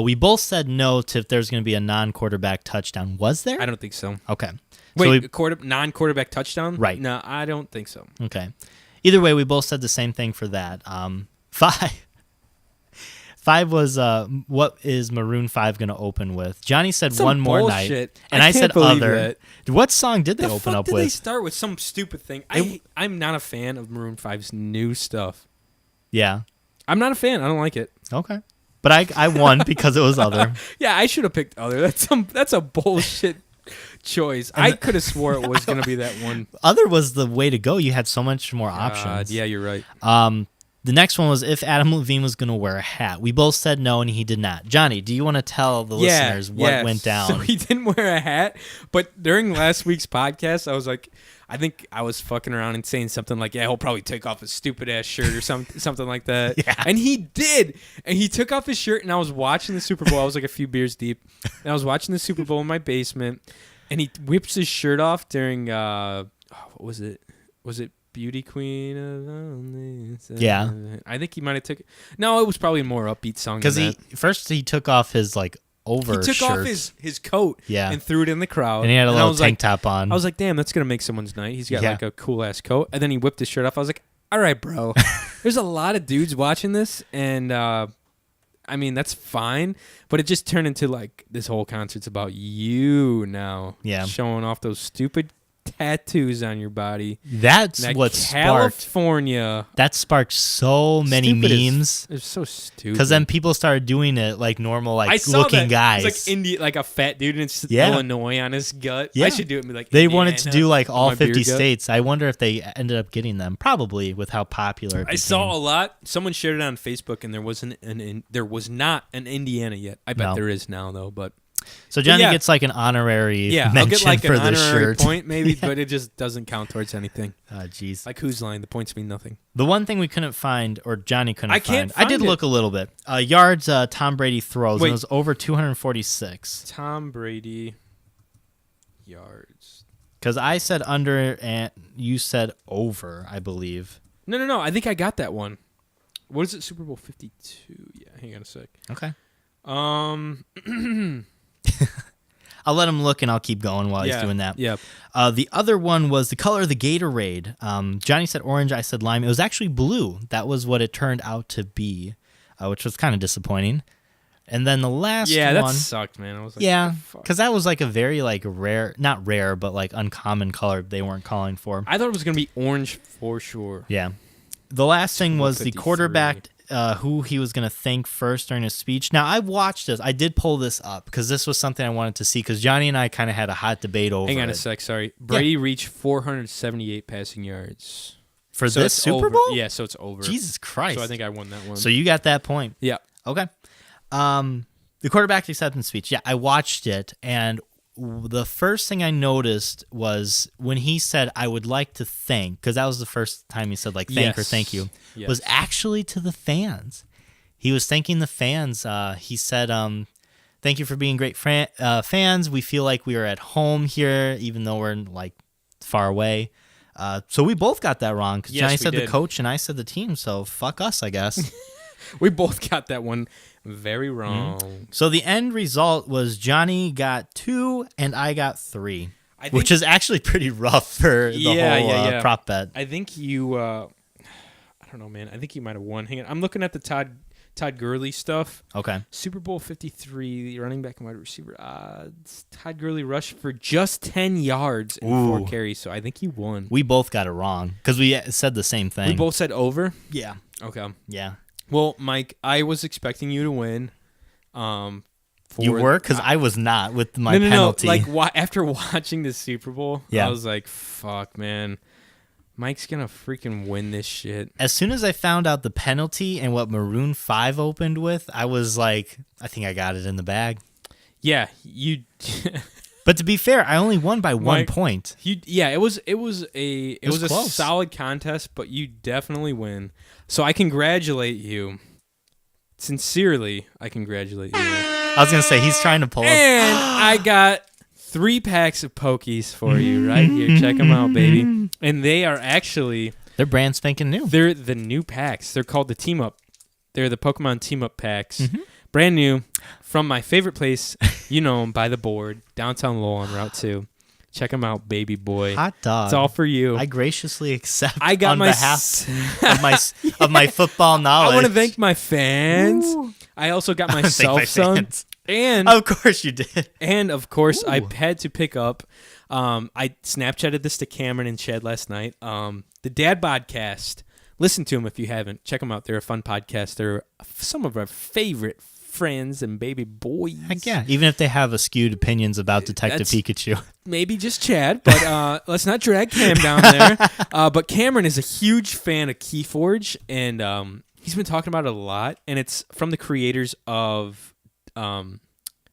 We both said no to if there's going to be a non-quarterback touchdown. Was there? I don't think so. Okay. Wait, non-quarterback touchdown? Right. No, I don't think so. Okay. Either way, we both said the same thing for that. 5 was what is Maroon 5 going to open with? Johnny said Some One More bullshit. Night, and I said believe Other. that. What song did they open up did with? They start with some stupid thing. I'm not a fan of Maroon 5's new stuff. Yeah. I'm not a fan. I don't like it. Okay. But I won because it was Other. Yeah, I should have picked Other. That's a bullshit choice. I could have swore it was going to be that one. Other was the way to go. You had so much more options. Yeah, you're right. The next one was if Adam Levine was going to wear a hat. We both said no, and he did not. Johnny, do you want to tell the listeners what went down? So he didn't wear a hat, but during last week's podcast, I think I was fucking around and saying something like, yeah, he'll probably take off his stupid ass shirt or something like that. Yeah. And he did. And he took off his shirt, and I was watching the Super Bowl. I was a few beers deep. And I was watching the Super Bowl in my basement, and he whips his shirt off during, what was it? Was it Beauty Queen of Valentines. Yeah. I think he might have took it. No, it was probably a more upbeat song. Because he took off his like over He took shirt. off his coat and threw it in the crowd. And he had a little tank top on. I was like, damn, that's going to make someone's night. He's got like a cool-ass coat. And then he whipped his shirt off. I was like, all right, bro. There's a lot of dudes watching this. And, I mean, that's fine. But it just turned into like this whole concert's about you now. Yeah. Showing off those stupid tattoos on your body. That's what sparked California. That sparked so many memes. It's so stupid. Because then people started doing it like normal, like I saw looking that. guys. It's like like a fat dude in Illinois on his gut. Yeah. I should do it and be like, they Indiana wanted to do like all on my 50 beer gut. states. I wonder if they ended up getting them. Probably with how popular it I became. saw a lot. Someone shared it on Facebook, and there was not an Indiana yet. I bet there is now though. But so Johnny gets like an honorary I'll mention get like for an this honorary shirt. point maybe, but it just doesn't count towards anything. Oh, jeez. Like whose line? The points mean nothing. The one thing we couldn't find, or Johnny couldn't I can't I did find it. look a little bit. Yards Tom Brady throws. Wait. And it was over 246. Tom Brady yards. Because I said under and you said over, I believe. No. I think I got that one. What is it? Super Bowl 52. Yeah, hang on a sec. Okay. I'll let him look and I'll keep going while he's doing that. Yeah. The other one was the color of the Gatorade. Johnny said orange, I said lime. It was actually blue. That was what it turned out to be, which was kind of disappointing. And then the last one. Yeah, that sucked, man. I was like, because that was like a very like rare, not rare, but like uncommon color they weren't calling for. I thought it was going to be orange for sure. Yeah. The last thing was 53. the quarterback who he was going to thank first during his speech. Now, I watched this. I did pull this up because this was something I wanted to see because Johnny and I kind of had a hot debate over Hang on it. a sec, sorry. Brady reached 478 passing yards. For So this it's Super over. Bowl? Yeah, so it's over. Jesus Christ. So I think I won that one. So you got that point. Yeah. Okay. The quarterback acceptance speech. Yeah, I watched it, and the first thing I noticed was when he said, I would like to thank, because that was the first time he said, like, thank or thank you, was actually to the fans. He was thanking the fans. He said, thank you for being great fans. We feel like we are at home here, even though we're, like, far away. So we both got that wrong, because Johnny said the coach and I said the team, so fuck us, I guess. We both got that one very wrong. Mm-hmm. So the end result was Johnny got 2 and I got 3, which is actually pretty rough for the whole prop bet. I think you, I don't know, man. I think you might have won. Hang on. I'm looking at the Todd Gurley stuff. Okay. Super Bowl 53, the running back and wide receiver odds. Todd Gurley rushed for just 10 yards and 4 carries, so I think he won. We both got it wrong because we said the same thing. We both said over? Yeah. Okay. Yeah. Well, Mike, I was expecting you to win. You were? Because I was not with my penalty. No. Like, after watching the Super Bowl, I was like, fuck, man. Mike's going to freaking win this shit. As soon as I found out the penalty and what Maroon 5 opened with, I was like, I think I got it in the bag. Yeah, you... But to be fair, I only won by 1 point. It was a solid contest, but you definitely win. So I congratulate you. Sincerely, I congratulate you. I was gonna say he's trying to pull up. And I got 3 packs of Pokies for you right here. Check them out, baby. And they are actually they're brand spanking new. They're the new packs. They're called the Team Up. They're the Pokemon Team Up packs. Brand new from my favorite place, you know 'em, by the board, downtown Lowell on Route 2. Check them out, baby boy. Hot dog. It's all for you. I graciously accept I got on my behalf of my football knowledge. I want to thank my fans. Ooh. I also got myself some. And of course you did. And of course I had to pick up. I Snapchatted this to Cameron and Chad last night. The Dadbodcast. Listen to them if you haven't. Check them out. They're a fun podcast. They're some of our favorite friends and baby boys. Heck yeah. Even if they have skewed opinions about Detective Pikachu. Maybe just Chad, but let's not drag Cam down there. But Cameron is a huge fan of Keyforge, and he's been talking about it a lot. And it's from the creators of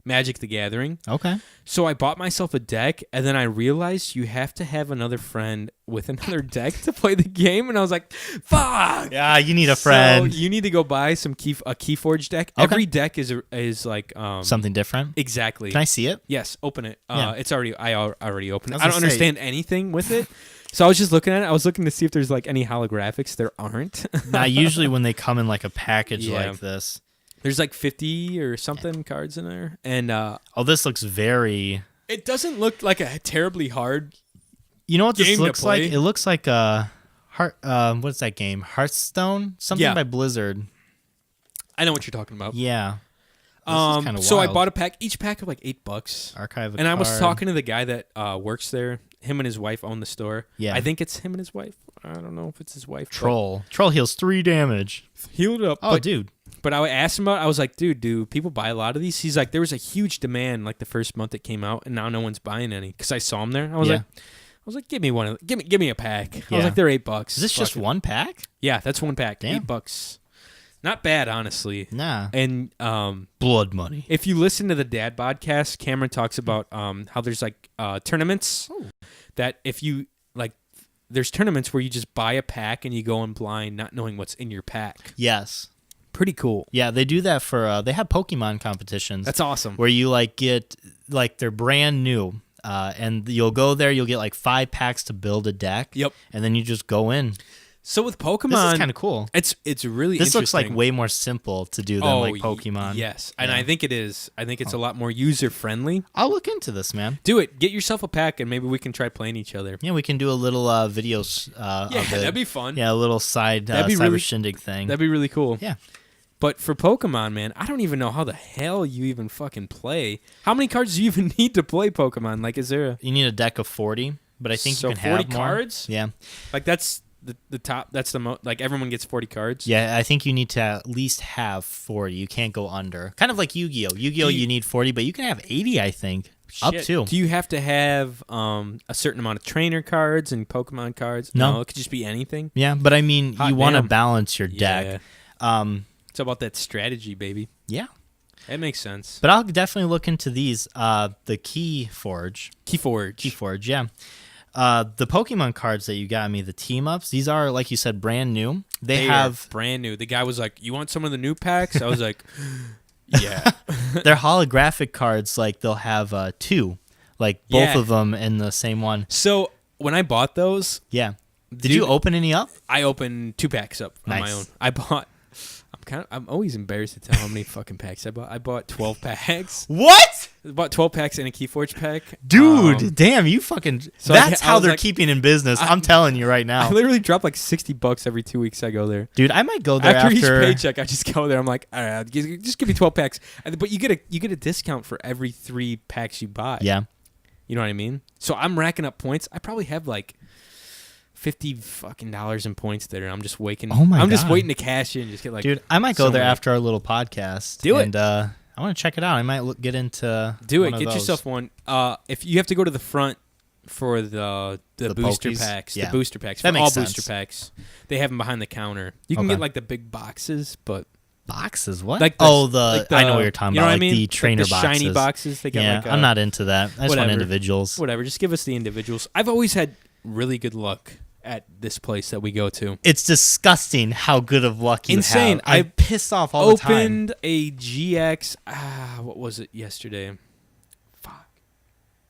Magic the Gathering. Okay. So I bought myself a deck, and then I realized you have to have another friend with another deck to play the game, and I was like, fuck! Yeah, you need a friend. So you need to go buy a Keyforge deck. Okay. Every deck is like... something different? Exactly. Can I see it? Yes, open it. Yeah. It's already... I already opened it. I I was don't gonna say- understand anything with it. So I was just looking at it. I was looking to see if there's like any holographics. There aren't. Now, usually when they come in like a package Yeah. like this. There's like 50 or something cards in there. And Oh, this looks very... it doesn't look like a terribly hard... You know what this game to looks like? play. It looks like a... what's that game? Hearthstone? Something Yeah. by Blizzard. I know what you're talking about. Yeah. This is kinda So I wild. bought a pack. Each pack of like $8. Archive a And I was card. talking to the guy that works there. Him and his wife own the store. Yeah. I think it's him and his wife. I don't know if it's his wife. but Troll. Troll heals 3 damage. Healed up. Oh, dude. But I asked him about it. I was like, dude, do people buy a lot of these? He's like, there was a huge demand like the first month it came out, and now no one's buying any. Because I saw him there. I was like, give me one. Give me a pack. I Yeah. was like, they're $8. Is this just Fuck it. one pack? Yeah, that's one pack. Damn. $8. Not bad, honestly. Nah. And Blood money. if you listen to the Dadbodcast, Cameron talks about how there's like tournaments that if you like, there's tournaments where you just buy a pack and you go in blind, not knowing what's in your pack. Yes. Pretty cool. Yeah, they do that for... they have Pokemon competitions. That's awesome. Where you like get... Like, they're brand new. And you'll go there, you'll get like 5 packs to build a deck. Yep. And then you just go in. So with Pokemon, This is kind of cool. It's really This looks like interesting. way more simple to do than like y- Pokemon. Yes, and Yeah. I think it is. I think it's a lot more user friendly. I'll look into this, man. Do it. Get yourself a pack, and maybe we can try playing each other. Yeah, we can do a little videos of Yeah, it. that'd be fun. Yeah, a little side That'd be Cyber really- Shindig thing. That'd be really cool. Yeah. But for Pokemon, man, I don't even know how the hell you even fucking play. How many cards do you even need to play Pokemon? Like, is there a... You need a deck of 40, but I think So you can 40 have more. cards? Yeah. Like, that's the top... That's the most... Like, everyone gets 40 cards? Yeah, I think you need to at least have 40. You can't go under. Kind of like Yu-Gi-Oh! Yu-Gi-Oh! Do you- You need 40, but you can have 80, I think. Up Shit. to. Do you have to have a certain amount of trainer cards and Pokemon cards? No. It could just be anything. Yeah, but I mean, Hot you want to damn. balance your deck. It's about that strategy, baby. Yeah. That makes sense. But I'll definitely look into these. The Keyforge. Keyforge. Yeah. The Pokemon cards that you got me, the team ups, these are, like you said, brand new. They are have brand new. The guy was like, "You want some of the new packs?" I was like, "Yeah." they're holographic cards. Like they'll have 2, like both Yeah. of them in the same one. So when I bought those, Yeah. Did Dude, you open any up? I opened 2 packs up on my Nice. own. I bought. I'm always embarrassed to tell how many fucking packs I bought. I bought 12 packs. What? I bought 12 packs in a Keyforge pack. Dude, damn, you fucking... so that's I how was they're like- keeping in business. I'm telling you right now. I literally drop like $60 every 2 weeks. I go there. Dude, I might go there After after... each paycheck, I just go there. I'm like, all right, just give me 12 packs. But you get a discount for every 3 packs you buy. Yeah. You know what I mean? So I'm racking up points. I probably have like $50 fucking in points there. I'm just waiting. Oh my I'm just God. waiting to cash in. Just get like, Dude, I might go so there many. after our little podcast. Do it. And I want to check it out. I might get into do one it. of Get those. yourself one. If you have to go to the front for the booster Pokies? packs, Yeah. the booster packs, That for all makes booster sense. packs, they have them behind the counter. You can Okay. get like the big boxes, but Boxes? What? like I know what you're talking you about. know what I Like mean? the trainer like the boxes. shiny boxes. They got Yeah, like I'm not into that. I just want whatever. individuals. Whatever. Just give us the individuals. I've always had really good luck at this place that we go to. It's disgusting how good of luck you Insane. have. I'm pissed off all the time. Opened a GX. What was it yesterday? Fuck.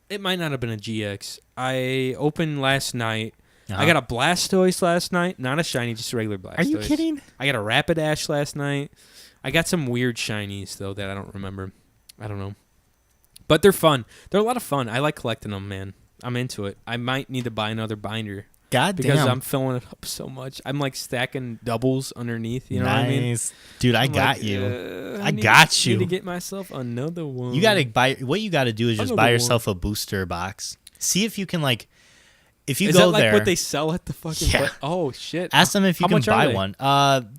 It might not have been a GX. I opened last night. Uh-huh. I got a Blastoise last night. Not a shiny, just a regular Blastoise. Are you kidding? I got a Rapidash last night. I got some weird shinies, though, that I don't remember. I don't know. But they're fun. They're a lot of fun. I like collecting them, man. I'm into it. I might need to buy another binder. God Because damn. I'm filling it up so much. I'm like stacking doubles underneath. You know what I mean? Nice. Dude, I I'm got like, you. I got you. Need to get myself another one. You gotta buy. What you gotta do is just Another buy one. yourself a booster box. See if you can like. If you Is go that like there, what they sell at the fucking? Yeah. Oh shit! ask them if you How can much are buy they? one.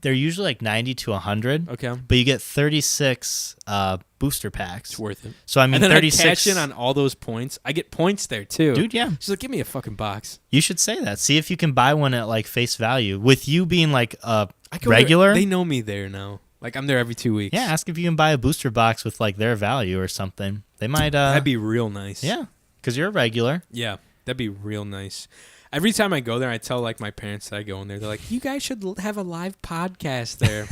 They're usually like 90 to 100. Okay, But you get 36 booster packs. it's worth it. So I mean, And then 36. I cash in on all those points. I get points there too, Dude, yeah. She's like, give me a fucking box. You should say that. See if you can buy one at like face value. With you being like I go regular. There, they know me there now. Like I'm there every 2 weeks. Yeah, ask if you can buy a booster box with like their value or something. They might. That'd be real nice. Yeah, because you're a regular. Yeah, that'd be real nice. Every time I go there, I tell like my parents that I go in there. They're like, "You guys should have a live podcast there."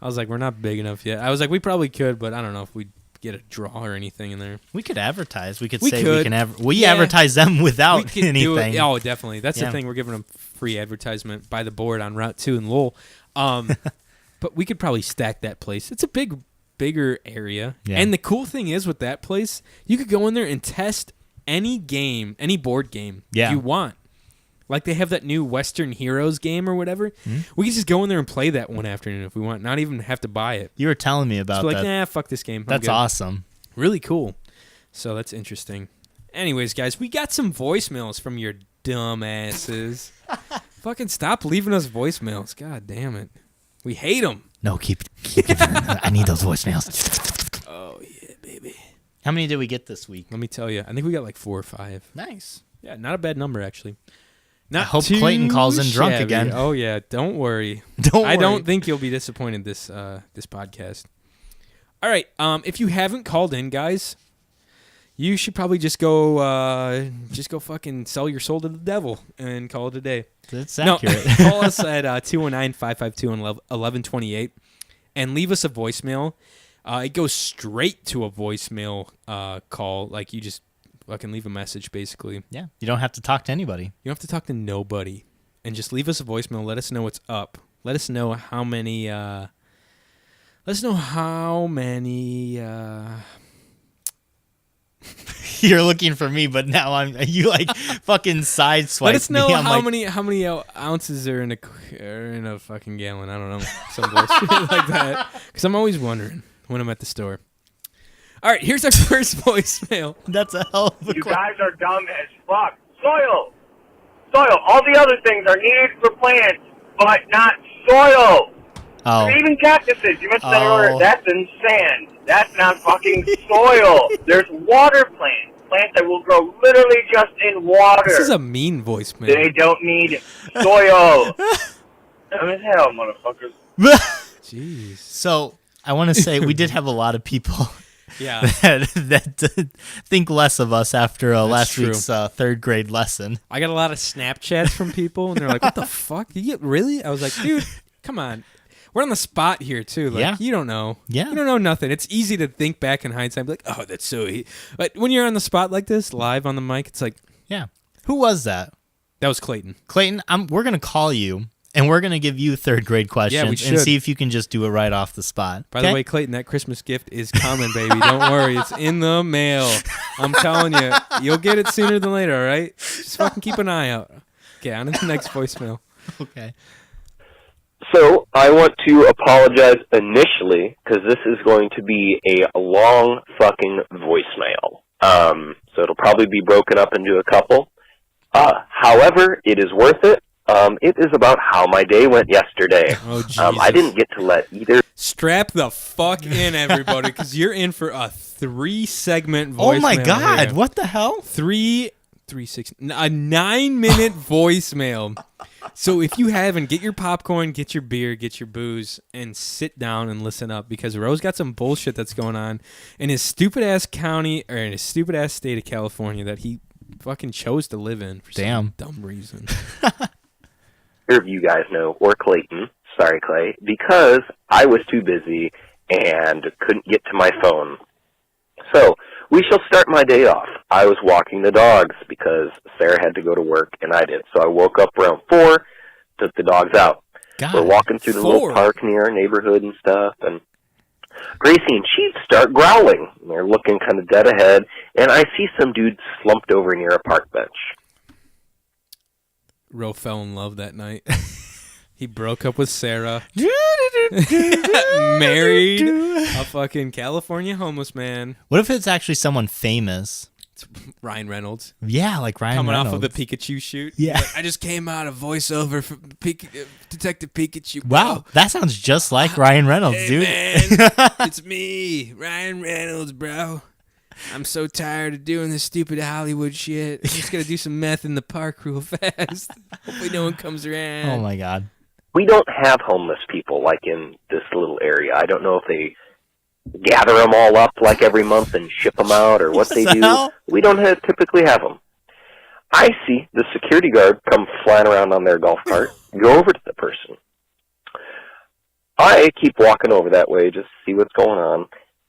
I was like, "We're not big enough yet." I was like, "We probably could, but I don't know if we'd get a draw or anything in there." We could advertise. We We can could. we advertise them without We could do anything. it. Oh, definitely. That's Yeah. the thing. We're giving them free advertisement by the board on Route 2 in Lowell. But we could probably stack that place. It's a bigger area. Yeah. And the cool thing is with that place, you could go in there and test any game, any board game you want. Like they have that new Western Heroes game or whatever. Mm-hmm. We could just go in there and play that one afternoon if we want. Not even have to buy it. You were telling me about like, that. nah, fuck this game. That's awesome. Really cool. So that's interesting. Anyways, guys, we got some voicemails from your dumb asses. Fucking stop leaving us voicemails. God damn it. We hate them. No, keep giving them. I need those voicemails. Oh, yeah, baby. How many did we get this week? Let me tell you. I think we got like 4 or 5. Nice. Yeah, not a bad number, actually. I hope Clayton calls in drunk shabby. again. Oh, yeah. Don't worry. I don't think you'll be disappointed this podcast. All right. If you haven't called in, guys, you should probably just go fucking sell your soul to the devil and call it a day. That's accurate. No, call us at 219-552-1128 and leave us a voicemail. It goes straight to a voicemail call. Like you just fucking leave a message, basically. Yeah. You don't have to talk to anybody. You don't have to talk to nobody. And just leave us a voicemail. Let us know what's up. Let us know how many... You're looking for me, but now you like fucking sideswipe. Let us know me. how many ounces are in a fucking gallon. I don't know, some bullshit like that. Because I'm always wondering when I'm at the store. All right, here's our first voicemail. That's a hell of a You guys are dumb as fuck. Soil. All the other things are needed for plants, but not soil. Oh. Even cactuses. You mentioned that earlier. That's in sand. That's not fucking soil. There's water plants. Plants that will grow literally just in water. This is a mean voicemail. They don't need soil. Dumb as hell, motherfuckers. Jeez. So I want to say we did have a lot of people Yeah. that think less of us after last true. week's third grade lesson. I got a lot of Snapchats from people, and they're like, "What the fuck? Really?" I was like, "Dude, come on." We're on the spot here, too. Like, Yeah. You don't know. Yeah. You don't know nothing. It's easy to think back in hindsight and be like, oh, that's so easy. But when you're on the spot like this, live on the mic, it's like, Yeah. Who was that? that was Clayton. Clayton, we're going to call you, and we're going to give you third grade questions and should. see if you can just do it right off the spot. By the way, Clayton, that Christmas gift is coming, baby. Don't worry. It's in the mail. I'm telling you. You'll get it sooner than later, all right? Just fucking keep an eye out. Okay, on to the next voicemail. Okay. So I want to apologize initially because this is going to be a long fucking voicemail. So it'll probably be broken up into a couple. However, it is worth it. It is about how my day went yesterday. Oh, Jesus. I didn't get to let either. Strap the fuck in, everybody, because you're in for a 3-segment voicemail. Oh, my God. here. What the hell? 3, 6, a 9-minute voicemail. So if you haven't, get your popcorn, get your beer, get your booze, and sit down and listen up because Rose got some bullshit that's going on in his stupid-ass county or in his stupid-ass state of California that he fucking chose to live in for some dumb reason. Either of you guys know, or Clayton, sorry Clay, because I was too busy and couldn't get to my phone. So we shall start my day off. I was walking the dogs because Sarah had to go to work and I did. So I woke up around 4, took the dogs out. God, We're walking through the 4. little park near our neighborhood and stuff, and Gracie and Chief start growling. They're looking kind of dead ahead, and I see some dude slumped over near a park bench. Ro fell in love that night. He broke up with Sarah. Married a fucking California homeless man. What if it's actually someone famous? It's Ryan Reynolds. Yeah, like Ryan Coming Reynolds. off of the Pikachu shoot. Yeah. Like, I just came out of voiceover for Detective Pikachu. Wow, bro. that sounds just like Ryan Reynolds, Hey, dude. man, it's me, Ryan Reynolds, bro. I'm so tired of doing this stupid Hollywood shit. I'm just going to do some meth in the park real fast. Hopefully no one comes around. Oh, my God. we don't have homeless people like in this little area. I don't know if they gather them all up like every month and ship them out or what they do. Hell? We don't typically have them. I see the security guard come flying around on their golf cart, go over to the person. I keep walking over that way just to see what's going on.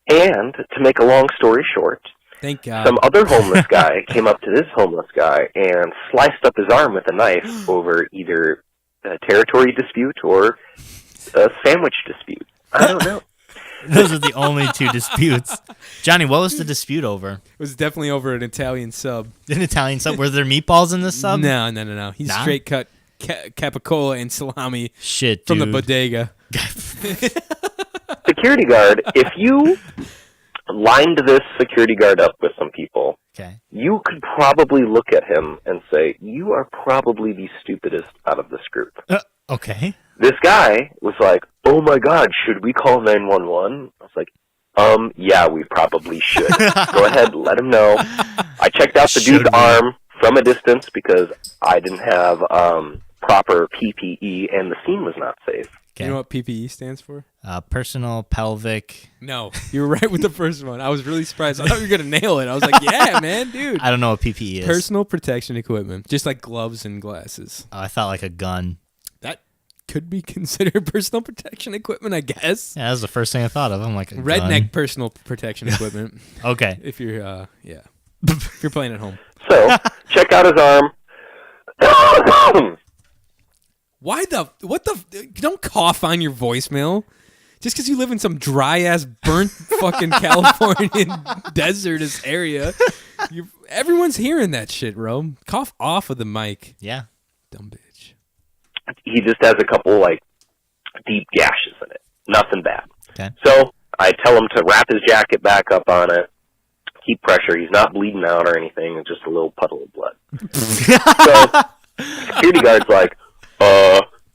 And to make a long story short, Thank God. some other homeless guy came up to this homeless guy and sliced up his arm with a knife over either a territory dispute or a sandwich dispute. I don't know. Those are the only two disputes. Johnny, what was the dispute over? It was definitely over an Italian sub. An Italian sub? Were there meatballs in the sub? No. He's Nah? straight cut capicola and salami Shit, from dude. the bodega. Security guard, if you lined this security guard up with some people, Okay. you could probably look at him and say, you are probably the stupidest out of this group. Okay. This guy was like, oh my God, should we call 911? I was like, yeah, we probably should. Go ahead, let him know. I checked out the Should dude's we? arm from a distance because I didn't have proper PPE and the scene was not safe. Okay. You know what PPE stands for? Personal pelvic. No, you were right with the first one. I was really surprised. I thought you were gonna nail it. I was like, yeah, man, dude. I don't know what PPE is. Personal protection equipment, just like gloves and glasses. I thought like a gun. That could be considered personal protection equipment, I guess. Yeah, that was the first thing I thought of. I'm like, a Redneck gun? personal protection equipment. Okay. If you're, if you're playing at home. So, check out his arm. Don't cough on your voicemail. Just because you live in some dry-ass, burnt fucking Californian desertous area. Everyone's hearing that shit, Rome. Cough off of the mic. Yeah. Dumb bitch. He just has a couple, like, deep gashes in it. Nothing bad. Okay. So, I tell him to wrap his jacket back up on it, keep pressure. He's not bleeding out or anything. It's just a little puddle of blood. So, security guard's like,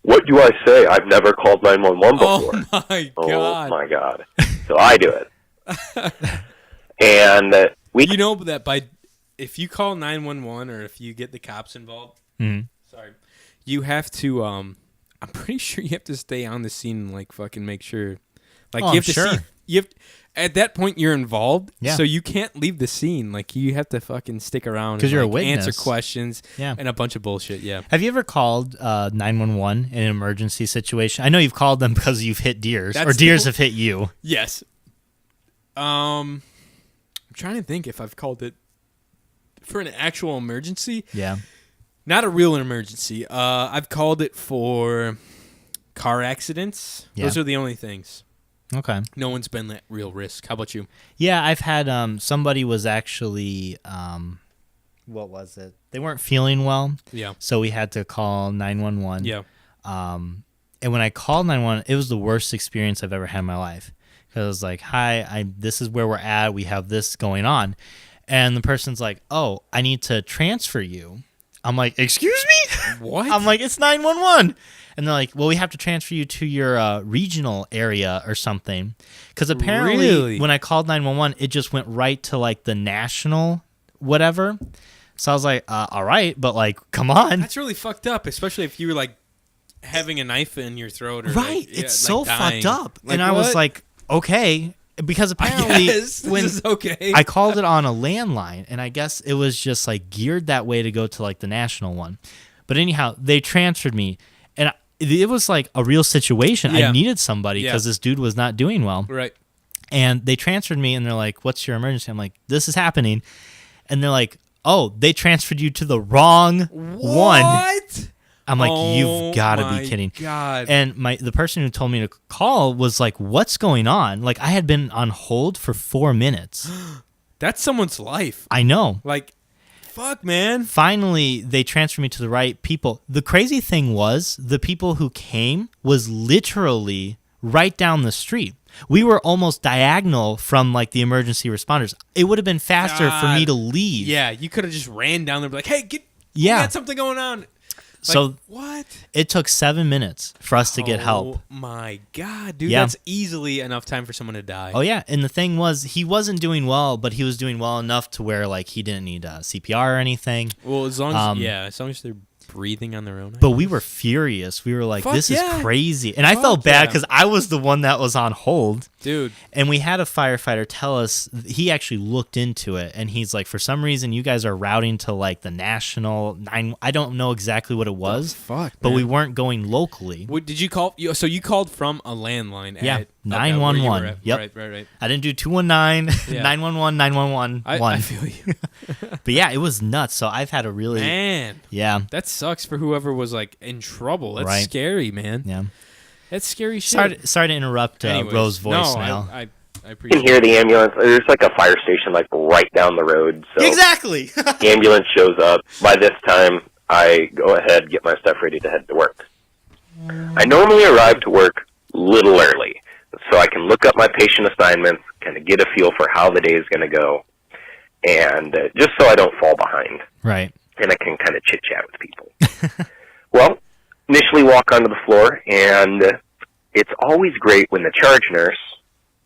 what do I say? I've never called 911 before. Oh, my God. Oh, my God. So I do it. And You know that if you call 911 or if you get the cops involved, sorry, you have to, I'm pretty sure you have to stay on the scene and, like, fucking make sure. Like, you have to see, at that point, you're involved, so you can't leave the scene. Like, you have to fucking stick around because you're like, a witness. answer questions and a bunch of bullshit. Yeah. Have you ever called 911 in an emergency situation? I know you've called them because you've hit deers, or deers have hit you. Yes. I'm trying to think if I've called it for an actual emergency. Yeah. Not a real emergency. I've called it for car accidents. Yeah. Those are the only things. Okay. No one's been at real risk. How about you? Yeah, I've had somebody was actually what was it? They weren't feeling well. Yeah. So we had to call 911. Yeah. And when I called 911, it was the worst experience I've ever had in my life. Because I was like, "Hi, this is where we're at. We have this going on," and the person's like, "Oh, I need to transfer you." I'm like, "Excuse me?" What? I'm like, "It's 911." And they're like, well, we have to transfer you to your regional area or something. Because apparently when I called 911, it just went right to like the national whatever. So I was like, all right, but like, come on. That's really fucked up, especially if you were like having a knife in your throat. Or Right. Like, yeah, it's like so dying. fucked up. Like, and I was like, okay. Because apparently when this is okay. I called it on a landline, and I guess it was just like geared that way to go to like the national one. But anyhow, they transferred me, and it was like a real situation. Yeah. I needed somebody because this dude was not doing well. Right. And they transferred me, and they're like, "What's your emergency?" I'm like, "This is happening," and they're like, "Oh, they transferred you to the wrong one." What? I'm like, "You've got to be kidding!" God. And the person who told me to call was like, "What's going on?" Like I had been on hold for 4 minutes. That's someone's life. I know. Like, fuck, man. Finally, they transferred me to the right people. The crazy thing was, the people who came was literally right down the street. We were almost diagonal from like the emergency responders. It would have been faster for me to leave. Yeah, you could have just ran down there and be like, hey, we got something going on. Like, so what? It took 7 minutes for us to get help. Oh my God, dude. Yeah. That's easily enough time for someone to die. Oh yeah, and the thing was, he wasn't doing well, but he was doing well enough to where like he didn't need CPR or anything. Well, as long as as long as they're breathing on their own. But we were furious. We were like, Fuck this yeah. is crazy. And I Fuck felt bad yeah. because I was the one that was on hold. Dude. And we had a firefighter tell us, he actually looked into it, and he's like, for some reason, you guys are routing to like the national 9. I don't know exactly what it was, Fuck, but man. we weren't going locally. What, did you call? So you called from a landline? Yeah, at, 911. Okay, Yep. Right. I didn't do 219, Yeah. 911, 911. I feel you. But yeah, it was nuts. So I've had a really, Man, yeah, that sucks for whoever was like in trouble. That's Right. scary, man. yeah. That's scary shit. Sorry to interrupt Anyways, Rose's voice no, now. I You appreciate can hear the ambulance. There's like a fire station like right down the road. So Exactly. the ambulance shows up. By this time, I go ahead, get my stuff ready to head to work. I normally arrive to work a little early, so I can look up my patient assignments, kind of get a feel for how the day is going to go, and just so I don't fall behind, Right. and I can kind of chit-chat with people. Well, initially walk onto the floor, and it's always great when the charge nurse,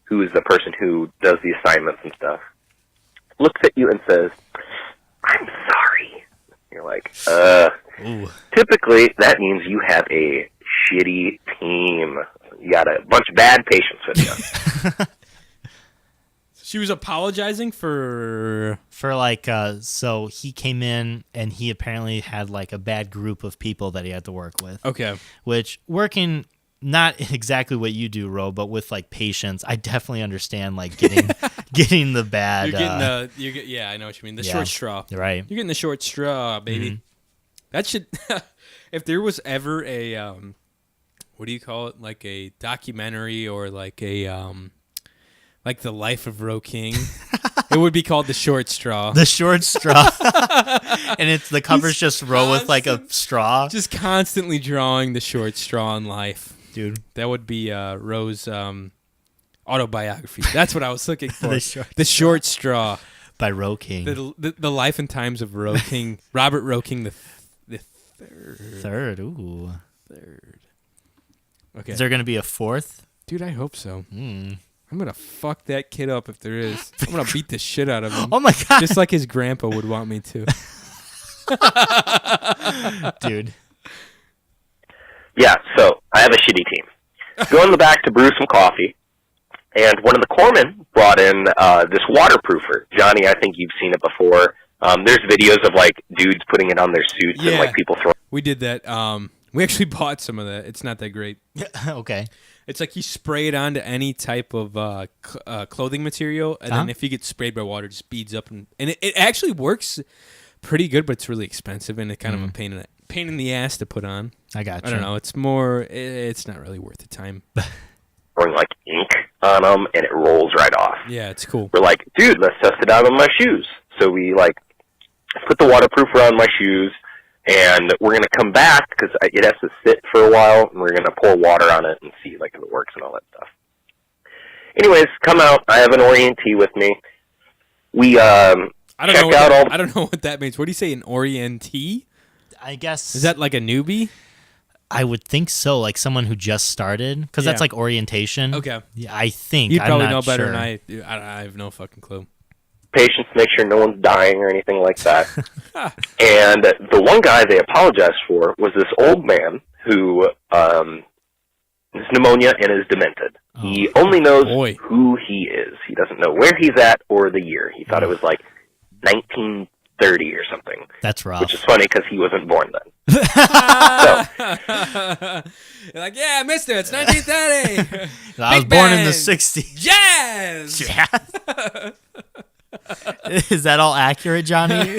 who is the person who does the assignments and stuff, looks at you and says, "I'm sorry." You're like, Ooh. typically that means you have a shitty team. You got a bunch of bad patients with you. She was apologizing for like so he came in and he apparently had like a bad group of people that he had to work with. Okay. Which working not exactly what you do, Ro, but with like patients, I definitely understand like getting the bad. You're getting yeah, I know what you mean. The yeah. short straw. Right. You're getting the short straw, baby. Mm-hmm. That should if there was ever a what do you call it? Like a documentary or like a like the life of Ro King. It would be called The Short Straw. The short straw. And it's the cover's just Ro with like a straw. Just constantly drawing the short straw in life. Dude. That would be Ro's autobiography. That's what I was looking for. The Short Straw. By Ro King. The life and times of Ro King. Robert Ro King the third. Third. Ooh. Third. Okay. Is there going to be a fourth? Dude, I hope so. Mm. I'm going to fuck that kid up if there is. I'm going to beat the shit out of him. Oh my God. Just like his grandpa would want me to. Dude. Yeah, so I have a shitty team. Go in the back to brew some coffee, and one of the corpsmen brought in this waterproofer. Johnny, I think you've seen it before. There's videos of like dudes putting it on their suits and like people throwing. We did that. We actually bought some of that. It's not that great. Okay. It's like you spray it onto any type of clothing material, and then if you get sprayed by water, it just speeds up. And it actually works pretty good, but it's really expensive, and it's kind of a pain in the ass to put on. I got you. I don't know. It's more. It's not really worth the time. Throwing like ink on them, and it rolls right off. Yeah, it's cool. We're like, dude, let's test it out on my shoes. So we like put the waterproofer on my shoes, and we're gonna come back because it has to sit for a while, and we're gonna pour water on it and see like if it works and all that stuff. Anyways, come out. I have an orientee with me. We check out all. I don't know what that means. What do you say, an orientee? I guess. Is that like a newbie? I would think so, like someone who just started, because that's like orientation. Okay. Yeah, I think. You'd probably I'm not know better sure. than I do. I have no fucking clue. Patients, make sure no one's dying or anything like that. And the one guy they apologized for was this old man who has pneumonia and is demented. He only knows who he is. He doesn't know where he's at or the year. He thought it was like 1930 or something. That's rough. Which is funny because he wasn't born then. You're like, yeah, mister, it's 1930. I was born in the 60s. Jazz! Jazz? Is that all accurate, Johnny?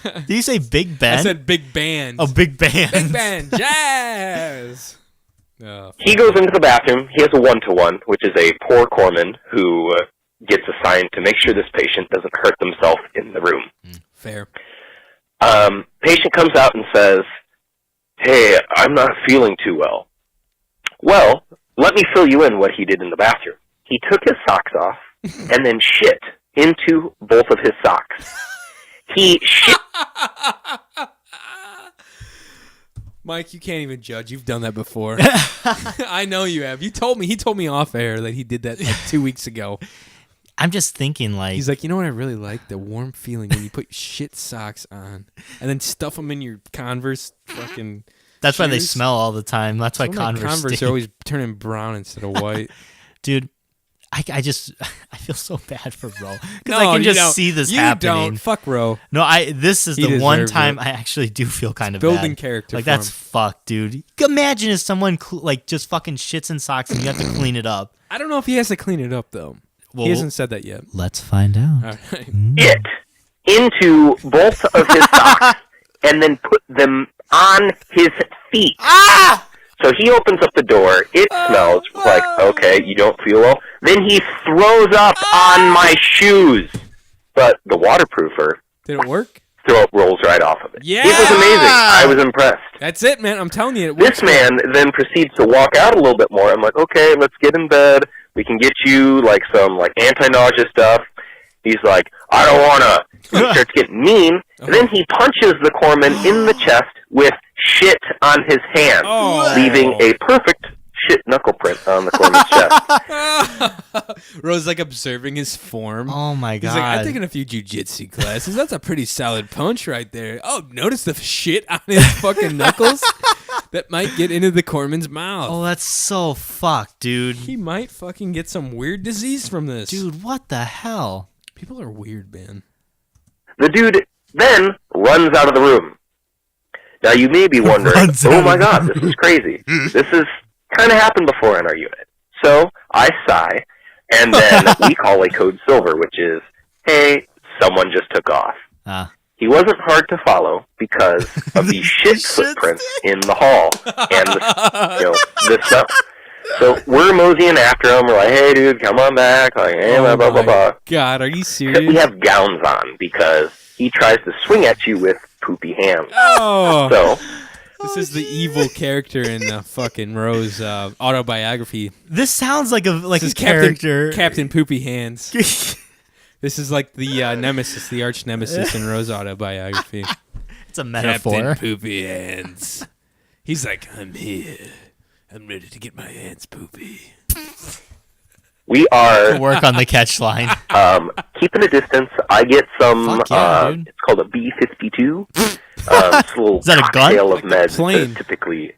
Did you say Big Ben? I said big band. Oh, Big Band. Big band. Jazz! Oh, he goes into the bathroom. He has a one-to-one, which is a poor corpsman who gets assigned to make sure this patient doesn't hurt themselves in the room. Fair. Patient comes out and says, "Hey, I'm not feeling too well." Well, let me fill you in what he did in the bathroom. He took his socks off and then shit into both of his socks. He shit. Mike, you can't even judge. You've done that before. I know you have. He told me off air that he did that like 2 weeks ago. I'm just thinking like He's like, you know what I really like? The warm feeling when you put shit socks on and then stuff them in your Converse fucking. that's why they shoes. smell all the time. That's why Some of my Converse are always turning brown instead of white. Dude, I feel so bad for Ro because No, I can you just don't. see this You happening. don't. Fuck Ro. No, this is He the one deserves time it. I actually do feel kind of Building bad. character. Like for that's him. fucked, dude. Imagine if someone like just fucking shits in socks and you have to clean it up. I don't know if he has to clean it up though. Well, He hasn't said that yet. Let's find out. All right. It into both of his socks and then put them on his feet. Ah! So he opens up the door. It smells like, okay, you don't feel well. Then he throws up on my shoes. But the waterproofer Did it work? rolls right off of it. Yeah! It was amazing. I was impressed. That's it, man. I'm telling you, it works. This man then proceeds to walk out a little bit more. I'm like, okay, let's get in bed. We can get you like some like anti-nausea stuff. He's like, I don't wanna. He starts getting mean. And then he punches the corpsman in the chest with shit on his hand, Oh. leaving a perfect shit knuckle print on the corpsman's chest. Rose like observing his form. Oh my He's god. like, I've taken a few jujitsu classes. That's a pretty solid punch right there. Oh, notice the shit on his fucking knuckles? That might get into the corpsman's mouth. Oh, that's so fucked, dude. He might fucking get some weird disease from this. Dude, what the hell? People are weird, man. The dude then runs out of the room. Now you may be wondering, Runs oh out my of the god, this is crazy. This has kind of happened before in our unit. So I sigh, and then we call a code silver, which is, hey, someone just took off. He wasn't hard to follow because of the shit footprints in the hall and this stuff. So we're moseying after him. We're like, hey, dude, come on back. Like, hey, blah, blah, blah, blah. God, are you We serious? have gowns on because he tries to swing at you with poopy hands. Oh, So this is the evil character in the fucking Rose autobiography. This sounds like a This is character. Captain Poopy Hands. This is like the nemesis, the arch nemesis in Rose autobiography. It's a metaphor. Captain Poopy Hands. He's like, I'm here. I'm ready to get my hands poopy. we are Work on the catch line. keeping a distance. I get some, Fuck yeah, dude. it's called a B-52. It's a little Is that a gun? cocktail Like of the meds plane. that typically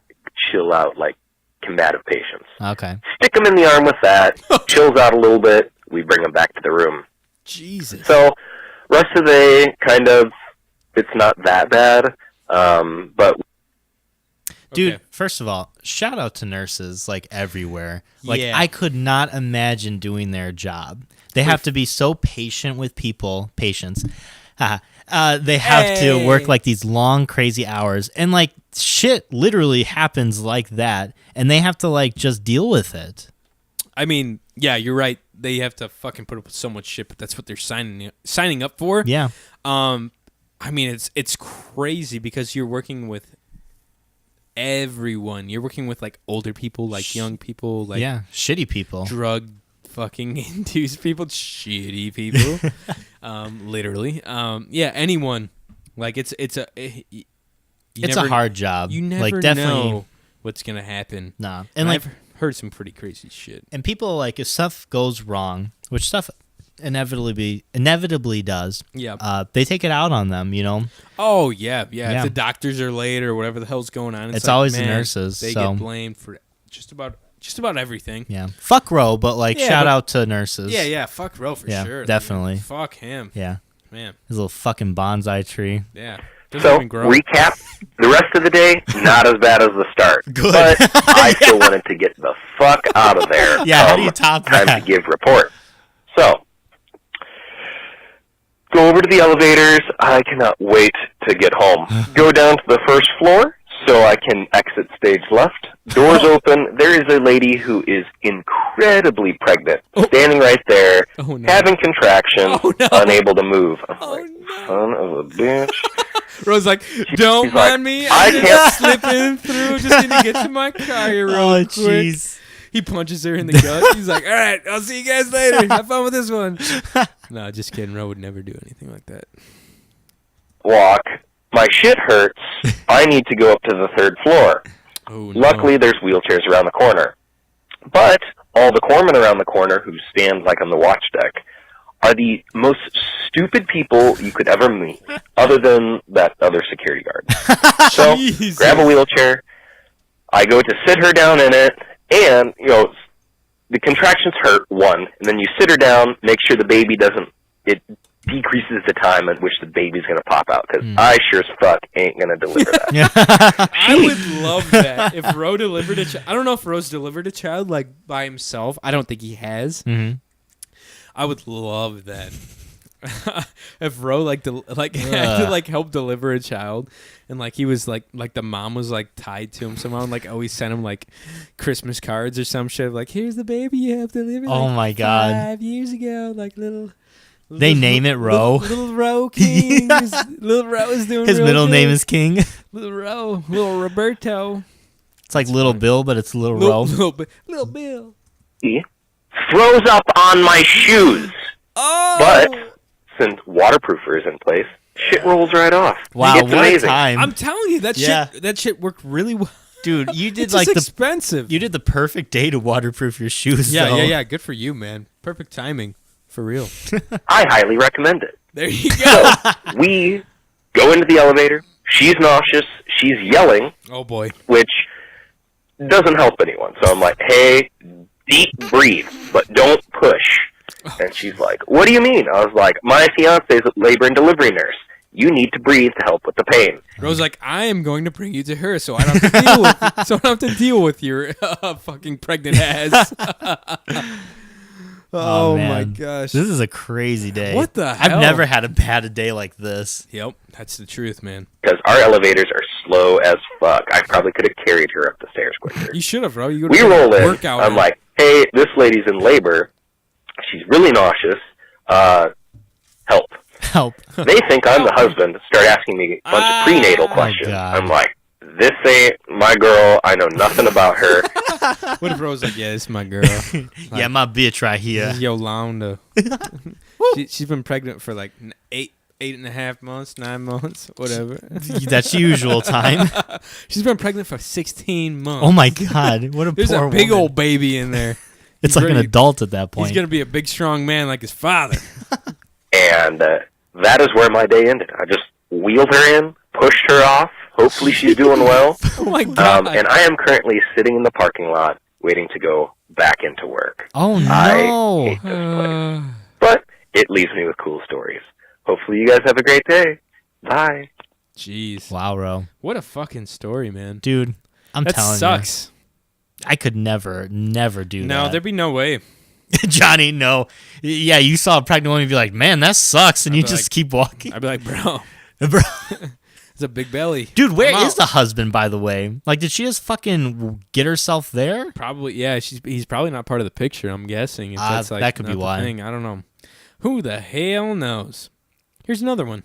chill out like combative patients. Okay. Stick him in the arm with that, chills out a little bit, we bring him back to the room. Jesus. So, rest of the day, kind of, it's not that bad, but Dude, Okay. first of all, shout out to nurses like everywhere. Like Yeah. I could not imagine doing their job. They have to be so patient with people. Patience. They have to work like these long, crazy hours, and like shit literally happens like that, and they have to like just deal with it. I mean, yeah, you're right. They have to fucking put up with so much shit, but that's what they're signing up for. Yeah. I mean, it's crazy because you're working with everyone. You're working with like older people, like young people, like Yeah. Shitty people. drug fucking induced people, shitty people, literally. Yeah, anyone. Like it's a hard job. You never like definitely know what's gonna happen. nah. And And like I've heard some pretty crazy shit. and people like if stuff goes wrong, which stuff inevitably does. Yeah. They take it out on them, you know. Oh yeah. Yeah. If the doctors are late or whatever the hell's going on, It's like, always the man, nurses, They so- get blamed for just about everything. Yeah. Fuck Ro, but like Yeah, shout but- out to nurses. Yeah. Fuck Ro for Yeah, sure. definitely. Fuck him. Yeah. Man. His little fucking bonsai tree. Yeah. Doesn't so even grow. recap, the rest of the day, not as bad as the start. Good. But I still wanted to get the fuck out of there. Yeah, how do you top Time that? to give report. So, go over to the elevators. I cannot wait to get home. Go down to the first floor so I can exit stage left. Doors open. There is a lady who is incredibly pregnant, standing right there, Oh, no. having contractions, Oh, no. unable to move. I'm Oh, like, no. son of a bitch. Rose's like, don't she's like, mind me. I I'm just can't- slipping through. Just need to get to my car here real Oh, quick. jeez. He punches her in the gut. He's like, all right, I'll see you guys later. Have fun with this one. No, just kidding. Ro would never do anything like that. Walk. My shit hurts. I need to go up to the third floor. Oh, no. Luckily, there's wheelchairs around the corner. But all the corpsmen around the corner who stand like on the watch deck are the most stupid people you could ever meet, other than that other security guard. So, Jesus. grab a wheelchair. I go to sit her down in it, and, the contractions hurt, one, and then you sit her down, make sure the baby it decreases the time at which the baby's going to pop out, because I sure as fuck ain't going to deliver that. I would love that if Ro delivered a child. I don't know if Ro's delivered a child like by himself. I don't think he has. Mm-hmm. I would love that. If Ro had to help deliver a child, and he was like the mom was tied to him somehow, and always sent him Christmas cards or some shit here's the baby you have delivered. Oh my God. 5 years ago, little. They name it Ro. Little Ro King. Little Ro is doing His real middle good. name is King. Little Ro. Little Roberto. It's like Little Bill, but it's Little Ro. Little Bill. He throws up on my shoes. Oh! But since waterproofer is in place, shit rolls right off. Wow, it's what amazing. a time. I'm telling you, that shit worked really well. Dude, you did It's just expensive. You did the perfect day to waterproof your shoes. Yeah, though. yeah. Good for you, man. Perfect timing. For real. I highly recommend it. There you go. So, we go into the elevator. She's nauseous. She's yelling, Oh, boy. which doesn't help anyone. So I'm like, hey, deep breathe, but don't push. And she's like, what do you mean? I was like, my fiance's a labor and delivery nurse. You need to breathe to help with the pain. Rose like, I am going to bring you to her so I don't have to deal with your fucking pregnant ass. Oh man. my gosh. This is a crazy day. What the hell? I've never had a bad day like this. Yep, that's the truth, man. Because our elevators are slow as fuck. I probably could have carried her up the stairs quicker. You should have, bro. You We roll in. Workout I'm like, hey, this lady's in labor. She's really nauseous. Help. Help. They think I'm the husband. Start asking me a bunch of prenatal questions. God. I'm like, this ain't my girl. I know nothing about her. what if Rose like, yeah, this is my girl. Yeah, my bitch right here. This is Yolanda. She's been pregnant for 8.5 months, 9 months, whatever. That's usual time. She's been pregnant for 16 months. Oh my God. What a There's poor a big woman. old baby in there. It's He's like an ready- adult at that point. He's going to be a big, strong man like his father. And that is where my day ended. I just wheeled her in, pushed her off. Hopefully she's doing well. Oh, my God. And I am currently sitting in the parking lot waiting to go back into work. Oh I no. hate this place. But it leaves me with cool stories. Hopefully you guys have a great day. Bye. Jeez. Wow, Ro. What a fucking story, man. Dude, I'm That telling sucks. you. I could never do that. No, there'd be no way. Johnny, no. Yeah, you saw a pregnant woman and be like, man, that sucks. And I'd you be just like- keep walking. I'd be like, bro, Bro. it's a big belly. Dude, where I'm is out. the husband, by the way? Like, did she just fucking get herself there? Probably, yeah. He's probably not part of the picture, I'm guessing. If that's that could be not the why. thing. I don't know. Who the hell knows? Here's another one.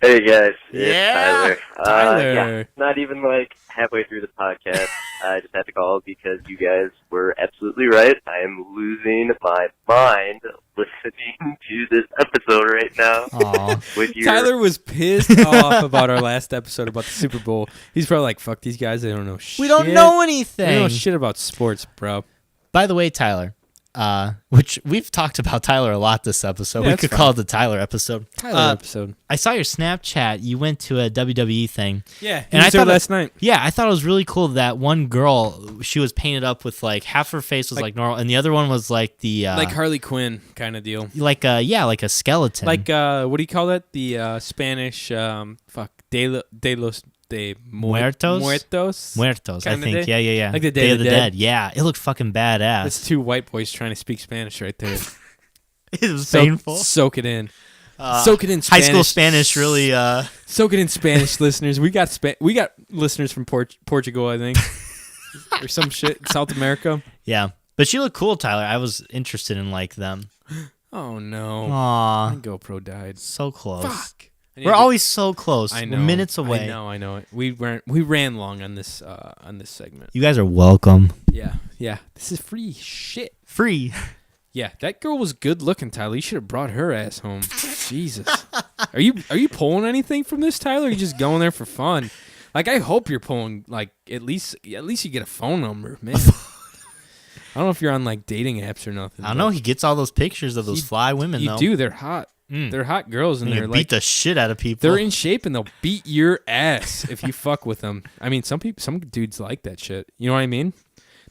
Hey guys, it's Yeah. Tyler. Tyler. Yeah, not even halfway through the podcast. I just had to call because you guys were absolutely right. I am losing my mind listening to this episode right now. Aw. With your Tyler was pissed off about our last episode about the Super Bowl. He's probably like, fuck these guys. They don't know shit. We don't know They anything. don't know shit about sports, bro. By the way, Tyler, which we've talked about Tyler a lot this episode. Yeah, We that's could fine. call it the Tyler episode. Tyler episode. I saw your Snapchat. You went to a WWE thing. Yeah, And I thought last night. Yeah, I thought it was really cool that one girl, she was painted up with half her face was like normal, and the other one was like the Like Harley Quinn kind of deal. like a skeleton. Like, what do you call that? The Spanish, de los de Muertos? Muertos? Muertos, I kinda think. day? Yeah. Like the Day of the Dead. Yeah, it looked fucking badass. That's two white boys trying to speak Spanish right there. It was painful. Soak it in. Soak it in High Spanish. school Spanish really. Soak it in Spanish, listeners. We got listeners from Portugal, I think, or some shit. South America. Yeah, but she looked cool, Tyler. I was interested in them. Oh no, Aw, my GoPro died. so close. Fuck. I need We're to- always so close. I know. We're minutes away. I know it. We ran long on this segment. You guys are welcome. Yeah. This is free shit. Free. Yeah, that girl was good looking, Tyler. You should have brought her ass home. Jesus. Are you pulling anything from this, Tyler? Or are you just going there for fun? I hope you're pulling at least you get a phone number, man. I don't know if you're on like dating apps or nothing. I don't know. He gets all those pictures of those fly women, You though. do. They're hot. They're hot girls, and You they're beat like the shit out of people. they're in shape, and they'll beat your ass if you fuck with them. I mean, some dudes like that shit. You know what I mean?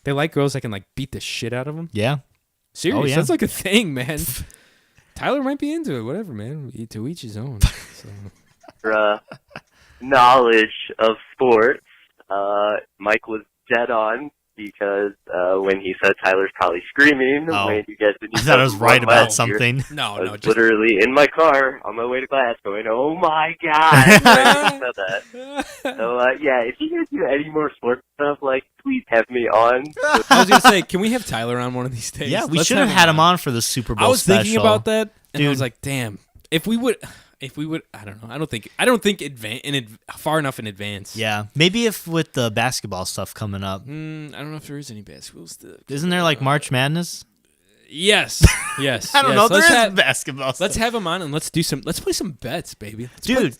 They like girls that can like beat the shit out of them. Yeah. Serious. Oh, yeah. That's like a thing, man. Tyler might be into it. Whatever, man. To each his own. So. Knowledge of sports, Mike was dead on because when he said Tyler's probably screaming when you get the new I thought I was right about something. No, I was literally in my car on my way to class going, oh my god, right when he said that. So, if you guys do any more sports stuff, like, please have me on. I was going to say, can we have Tyler on one of these days? Yeah, we should have had him on for the Super Bowl I was special. thinking about that, and Dude. I was like, damn, if we would, I don't know. I don't think far enough in advance. Yeah, maybe if with the basketball stuff coming up. I don't know if there is any basketball stuff. Isn't there like March Madness? Yes. I don't know. There is basketball stuff. Let's have him on and let's play some bets, baby.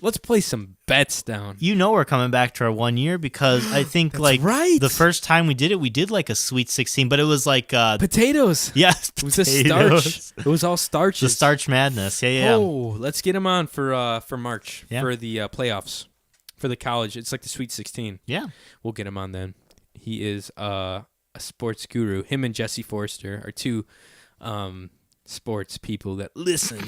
Let's play some bets down. You know we're coming back to our 1 year because I think right. the first time we did like a Sweet 16, but it was like potatoes. Yes, it was a starch. It was all starches. The Starch Madness. Yeah. Oh, let's get him on for March for the playoffs for the college. It's like the Sweet 16. Yeah, we'll get him on then. He is a sports guru. Him and Jesse Forster are two sports people that listen.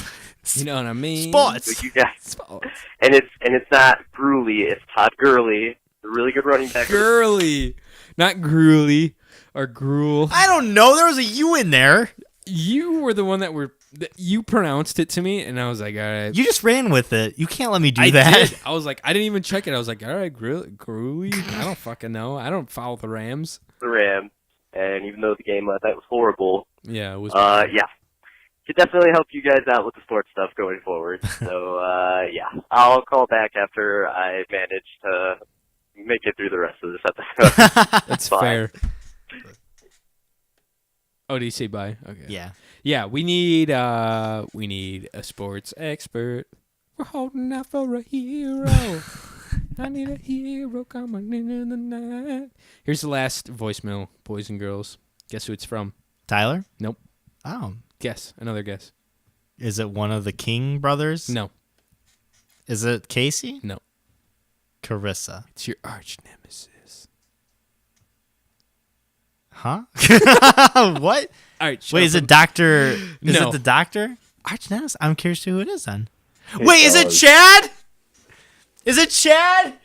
You know what I mean? Sports. You guys. Sports. And it's not Gruely, it's Todd Gurley. A really good running back. Gurley. Not Gruely or Gruel. I don't know. There was a U in there. You were the one that you pronounced it to me, and I was like, all right. You just ran with it. You can't let me do that. I did. I was like, I didn't even check it. I was like, all right, Gruely. I don't fucking know. I don't follow the Rams. The Rams. And even though the game last night was horrible. Yeah, it was. Could definitely help you guys out with the sports stuff going forward. So, I'll call back after I manage to make it through the rest of this episode. That's fair. Oh, did you say bye? Okay. Yeah. Yeah, we need a sports expert. We're holding out for a hero. I need a hero coming in the night. Here's the last voicemail, boys and girls. Guess who it's from? Tyler? Nope. Oh. Guess. Another guess. Is it one of the King brothers? No. Is it Casey? No. Carissa. It's your arch nemesis. Huh? What? All right. Wait, is it Dr. Is No. it the doctor? Arch nemesis? I'm curious to who it is then. Wait, is it Chad? Is it Chad?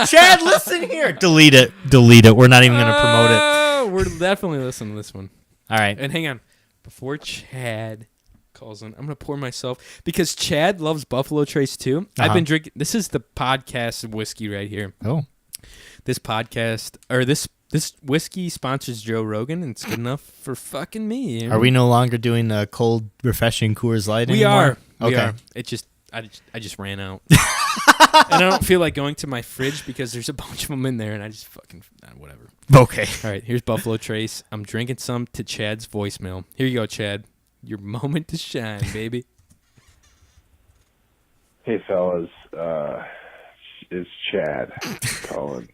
Chad, listen here. Delete it. We're not even going to promote it. We're definitely listening to this one. All right. And hang on. Before Chad calls in, I'm going to pour myself, because Chad loves Buffalo Trace too. I've been drinking. This is the podcast whiskey right here. Oh. This podcast, or this whiskey sponsors Joe Rogan, and it's good enough for fucking me. Are we no longer doing a cold, refreshing Coors Light We anymore? are. Okay. We are. I just ran out. And I don't feel like going to my fridge because there's a bunch of them in there, and I just fucking, whatever. Okay. All right, here's Buffalo Trace. I'm drinking some to Chad's voicemail. Here you go, Chad. Your moment to shine, baby. Hey, fellas. It's Chad calling.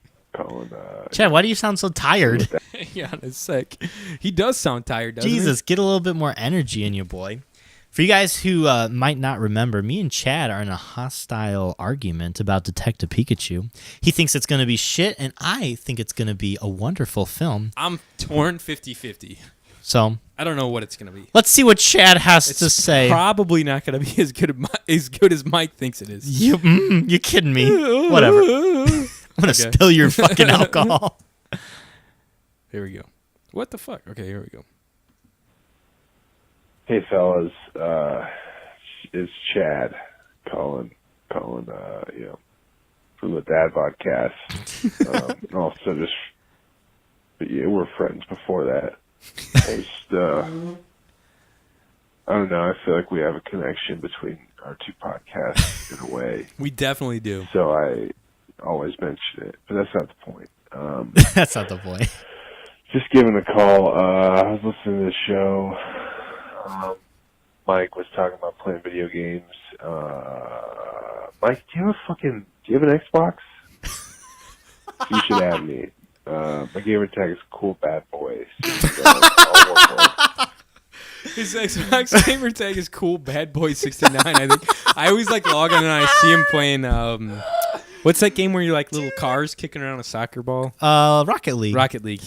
Chad, why do you sound so tired? Hang on a sec. He does sound tired, doesn't Jesus, get a little bit more energy in you, boy. For you guys who might not remember, me and Chad are in a hostile argument about Detective Pikachu. He thinks it's going to be shit, and I think it's going to be a wonderful film. I'm torn 50-50. So I don't know what it's going to be. let's see what Chad has to say. Probably not going to be as good as Mike thinks it is. You kidding me? Whatever. I'm going to spill your fucking alcohol. Here we go. What the fuck? Okay, here we go. Hey, fellas. It's Chad calling, from the Dadbodcast. Also, we're friends before that. I don't know. I feel like we have a connection between our two podcasts in a way. We definitely do. So I always mention it, but that's not the point. That's not the point. Just giving a call. I was listening to the show. Mike was talking about playing video games. Mike, do you have an Xbox? You should add me. My gamer tag is cool bad boys. So His Xbox gamer tag is cool bad boy 69. I think I always like log on and I see him playing. What's that game where you're like little cars kicking around a soccer ball? Rocket League. Rocket League.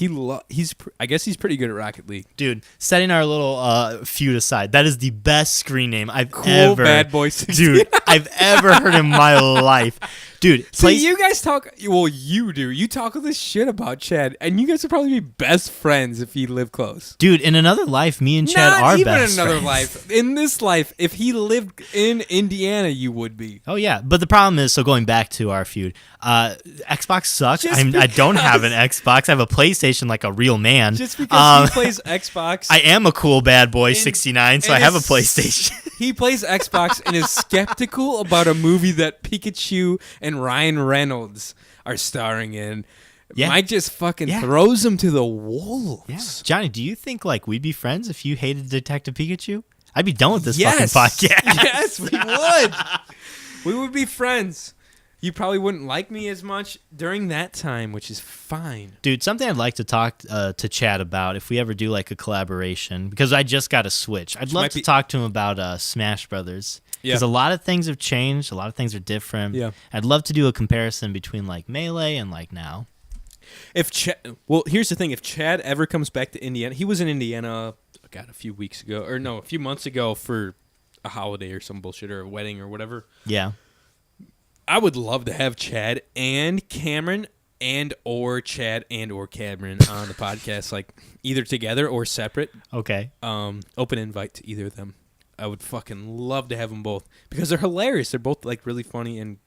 I guess he's pretty good at Rocket League. Dude, setting our little feud aside, that is the best screen name I've Cool ever, bad boy 69. dude, I've ever heard in my life. Dude, See, you guys talk. Well, you do. You talk all this shit about Chad, and you guys would probably be best friends if you live close. dude, in another life, me and Chad Not are even best in another friends. life. In this life, if he lived in Indiana, you would be. Oh yeah, but the problem is, so going back to our feud, Xbox sucks. Just I don't have an because- Xbox. I have a PlayStation like a real man. Just because he plays Xbox. I am a cool bad boy 69, so I and have a is- PlayStation. He plays Xbox and is skeptical about a movie that Pikachu and Ryan Reynolds are starring in. Yeah. Mike just fucking Yeah. throws him to the wolves. Yeah. Johnny, do you think like we'd be friends if you hated Detective Pikachu? I'd be done with this Yes. fucking podcast. Yes, we would. We would be friends. You probably wouldn't like me as much during that time, which is fine. Dude, something I'd like to talk to Chad about if we ever do like a collaboration, because I just got a Switch. I'd love might to be- talk to him about Smash Brothers. Because Yeah. a lot of things have changed. A lot of things are different. Yeah. I'd love to do a comparison between like Melee and like now. If well, here's the thing: if Chad ever comes back to Indiana, he was in Indiana, a few months ago for a holiday or some bullshit or a wedding or whatever. Yeah. I would love to have Chad and Cameron or Chad or Cameron on the podcast, like either together or separate. Okay. Open invite to either of them. I would fucking love to have them both because they're hilarious. They're both like really funny and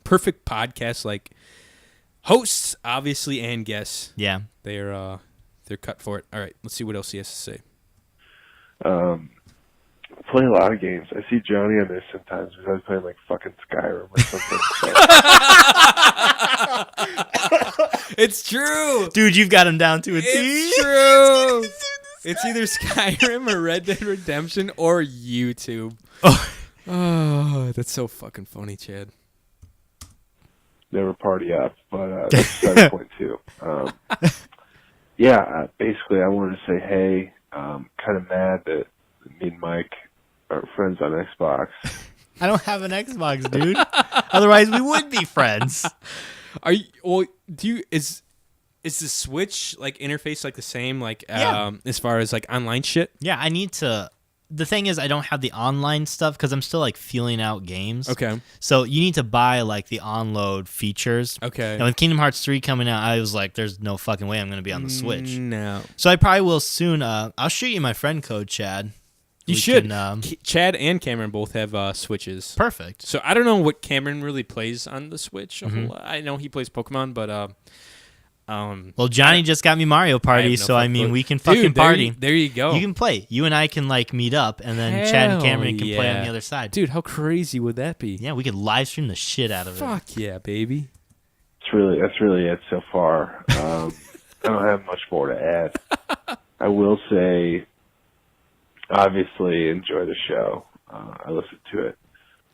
perfect podcast like hosts, obviously, and guests. Yeah. They're cut for it. All right, let's see what else he has to say. Play a lot of games. I see Johnny on there sometimes because I was playing like fucking Skyrim or something. So. It's true. Dude, you've got him down to a T. It's true. It's either Skyrim or Red Dead Redemption or YouTube. Oh, that's so fucking funny, Chad. Never party up, but that's side point too. Basically, I wanted to say, hey, kind of mad that me and Mike are friends on Xbox. I don't have an Xbox, dude. Otherwise, we would be friends. Are you? Well, is the Switch like interface like the same like Yeah. as far as like online shit? Yeah, I need to. The thing is, I don't have the online stuff because I'm still like feeling out games. Okay. So you need to buy like the onload features. Okay. And with Kingdom Hearts 3 coming out, I was like, "There's no fucking way I'm going to be on the Switch." No. So I probably will soon. I'll shoot you my friend code, Chad. You We should. can, Chad and Cameron both have Switches. Perfect. So I don't know what Cameron really plays on the Switch. A Mm-hmm. whole lot. I know he plays Pokemon, but Well, Johnny just got me Mario Party, no so I fucking mean, clue. we can Dude, fucking there party. you- There you go. You can play. You and I can like meet up, and then Chad and Cameron can play on the other side. Dude, how crazy would that be? Yeah, we could live stream the shit out of it. Fuck yeah, baby. That's really it so far. I don't have much more to add. I will say, obviously, enjoy the show. I listen to it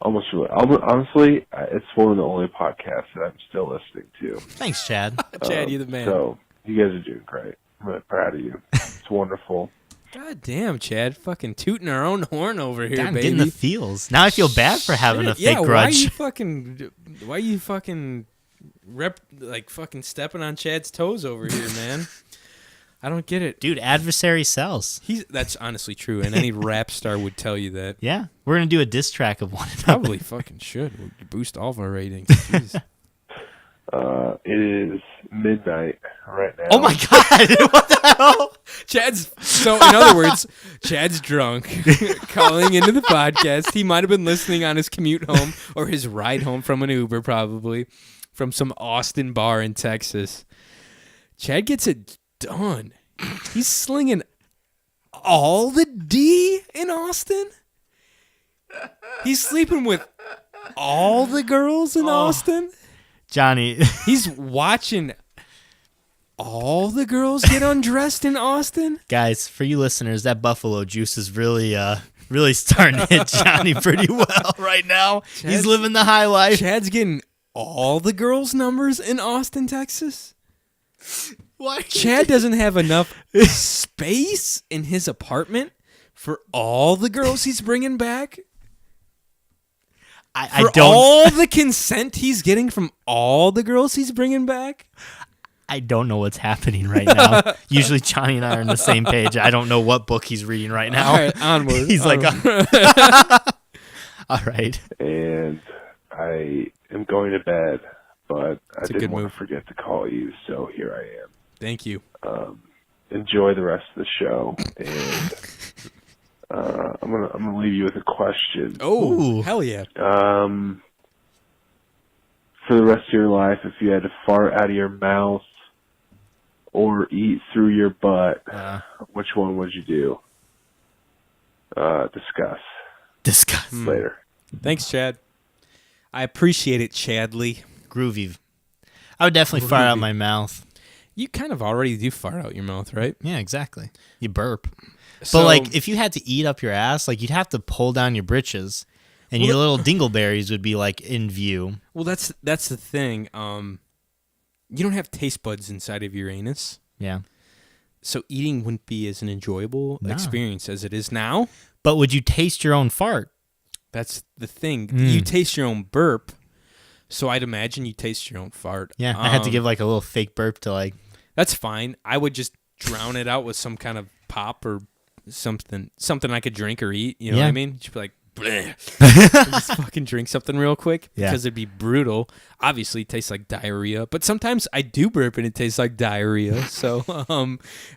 honestly, it's one of the only podcasts that I'm still listening to. Thanks, Chad. Chad, you're the man. So you guys are doing great. I'm really proud of you. It's wonderful. God damn, Chad, fucking tooting our own horn over here, God, I'm baby. getting the feels. Now I feel bad for having a fake Why grudge. Why you fucking fucking stepping on Chad's toes over here, man? I don't get it. Dude, adversary sells. That's honestly true, and any rap star would tell you that. Yeah, we're gonna do a diss track of one another. Probably fucking should. We'll boost all of our ratings. Jeez. It is midnight right now. Oh my god! What the hell? So in other words, Chad's drunk, calling into the podcast. He might have been listening on his commute home or his ride home from an Uber, probably from some Austin bar in Texas. Chad gets it done. He's slinging all the D in Austin. He's sleeping with all the girls in Austin. Johnny, He's watching all the girls get undressed in Austin. guys, for you listeners, that buffalo juice is really starting to hit Johnny pretty well right now. He's living the high life. Chad's getting all the girls' numbers in Austin, Texas. Why? Chad doesn't have enough space in his apartment For all the girls he's bringing back? I For don't. all the consent he's getting from all the girls he's bringing back? I don't know what's happening right now. Usually Johnny and I are on the same page. I don't know what book he's reading right now. All right, onward. He's like, all right. And I am going to bed, but I a good didn't want move. to forget to call you, so here I am. Thank you. Enjoy the rest of the show, and I'm gonna leave you with a question. Oh, Ooh. hell yeah. For the rest of your life, if you had to fart out of your mouth or eat through your butt, which one would you do? Discuss later. Thanks, Chad. I appreciate it, Chadley. Groovy. I would definitely fart out my mouth. You kind of already do fart out your mouth, right? Yeah, exactly. You burp. So, But like, if you had to eat up your ass, like you'd have to pull down your britches, and your little dingleberries would be like in view. well, that's the thing. You don't have taste buds inside of your anus, Yeah. so eating wouldn't be as an enjoyable No. experience as it is now. But would you taste your own fart? That's the thing. You taste your own burp, so I'd imagine you taste your own fart. Yeah. I had to give like a little fake burp to like. That's fine. I would just drown it out with some kind of pop or something I could drink or eat. You know what Yeah. I mean? Just be like, bleh. Just fucking drink something real quick Yeah. because it'd be brutal. Obviously, it tastes like diarrhea, but sometimes I do burp and it tastes like diarrhea. So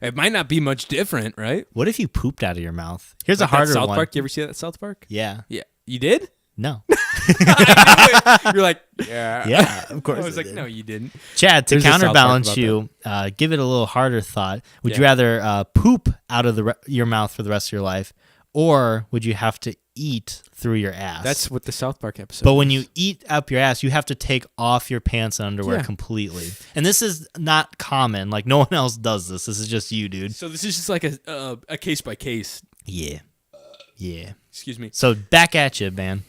it might not be much different, right? What if you pooped out of your mouth? Here's Like a that harder South one. Park. You ever see that South Park? Yeah. Yeah. You did? No. You're like, yeah. Yeah, of course. I was I like, did. no, you didn't. Chad, to There's a South Park counterbalance about you, give it a little harder thought. Would Yeah. you rather poop out of your mouth for the rest of your life, or would you have to eat through your ass? That's what the South Park episode But when is. you eat up your ass, you have to take off your pants and underwear Yeah. completely. And this is not common. Like, no one else does this. This is just you, dude. So this is just like a case by case. Yeah. Yeah. Excuse me. So back at you, man.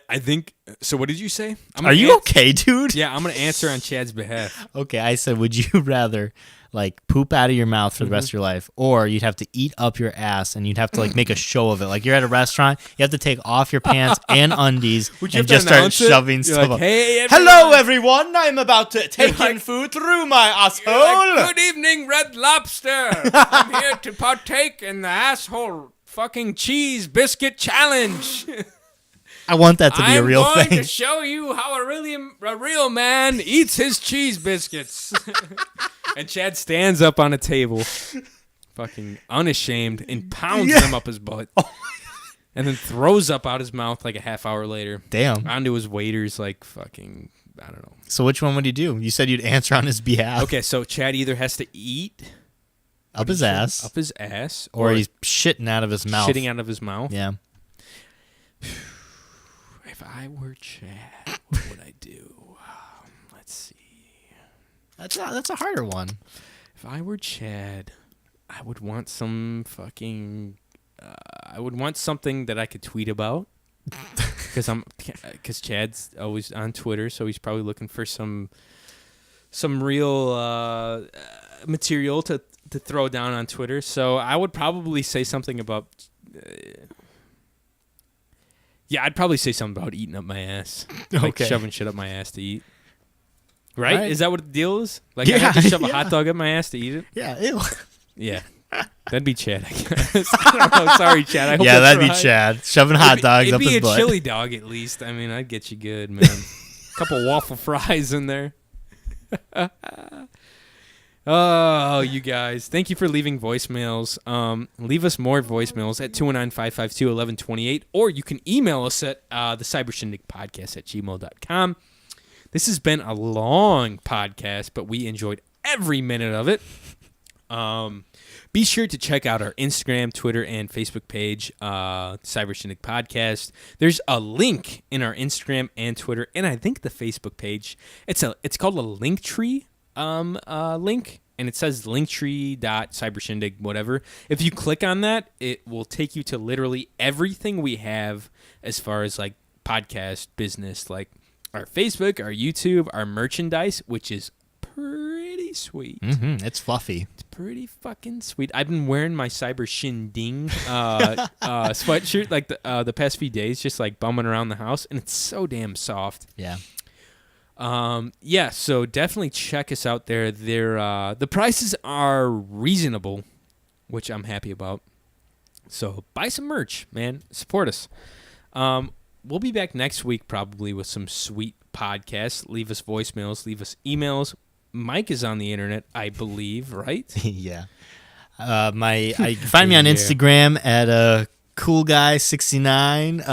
I think. So what did you say? Are you okay, dude? Yeah, I'm gonna answer on Chad's behalf. Okay, I said, would you rather like poop out of your mouth for the rest of your life, or you'd have to eat up your ass and you'd have to like make a show of it? Like you're at a restaurant, you have to take off your pants and undies Would you and have to just start announce it? shoving You're stuff like, up. hey, Hello, everyone! I'm about to take like- in food through my asshole. Good evening, Red Lobster. I'm here to partake in the asshole fucking cheese biscuit challenge. I want that to be a real I'm going thing. to show you how a real man eats his cheese biscuits. And Chad stands up on a table, fucking unashamed, and pounds them up his butt. And then throws up out his mouth like a half hour later. Damn. Onto his waiters like fucking, I don't know. So which one would you do? You said you'd answer on his behalf. Okay, so Chad either has to eat Up his ass. up his ass, Or he's shitting out of his mouth. shitting out of his mouth. Yeah. If I were Chad, what would I do? Let's see. That's a harder one. If I were Chad, I would want some fucking. I would want something that I could tweet about, because Chad's always on Twitter, so he's probably looking for some real material to throw down on Twitter. So I would probably say something about. Yeah, I'd probably say something about eating up my ass, like Okay. shoving shit up my ass to eat. Right? Right. Is that what the deal is? Like I Yeah, have to shove a yeah. hot dog up my ass to eat it? Yeah. Ew. Yeah. That'd be Chad, I guess. I don't know. Sorry, Chad. I hope Yeah, that's that'd be right. Chad. Shoving hot dogs It'd up be his a butt. chili dog at least. I mean, I'd get you good, man. Couple waffle fries in there. Oh, you guys. Thank you for leaving voicemails. Leave us more voicemails at 219-552-1128, or you can email us at the cybershindigpodcast at gmail.com. This has been a long podcast, but we enjoyed every minute of it. Be sure to check out our Instagram, Twitter, and Facebook page, Cyber Shindig Podcast. There's a link in our Instagram and Twitter, and I think the Facebook page. It's called a linktree link, and it says linktree.cybershindig, whatever. If you click on that, it will take you to literally everything we have as far as like podcast business, like our Facebook, our YouTube, our merchandise, which is pretty sweet. It's fluffy. It's pretty fucking sweet. I've been wearing my Cyber Shindig sweatshirt like the past few days, just like bumming around the house, and it's so damn soft. Yeah. Yeah, so definitely check us out there. The prices are reasonable, which I'm happy about. So buy some merch, man. Support us. We'll be back next week probably with some sweet podcasts. Leave us voicemails. Leave us emails. Mike is on the internet, I believe, right? Yeah. Find me on Instagram at coolguy69.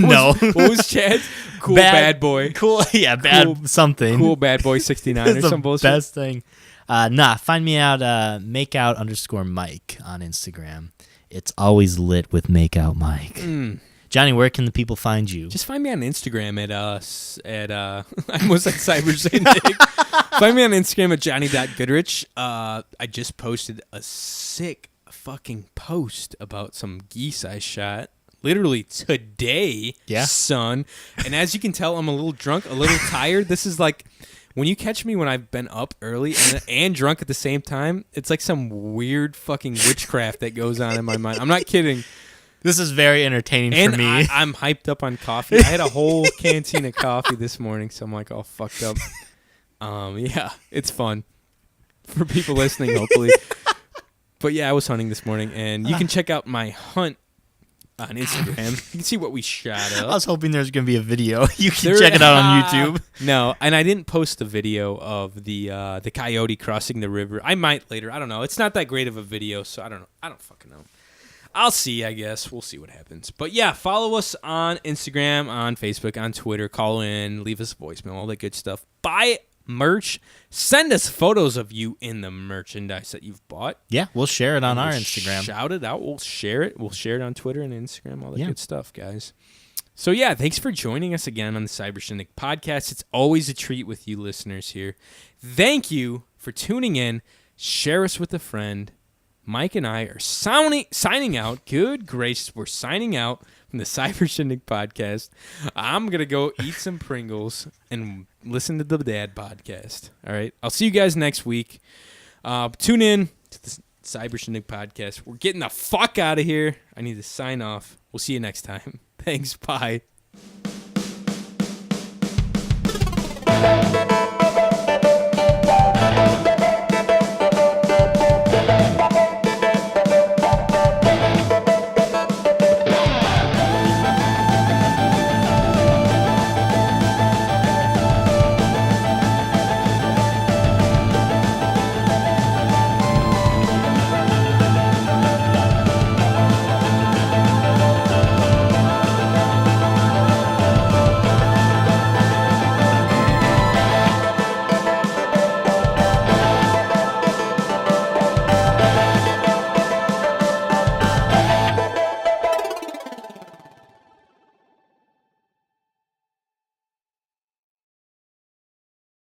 No. What was Chad's? Cool bad boy. Cool. Yeah. Bad something. Cool bad boy 69 or some bullshit. Best thing. Find me out makeout_Mike on Instagram. It's always lit with Makeout Mike. Johnny, where can the people find you? Just find me on Instagram at I almost said Cyber Shindig. Find me on Instagram at Johnny.Goodrich. I just posted a sick fucking post about some geese I shot literally today, son. And as you can tell, I'm a little drunk, a little tired. This is like when you catch me when I've been up early and drunk at the same time, it's like some weird fucking witchcraft that goes on in my mind. I'm not kidding. This is very entertaining for me. I'm hyped up on coffee. I had a whole canteen of coffee this morning, so I'm like all fucked up. Yeah, it's fun for people listening, hopefully. But yeah, I was hunting this morning, and you can check out my hunt on Instagram. You can see what we shot up. I was hoping there's going to be a video. You can check it out on YouTube. No, and I didn't post the video of the coyote crossing the river. I might later. I don't know. It's not that great of a video, so I don't know. I don't fucking know. I'll see, I guess. We'll see what happens. But yeah, follow us on Instagram, on Facebook, on Twitter. Call in, leave us a voicemail, all that good stuff. Buy merch. Send us photos of you in the merchandise that you've bought. Yeah, we'll share it on our Instagram. Shout it out. We'll share it. We'll share it on Twitter and Instagram, all that good stuff, guys. So yeah, thanks for joining us again on the Cyber Shindig podcast. It's always a treat with you listeners here. Thank you for tuning in. Share us with a friend. Mike and I are signing out. Good gracious, we're signing out from the Cyber Shindig podcast. I'm going to go eat some Pringles and listen to the Dadbodcast. All right? I'll see you guys next week. Tune in to the Cyber Shindig podcast. We're getting the fuck out of here. I need to sign off. We'll see you next time. Thanks. Bye.